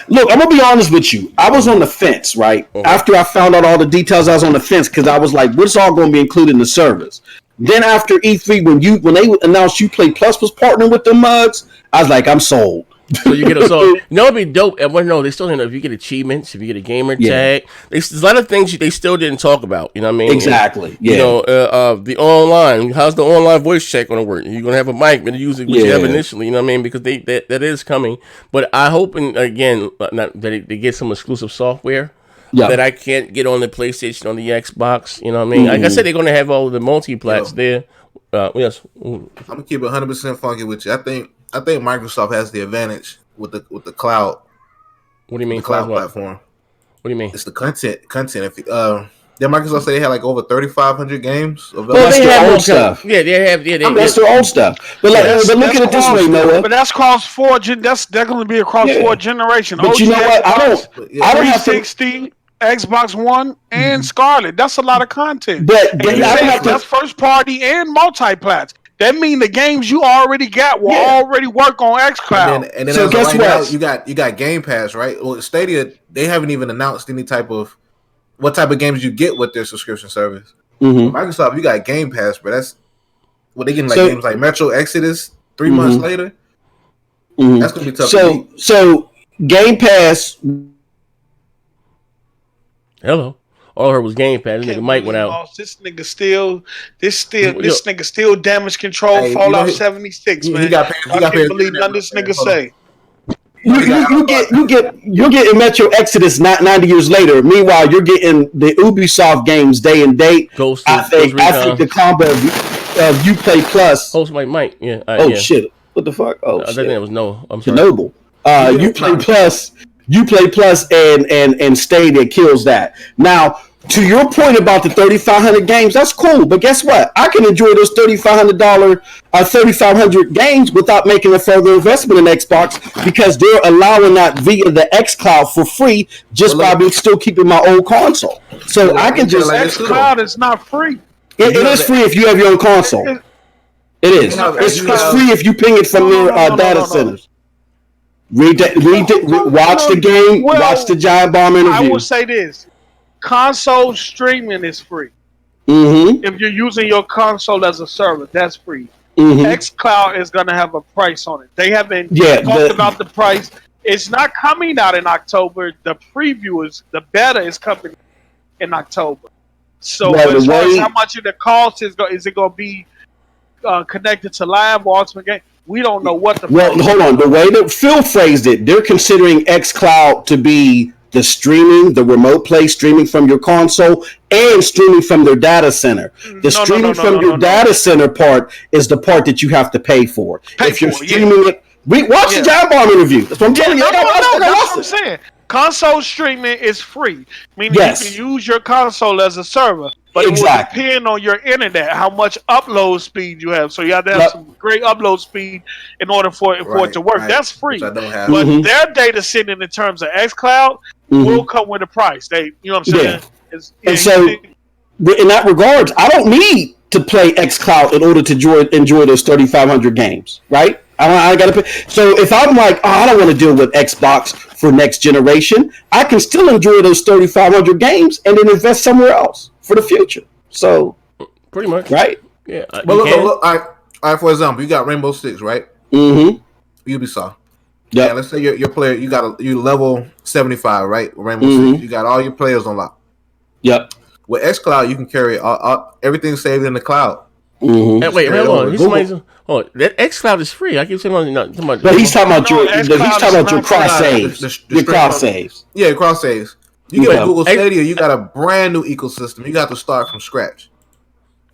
[SPEAKER 2] look. I'm gonna be honest with you. I was on the fence, right? After I found out all the details, I was on the fence because I was like, "What's all going to be included in the service?" Then after E3, when they announced Uplay Plus was partnering with the mugs, I was like, I'm sold.
[SPEAKER 1] So you get it'd be dope. And no, they still if you get achievements, if you get a gamer tag, there's a lot of things they still didn't talk about. You know what I mean?
[SPEAKER 2] Exactly.
[SPEAKER 1] Yeah. The online. How's the online voice check going to work? You're going to have a mic, but use it you have initially. You know what I mean? Because that is coming. But I hope, and again, not that they get some exclusive software. That I can't get on the PlayStation, on the Xbox. You know what I mean? Like I said, they're going to have all of the multi-plats there. Yes.
[SPEAKER 3] I'm gonna keep it 100% funky with you. I think Microsoft has the advantage with the cloud.
[SPEAKER 1] What do you mean?
[SPEAKER 3] The cloud platform.
[SPEAKER 1] What do you mean?
[SPEAKER 3] It's the content. If did Microsoft say they had like over 3,500 games available?
[SPEAKER 2] Well, they have old stuff.
[SPEAKER 1] Yeah, they have. Yeah,
[SPEAKER 2] that's their old stuff. But look at it this way, Noah.
[SPEAKER 5] But that's cross four. That's going to be across 4 generations.
[SPEAKER 2] But you know what? I don't have to.
[SPEAKER 5] 360. Xbox One and Scarlett. That's a lot of content.
[SPEAKER 2] But that's
[SPEAKER 5] first party and multi-plats. That means the games you already got will already work on xCloud.
[SPEAKER 3] And then so guess what? You got Game Pass, right? Well, Stadia, they haven't even announced any type of what type of games you get with their subscription service. Microsoft, you got Game Pass, but that's what they getting games like Metro Exodus 3 months later. That's gonna be tough.
[SPEAKER 2] So Game Pass.
[SPEAKER 1] Hello. All I heard was Game Pass. This nigga Mike went out.
[SPEAKER 5] This nigga still damage control Fallout 76, man. I can't believe none of this nigga say.
[SPEAKER 2] You're getting Metro Exodus 90 years later. Meanwhile, you're getting the Ubisoft games day and date. I think the combo of Uplay Plus.
[SPEAKER 1] Host Mike. Yeah.
[SPEAKER 2] Shit. What the fuck? I
[SPEAKER 1] think that was no. I'm sorry.
[SPEAKER 2] Chernobyl. Uplay Plus and Stadia kills that. Now, to your point about the 3,500 games, that's cool. But guess what? I can enjoy those $3,500 games without making a further investment in Xbox because they're allowing that via the xCloud for free just by me still keeping my old console. So I can just
[SPEAKER 5] xCloud is not free.
[SPEAKER 2] It is free if you have your own console. It is. It's free if you ping it from your data centers. Watch the game. Watch the Giant Bomb interview.
[SPEAKER 5] I will say this: console streaming is free. If you're using your console as a server, that's free. xCloud is going to have a price on it. They haven't talked about the price. It's not coming out in October. The beta is coming in October. So as far as how much of the cost is it going to be connected to live or ultimate game? We don't know what the.
[SPEAKER 2] Well, hold on. The way that Phil phrased it, they're considering xCloud to be the streaming, the remote play streaming from your console and streaming from their data center. The streaming from your data center part is the part that you have to pay for. If you're streaming it, watch the Giant Bomb interview. That's what I'm telling you.
[SPEAKER 5] That's what I'm saying. Console streaming is free, meaning you can use your console as a server, but it will depend on your internet, how much upload speed you have. So you have to have some great upload speed in order for it to work. That's free. But their data sitting in terms of xCloud will come with a price. You know what I'm saying?
[SPEAKER 2] And so, in that regards, I don't need to play xCloud in order to enjoy those 3,500 games, right? I gotta pay. So if I'm like, I don't want to deal with Xbox for next generation, I can still enjoy those 3,500 games and then invest somewhere else for the future. So
[SPEAKER 1] pretty much,
[SPEAKER 2] right?
[SPEAKER 1] Yeah.
[SPEAKER 3] But look, all right. For example, you got Rainbow Six, right? Ubisoft. Yeah. Let's say your player, you level 75, right? Rainbow Six. You got all your players on lock.
[SPEAKER 2] Yep.
[SPEAKER 3] With xCloud, you can carry everything saved in the cloud.
[SPEAKER 2] Mm-hmm.
[SPEAKER 1] Wait, hold on. That xCloud is free. I keep saying
[SPEAKER 2] but he's talking about your cross saves. Your cross saves.
[SPEAKER 3] Yeah, cross saves. You get a Google Stadia, you got a brand new ecosystem. You got to start from scratch.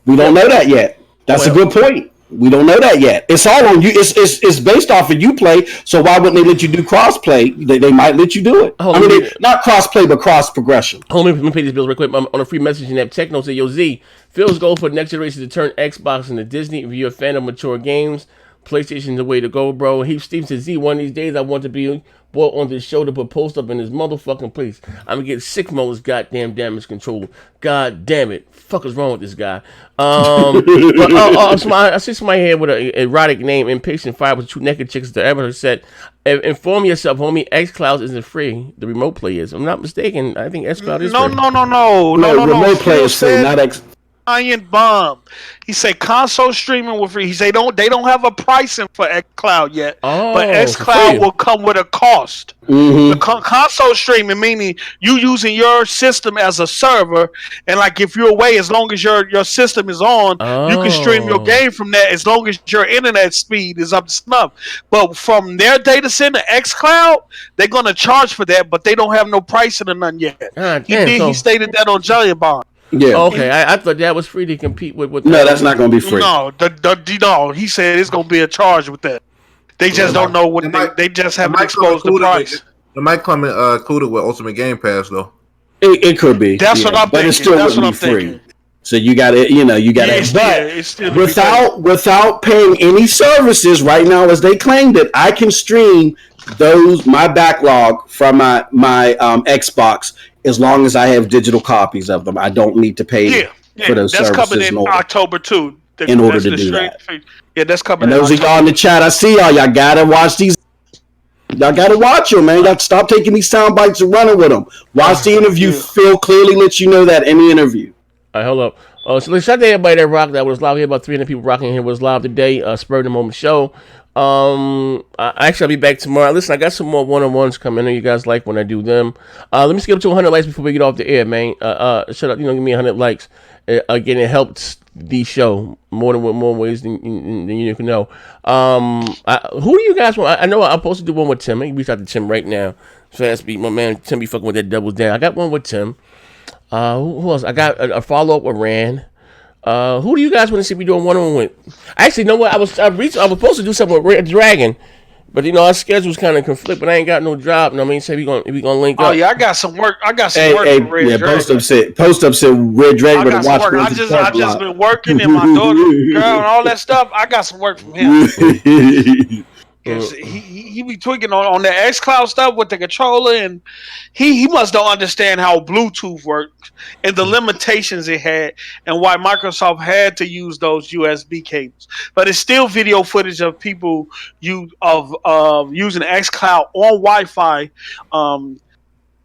[SPEAKER 2] We don't know that yet. That's a good point. We don't know that yet. It's all on you. It's based off of Uplay. So why wouldn't they let you do crossplay? They might let you do it. Not crossplay, but cross progression.
[SPEAKER 1] Let me pay these bills real quick. I'm on a free messaging app. Techno said, "Yo, Z, Phil's goal for the next generation to turn Xbox into Disney. If you're a fan of mature games, PlayStation's the way to go, bro." Heath Steve said, "Z, one of these days I want to be brought on this show to put post up in his motherfucking place. I'm gonna get sick from all this goddamn damage control. God damn it. Fuck is wrong with this guy?" I see somebody here with an erotic name, Impatient Fire with 2 naked chicks that ever said, "Inform yourself, homie, xCloud isn't free. The remote play is." I'm not mistaken. I think xCloud is free.
[SPEAKER 2] No. Remote play is free, not X.
[SPEAKER 5] Iron Bomb. He said console streaming will free. He say they don't have a pricing for xCloud yet, but xCloud will come with a cost.
[SPEAKER 2] Mm-hmm.
[SPEAKER 5] The console streaming meaning you using your system as a server, and like if you're away, as long as your system is on, you can stream your game from there as long as your internet speed is up to snuff. But from their data center, xCloud, they're gonna charge for that, but they don't have no pricing or none yet. He stated that on Giant Bomb.
[SPEAKER 2] Yeah.
[SPEAKER 1] Okay, I thought that was free to compete with.
[SPEAKER 2] No, that's not going to be free.
[SPEAKER 5] No, he said it's going to be a charge with that. They just don't know what they just haven't exposed the price.
[SPEAKER 3] It might come included with Ultimate Game Pass though.
[SPEAKER 2] It could be.
[SPEAKER 5] That's what I'm thinking.
[SPEAKER 2] But it still wouldn't be free. So you got it. But without paying any services right now, as they claimed it, I can stream my backlog from my Xbox. As long as I have digital copies of them, I don't need to pay for those services.
[SPEAKER 5] That's coming in October too.
[SPEAKER 2] In order to do that.
[SPEAKER 5] Yeah, that's coming.
[SPEAKER 2] And those of y'all in the chat, I see y'all. Y'all gotta watch these. Y'all gotta watch them, man. You got to stop taking these sound bites and running with them. Watch the interview. Phil clearly lets you know that in the interview.
[SPEAKER 1] All right, hold up. So let's shout out to everybody that rocked. That was live here. About 300 people rocking here was live today. Spur of the moment show. I'll be back tomorrow. Listen, I got some more one-on-ones coming. I know you guys like when I do them. Let me skip to 100 likes before we get off the air, man. Shut up, give me 100 likes. Again, it helps the show more ways than you can know. Who do you guys want? I know I'm supposed to do one with Tim. Let me reach out to Tim right now. Fast beat, my man Tim be fucking with that doubles down. I got one with Tim. Who else? I got a follow-up with Rand. Who do you guys want to see me doing one-on-one with? Actually, you know what? I was supposed to do something with Red Dragon, but our schedules kind of conflict. But I ain't got no job. I mean, say we gonna link up.
[SPEAKER 5] Oh yeah, I got some work. I got some work for Red Dragon.
[SPEAKER 2] Post up said Red Dragon.
[SPEAKER 5] I got some work. I just been working and my daughter, girl, and all that stuff. I got some work from him. He be tweaking on the xCloud stuff with the controller, and he must don't understand how Bluetooth works and the limitations it had, and why Microsoft had to use those USB cables. But it's still video footage of people using xCloud on Wi-Fi,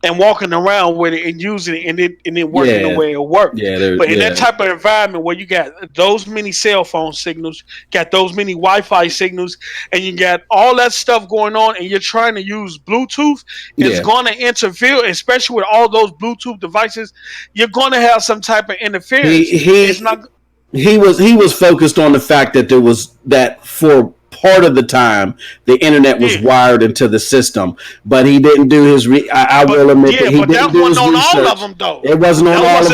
[SPEAKER 5] and walking around with it and using it and it working the way it works. But in that type of environment where you got those many cell phone signals, got those many Wi-Fi signals, and you got all that stuff going on, and you're trying to use Bluetooth, it's going to interfere, especially with all those Bluetooth devices. You're going to have some type of interference.
[SPEAKER 2] He was focused on the fact that there was that for part of the time the internet was wired into the system, but he didn't do his I will admit that he didn't do his research.
[SPEAKER 5] All of them, though.
[SPEAKER 2] It wasn't on all of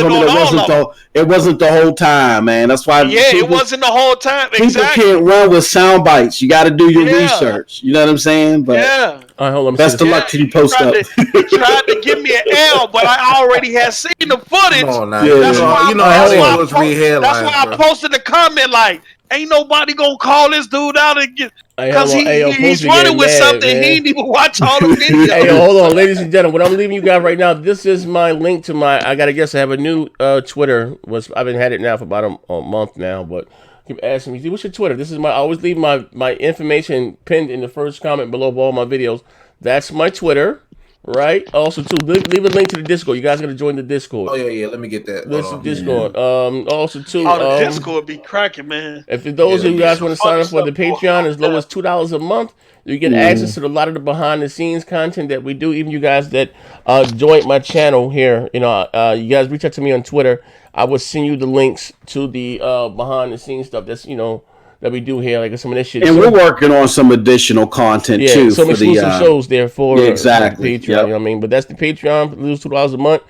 [SPEAKER 2] them. It wasn't the whole time, man. That's why
[SPEAKER 5] it wasn't the whole time.
[SPEAKER 2] People can't run with sound bites. You got to do your research. You know what I'm saying? But
[SPEAKER 1] all right, hold on.
[SPEAKER 2] Best of luck till you post up.
[SPEAKER 5] He tried to give me an L, but I already had seen the footage. That's why I posted the comment like, ain't nobody gonna call this dude out and get because he's running with something. Man. He didn't even watch all the videos.
[SPEAKER 1] Hey, hold on, ladies and gentlemen. What I'm leaving you guys right now. This is my link to my. I gotta guess I have a new Twitter. I've been had it now for about a month now, but keep asking me, what's your Twitter? This is my. I always leave my information pinned in the first comment below of all my videos. That's my Twitter. Right. Also, too, leave a link to the Discord. You guys gotta join the Discord.
[SPEAKER 3] Oh yeah, let me get that.
[SPEAKER 1] Listen, Discord. Also, too.
[SPEAKER 5] The Discord be cracking, man.
[SPEAKER 1] If those of you guys want to sign up for the Patreon, as low as $2 a month, you get access to a lot of the behind the scenes content that we do. Even you guys that join my channel here, you guys reach out to me on Twitter. I will send you the links to the behind the scenes stuff. That's that we do here, like some of this shit.
[SPEAKER 2] And we're working on some additional content too.
[SPEAKER 1] Some
[SPEAKER 2] for
[SPEAKER 1] exclusive shows there for
[SPEAKER 2] exactly.
[SPEAKER 1] Patreon. Yep. You know what I mean? But that's the Patreon. Lose $2 a month.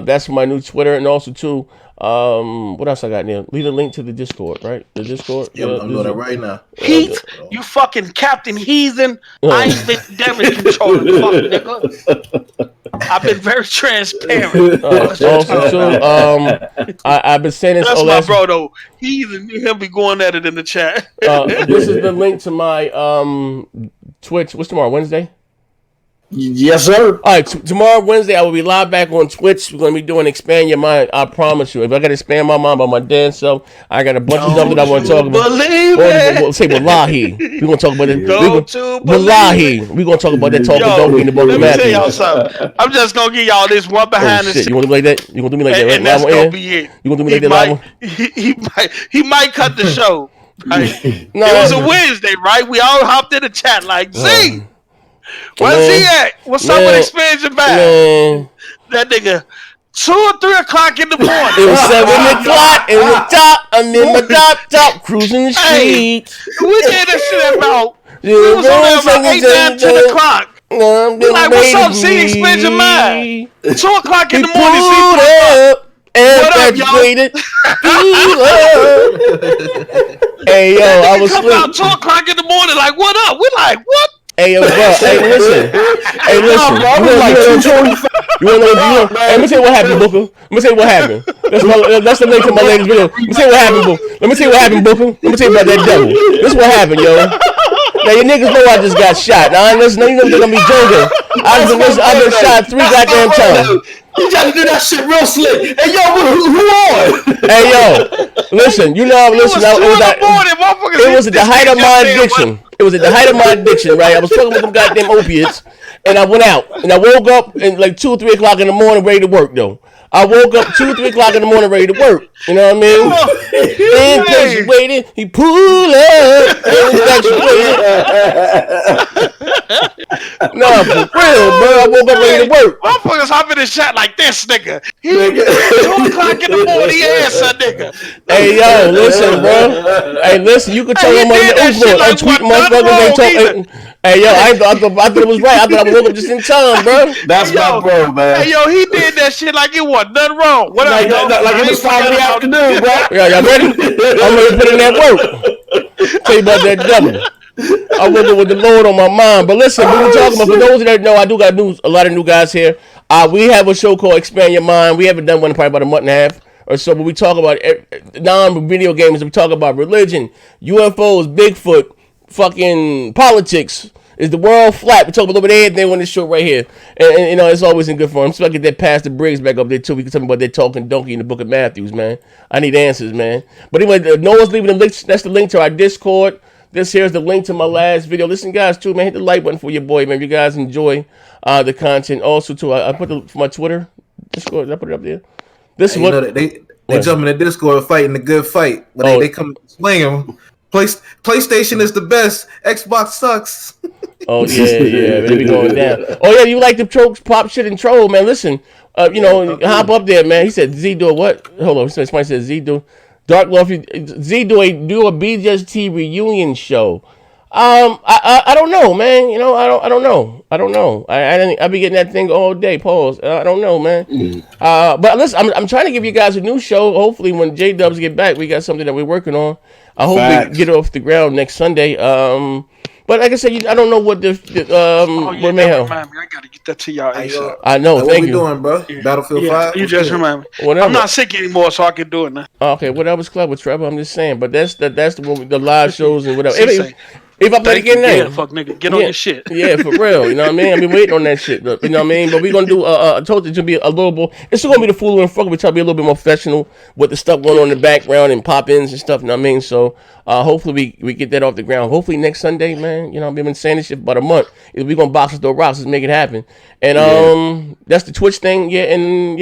[SPEAKER 1] That's my new Twitter, and also too. What else I got there? Leave a link to the Discord, right? The Discord.
[SPEAKER 3] Yeah, I'm doing it right now.
[SPEAKER 5] Heath, you fucking Captain Heathen. I ain't been damage controlling, nigga. I've been very transparent.
[SPEAKER 1] Also, too, I've been saying this.
[SPEAKER 5] That's my bro, though. Heathen, he'll be going at it in the chat.
[SPEAKER 1] This is the link to my Twitch. What's tomorrow? Wednesday?
[SPEAKER 2] Yes, sir.
[SPEAKER 1] All right, tomorrow Wednesday I will be live back on Twitch. We're gonna be doing Expand Your Mind. I promise you. If I gotta expand my mind by my damn self, I got a bunch of stuff that I want to talk about.
[SPEAKER 5] Believe it.
[SPEAKER 1] We'll say Wallahi. We're gonna talk about it.
[SPEAKER 5] Wallahi.
[SPEAKER 1] We're gonna talk about that talking donkey in the book of Matthew.
[SPEAKER 5] Let me tell y'all something. I'm just gonna give y'all this one behind the scenes.
[SPEAKER 1] You wanna do me like that? You gonna do me like that? Right?
[SPEAKER 5] And that's gonna be it.
[SPEAKER 1] You gonna do me like that?
[SPEAKER 5] He might cut the show. Right? It was a Wednesday, right? We all hopped in the chat like Z. Where's he at? What's up with expansion back? That nigga, 2 or 3 o'clock in the morning.
[SPEAKER 1] It was 7 o'clock in the top. I'm in my top, cruising the street.
[SPEAKER 5] We did this shit about. We was on there about 8, 9, 10 o'clock. Like, what's up, Z? Expansion mind. 2 o'clock in the morning. What up, y'all?
[SPEAKER 1] Hey, yo, I was
[SPEAKER 5] sleeping. About 2 o'clock in the morning. Like, what up? We like, what?
[SPEAKER 1] Hey, yo, bro. Hey, listen. You want to know? Hey, let me tell you what happened, Booker. Let me tell you what happened. That's the link to my latest video. Let me tell you what happened, Booker. Let me tell you what happened, Booker. Let me tell you about that devil. This is what happened, yo. Now, you niggas know I just got shot. Now, listen, you know they're gonna be joking. I've been shot 3 goddamn times.
[SPEAKER 2] You gotta do that shit real slick. Hey, yo, who on?
[SPEAKER 1] Hey, yo, listen, it was at the height of my addiction. It was at the height of my addiction, right? I was talking with them goddamn opiates, and I went out, and I woke up at like 2 or 3 o'clock in the morning ready to work, though. I woke up 2 or 3 o'clock in the morning ready to work. You know what I mean? And Casey waited. He pulled up. No, for real, bro. I woke up ready to work.
[SPEAKER 5] Motherfuckers hop in the shot like this, nigga. 2 o'clock in the morning, yeah, nigga.
[SPEAKER 1] Hey, yo, listen, bro. Hey, listen, you can tell them on the tweet motherfuckers they talking. Hey, yo, I thought it was right. I thought I woke up just in time, bro.
[SPEAKER 2] That's my bro, man.
[SPEAKER 5] Hey, yo, he did that shit like it wasn't nothing wrong. What
[SPEAKER 2] like it was 5 in the afternoon, bro.
[SPEAKER 1] Yeah, y'all ready? I'm ready to put in that work. Tell you about that devil. I woke up with the Lord on my mind. But listen, we were talking about, for those that know, I do got a lot of new guys here. We have a show called Expand Your Mind. We haven't done one in probably about a month and a half or so, but we talk about non-video games. We talk about religion, UFOs, Bigfoot, fucking politics. Is the world flat? We talk about everything on this show right here. And you know, it's always in good form. So I get that Pastor Briggs back up there too. We can talk about that talking donkey in the book of Matthews, man. I need answers, man. But anyway, Noah's leaving the link. That's the link to our Discord. This here's the link to my last video. Listen, guys, too, man, hit the like button for your boy, man. If you guys enjoy the content. Also, too, I put for my Twitter Discord. Did I put it up there? This is what
[SPEAKER 3] they jump in the Discord fighting the good fight, but they come swing them. PlayStation is the best. Xbox sucks.
[SPEAKER 1] Oh yeah, maybe going down. Oh yeah, you like to pop shit and troll, man. Listen, hop up there, man. He said Z do a what? Hold on, somebody said Z do Dark Love. Z do a BJT reunion show. I don't know, man. You know, I don't know. I be getting that thing all day. Pause. I don't know, man. But listen, I'm trying to give you guys a new show. Hopefully, when J Dubs get back, we got something that we're working on. I hope we get it off the ground next Sunday. But like I said, I don't know what what may help.
[SPEAKER 5] I gotta get that to y'all ASAP.
[SPEAKER 1] I know. Thank you.
[SPEAKER 3] What we doing, bro? Yeah. Battlefield 5.
[SPEAKER 5] You just remind me. Whatever. I'm not sick anymore, so I can do it now.
[SPEAKER 1] Okay, whatever's clever, Trevor. I'm just saying. But that's the live shows and whatever. If I play the game now.
[SPEAKER 5] Yeah, fuck nigga, get on your shit.
[SPEAKER 1] Yeah, for real. You know what I mean? I've been waiting on that shit. You know what I mean? But we're gonna do. I told you to be a little more. It's still gonna be the fool and fuck. We try to be a little bit more professional with the stuff going on in the background and pop-ins and stuff. You know what I mean? So hopefully we get that off the ground. Hopefully next Sunday, man. You know, we've been saying this shit for about a month. We gonna box us throw rocks. Let's make it happen. And that's the Twitch thing. Yeah, and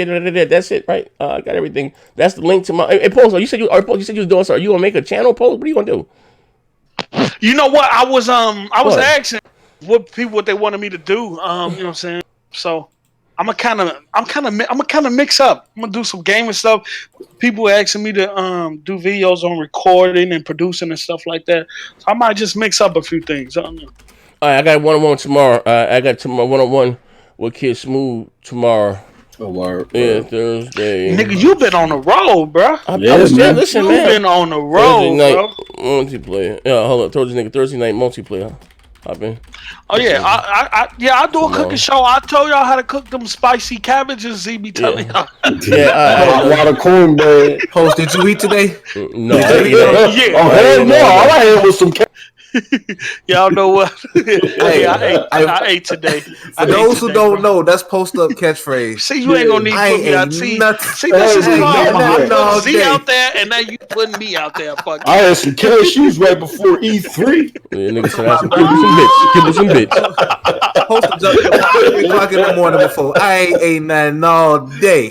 [SPEAKER 1] that's it, right? I got everything. That's the link to my. Hey, Post, you said you was doing something. Are you gonna make a channel, Post? What are you gonna do?
[SPEAKER 5] You know what? I was asking what they wanted me to do. You know what I'm saying? So I'm gonna kind of mix up. I'm gonna do some gaming stuff. People asking me to do videos on recording and producing and stuff like that. So I might just mix up a few things. I don't know.
[SPEAKER 1] All right, I got one-on-one tomorrow. I got tomorrow one-on-one with Kid Smooth tomorrow.
[SPEAKER 2] Oh, word.
[SPEAKER 1] Yeah, Thursday.
[SPEAKER 5] Nigga, you been on the road, bro.
[SPEAKER 1] Listen,
[SPEAKER 5] you
[SPEAKER 1] man.
[SPEAKER 5] Been on the road, bro.
[SPEAKER 1] Multiplayer. Yeah, hold up. Told this nigga Thursday night multiplayer. I've been.
[SPEAKER 5] Oh yeah, I do a cooking show. I told y'all how to cook them spicy cabbages. Z be telling y'all.
[SPEAKER 2] A lot of cornbread.
[SPEAKER 3] Post, did you eat today?
[SPEAKER 1] No.
[SPEAKER 5] Yeah.
[SPEAKER 2] Oh hell no! All I had was some.
[SPEAKER 5] Y'all know what? I ate today.
[SPEAKER 3] For those who don't know, that's post up catchphrase.
[SPEAKER 5] See, you ain't gonna need to put me out. See, this is karma. I put Z out there, and now you putting me out there. Fuck.
[SPEAKER 2] I had some cashews right before E3.
[SPEAKER 1] Yeah, nigga said I give me some bitch.
[SPEAKER 3] Post up at 3 o'clock in the morning before I ain't ate nothing all day.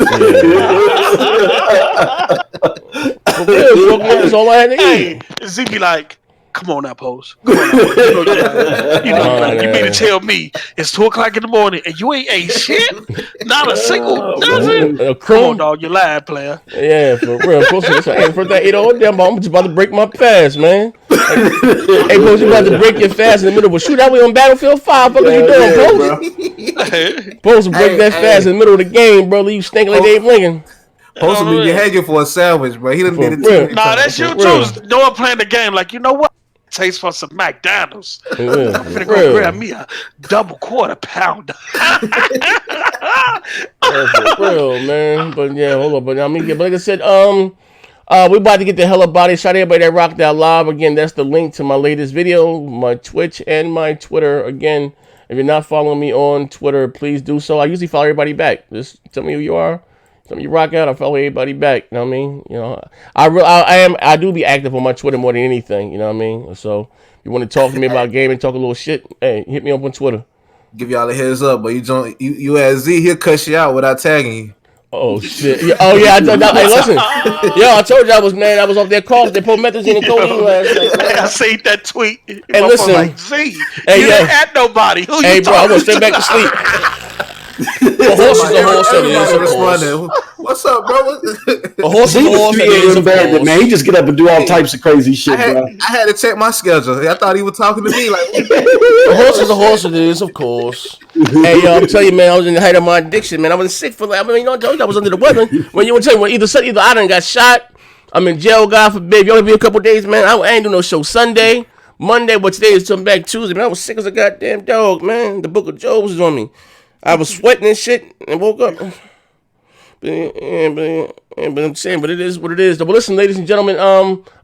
[SPEAKER 1] That's all I had to eat.
[SPEAKER 5] Hey, Z be like, come on now, Pose. Come on now. You mean to tell me it's 2 o'clock in the morning and you ain't ate shit? Not a single nothing? Come on, dog. You lied, player.
[SPEAKER 1] Yeah, for real. First I ate all damn, I'm just about to break my fast, man. Hey, Pose, you about to break your fast in the middle of a shootout? We on Battlefield 5. What are you doing, Pose? Pose to break that fast in the middle of the game, bro. You stink like Abe Lincoln.
[SPEAKER 3] Supposed to be hanging for a sandwich, bro. He done did it too.
[SPEAKER 5] Nah, that's you too. No one playing the game. Like, you know what? Taste for some McDonald's. I'm gonna go grab me a double quarter pounder.
[SPEAKER 1] For real, man. But yeah, hold on. But I mean, like I said, we about to get the hell up out of here. Shout out everybody that rocked out live. Again, that's the link to my latest video, my Twitch and my Twitter. Again, if you're not following me on Twitter, please do so. I usually follow everybody back. Just tell me who you are. Some of you rock out, I follow everybody back. You know what I mean? You know, I do be active on my Twitter more than anything. You know what I mean? So if you want to talk to me about gaming, talk a little shit, hey, hit me up on Twitter.
[SPEAKER 3] Give y'all a heads up, but you as Z, he'll cuss you out without tagging you.
[SPEAKER 1] Oh shit! Yeah, oh yeah, hey, listen, yo, I told you I was off there coughing. They put methazine and codeine last night.
[SPEAKER 5] I seen that tweet.
[SPEAKER 1] Hey, listen,
[SPEAKER 5] like, Z, you didn't at nobody. Who
[SPEAKER 1] hey,
[SPEAKER 5] you
[SPEAKER 1] bro, I'm gonna stay back to sleep. A horse is a horse.
[SPEAKER 3] What's up, bro?
[SPEAKER 2] A horse is a horse. Man, he just get up and do all types of crazy shit, bro.
[SPEAKER 3] I had to check my schedule. I thought he was talking to me. Like,
[SPEAKER 1] a horse is a horse. It is, of course. Hey, yo, I'm telling you, man, I was in the height of my addiction, man. I was sick for like, I mean, you know, I told you I was under the weather. When you want to tell you, either I done got shot, I'm in jail, God forbid. You only be a couple days, man. I ain't do no show Sunday, Monday, but today is coming back Tuesday. Man, I was sick as a goddamn dog, man. The Book of Job was on me. I was sweating and shit and woke up. But I'm saying, but it is what it is. But listen, ladies and gentlemen,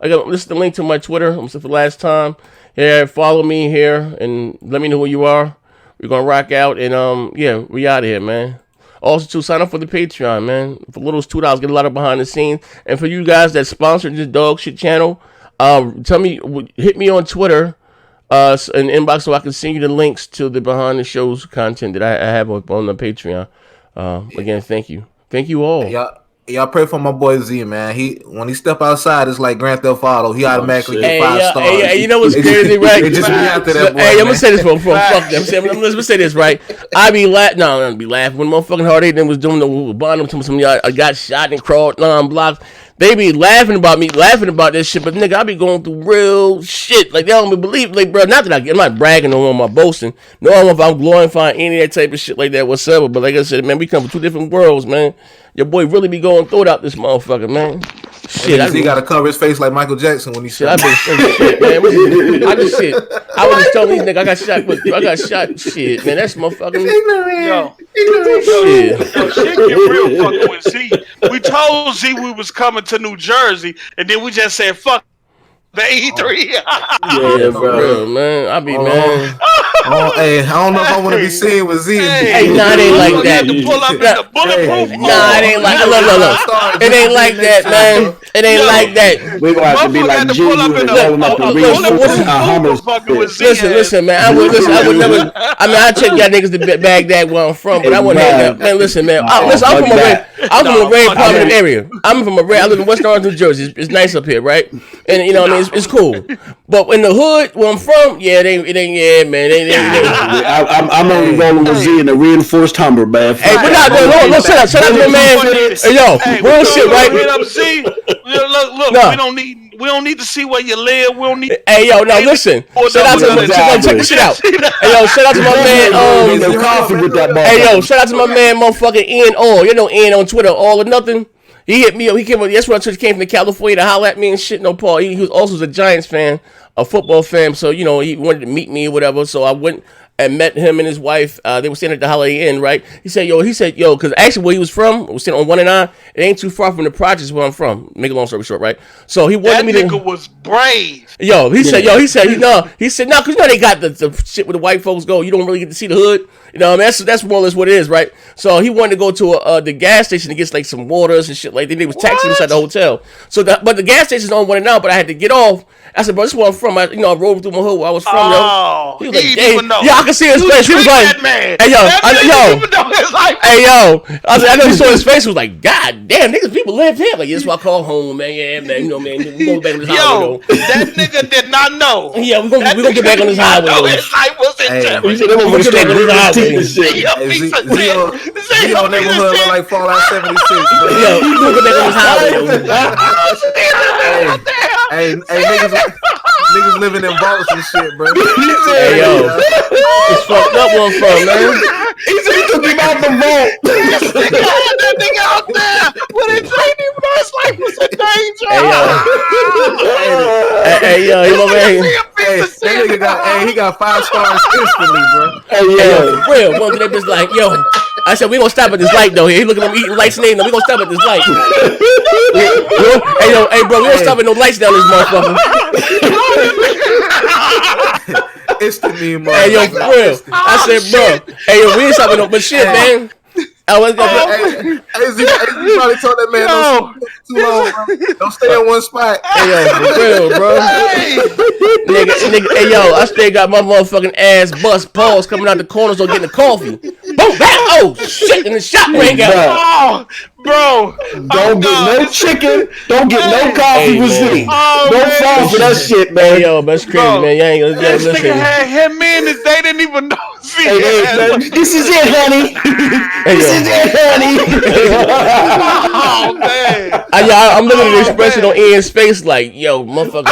[SPEAKER 1] this is the link to my Twitter. I'm saying for the last time. Yeah, follow me here and let me know who you are. We're gonna rock out and yeah, we out of here, man. Also, to sign up for the Patreon, man. For little as $2, get a lot of behind the scenes. And for you guys that sponsored this dog shit channel, tell me, hit me on Twitter. An inbox so I can send you the links to the behind the shows content that I have up on the Patreon. Again, thank you all.
[SPEAKER 3] Y'all pray for my boy Z, man. When he step outside, it's like Grand Theft Auto. He automatically get 5 stars.
[SPEAKER 1] Hey, you know what's crazy, right?
[SPEAKER 3] They just be after that boy.
[SPEAKER 1] Hey, I'm gonna say this, bro. Fuck them. Let me say this, right? I be laughing. No, I'm gonna be laughing when motherfucking Hard 8 was doing the bond to some y'all. I got shot and crawled blocks. They be laughing about me, laughing about this shit, but nigga, I be going through real shit. Like, they don't believe, like, bro, not that I'm not bragging no more, I'm not boasting. No, I don't know if I'm glorifying any of that type of shit like that whatsoever, but like I said, man, we come from 2 different worlds, man. Your boy really be going through it out this motherfucker, man. Shit,
[SPEAKER 3] he got to cover his face like Michael Jackson when he shit.
[SPEAKER 1] I've been shit, man. I just shit. I was just telling these niggas I got shot. Shit, man. That's motherfucking.
[SPEAKER 5] Yo, shit get real fucking with Z. We told Z we was coming to New Jersey, and then we just said fuck. The E3.
[SPEAKER 1] Yeah, for real, man. I be man.
[SPEAKER 3] Hey, I don't know if I want to be seen with Z.
[SPEAKER 1] Hey, nah, it ain't like that. Nah, it ain't like look. It ain't like that, man. It ain't like that.
[SPEAKER 2] We gonna have to be like Junior and roll up the reinforced
[SPEAKER 1] Listen, man. I would never. I mean, I check y'all niggas to Baghdad where I'm from, but I wouldn't hang out. Man, listen, man. I'm from a very prominent area. I'm from I live in West Orange, New Jersey. It's nice up here, right? And you know, what I mean, it's cool. But in the hood where I'm from, yeah, it ain't, yeah, man.
[SPEAKER 2] I'm only rolling with Z in a reinforced Hummer, man.
[SPEAKER 1] Hey, we're not doing. Look, shut up, my man. Hey, yo, real shit, right?
[SPEAKER 5] Look, we don't need to see where you live. We don't need.
[SPEAKER 1] Hey, yo, now listen. Shout out to check this shit out. Hey, yo, shout out to my man.
[SPEAKER 2] Coffee with that ball.
[SPEAKER 1] Hey, yo, shout out to my man, motherfucking Ian All. You know Ian on Twitter, All or Nothing. He hit me up. He came up. That's when I came from California to holler at me and shit. No, Paul. He was also a Giants fan, a football fan. So you know he wanted to meet me or whatever. So I went and met him and his wife. They were staying at the Holiday Inn, right? He said, yo, because actually where he was from, was staying on 1 and 9. It ain't too far from the projects where I'm from. Make a long story short, right? So he wanted me to.
[SPEAKER 5] That nigga was brave.
[SPEAKER 1] He said, no, because you know they got the shit where the white folks go. You don't really get to see the hood. You know, I mean, that's more or less what it is, right? So he wanted to go to the gas station to get like some waters and shit like that. They was taxing inside the hotel. But the gas station's on 1 and 9, but I had to get off. I said, bro, this is where I'm from. I rode through my hood where I was from, yo. He was like, hey, yeah, I can see his face. He was like, hey, yo. I know he saw his face. He was like, God damn, niggas, people live here. Like, this is what I call home, man. Yeah, man. You know, man. We go back on this highway, though.
[SPEAKER 5] That nigga did not know.
[SPEAKER 1] Yeah, we gonna get back on this highway, though.
[SPEAKER 5] His life was in jeopardy.
[SPEAKER 1] We gonna get back on this highway.
[SPEAKER 3] Zio neighborhood look like Fallout 76.
[SPEAKER 1] Yo, we gonna get back on this highway, though.
[SPEAKER 3] Hey, niggas living in vaults and shit, bro.
[SPEAKER 1] Hey, yo. It's fucked up where I'm from, man.
[SPEAKER 2] He said he took him out the vault.
[SPEAKER 5] That nigga out there when they trained him, his life was in danger.
[SPEAKER 1] Hey, yo, he over here.
[SPEAKER 3] That nigga he got 5 stars instantly, bro.
[SPEAKER 1] Hey, yo, for real. One of them just like, yo. I said, we gonna stop at this light, though. He looking at him eating lights and we gonna stop at this light. Hey, bro, we don't stop at no lights down this motherfucker.
[SPEAKER 3] It's the meme, bro.
[SPEAKER 1] Hey, yo, for real. I said, bro. Hey, yo, we ain't stopping no, but shit, man. I was
[SPEAKER 3] gonna. Hey, you probably told that man don't too long, bro. Don't stay in one spot.
[SPEAKER 1] Hey, yo, for real, bro. Nigga, hey, yo, I still got my motherfucking ass bust paws coming out the corners or getting a coffee. Boom, back. Oh, shit, and the shot rang out.
[SPEAKER 5] Oh, bro.
[SPEAKER 2] Don't get no chicken. Don't get no coffee with Z. Don't fall for that shit, man.
[SPEAKER 1] Hey, yo, that's crazy, man. You ain't gonna
[SPEAKER 5] listen. This nigga had him in his, they didn't even know.
[SPEAKER 2] This is it, honey. This is it, honey.
[SPEAKER 5] Oh, man.
[SPEAKER 1] I'm looking at the expression on Ian's face like, yo, motherfucker.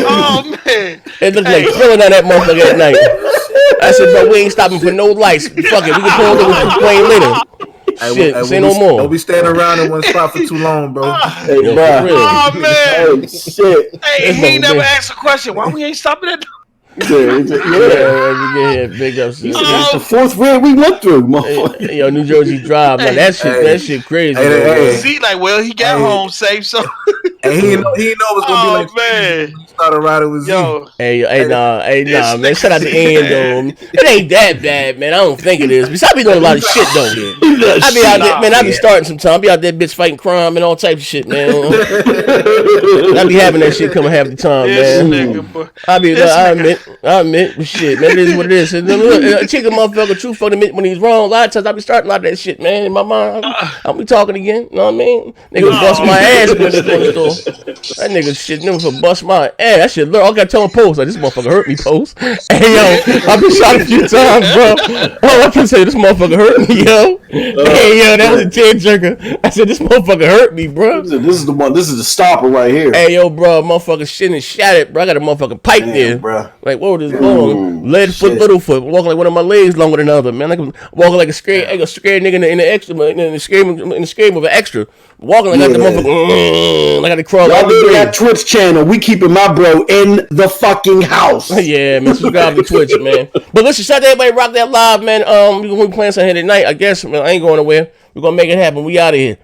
[SPEAKER 5] Oh, man.
[SPEAKER 1] It looked like killing on that motherfucker at night. I said, bro, we ain't stopping for no lights. Fuck it, we can pull over and complain later. Shit, say no more.
[SPEAKER 3] Don't be standing around in one spot for too long, bro.
[SPEAKER 2] Hey, bro.
[SPEAKER 5] Oh, man.
[SPEAKER 2] Oh, shit.
[SPEAKER 5] Hey, he never asked a question. Why we ain't stopping at
[SPEAKER 1] Yeah, big up.
[SPEAKER 2] It's the 4th red we went through, motherfucker.
[SPEAKER 1] Yo, New Jersey Drive, like that shit crazy.
[SPEAKER 5] See, like, well, he got home safe, so.
[SPEAKER 3] And he know it's gonna be like,
[SPEAKER 5] man.
[SPEAKER 3] He started riding with
[SPEAKER 1] Z. Hey, nah, man. Shout out to Ian, though. It ain't that bad, man. I don't think it is. Besides, I be doing a lot of shit, though. I be out there, man. I be starting sometimes. I be out there, bitch, fighting crime and all types of shit, man. I be having that shit coming half the time, man. I admit, shit, man. It is what it is. A chicken motherfucker, true fucking admit when he's wrong. A lot of times I be starting a lot of that shit, man. In my mind, I'll be talking again. You know what I mean? Nigga bust my ass in the store. That nigga shit never for bust my ass. That shit, look, I gotta tell him post. Like, this motherfucker hurt me, post. Hey, yo, I've been shot a few times, bro. Oh, I can say this motherfucker hurt me, yo. Hey, yo, that was a tearjerker. I said, this motherfucker hurt me, bro.
[SPEAKER 2] This is the one. This is the stopper right here.
[SPEAKER 1] Hey, yo, bro, motherfucker shit and shot it, bro. I got a motherfucking pipe there,
[SPEAKER 2] bro.
[SPEAKER 1] Like, what was this long? Lead foot, little foot. Walking like one of my legs longer than the other, man. Like walking like a scared nigga in the extra, in the scream of an extra. Walking like I got the motherfucker, like I got to crawl out the grave.
[SPEAKER 2] That Twitch channel, we keeping my bro in the fucking house.
[SPEAKER 1] Yeah, man, subscribe to Twitch, man. But listen, shout out to everybody rock that live, man. We're gonna be playing something here tonight. I guess, man, I ain't going nowhere. We're gonna make it happen. We out of here.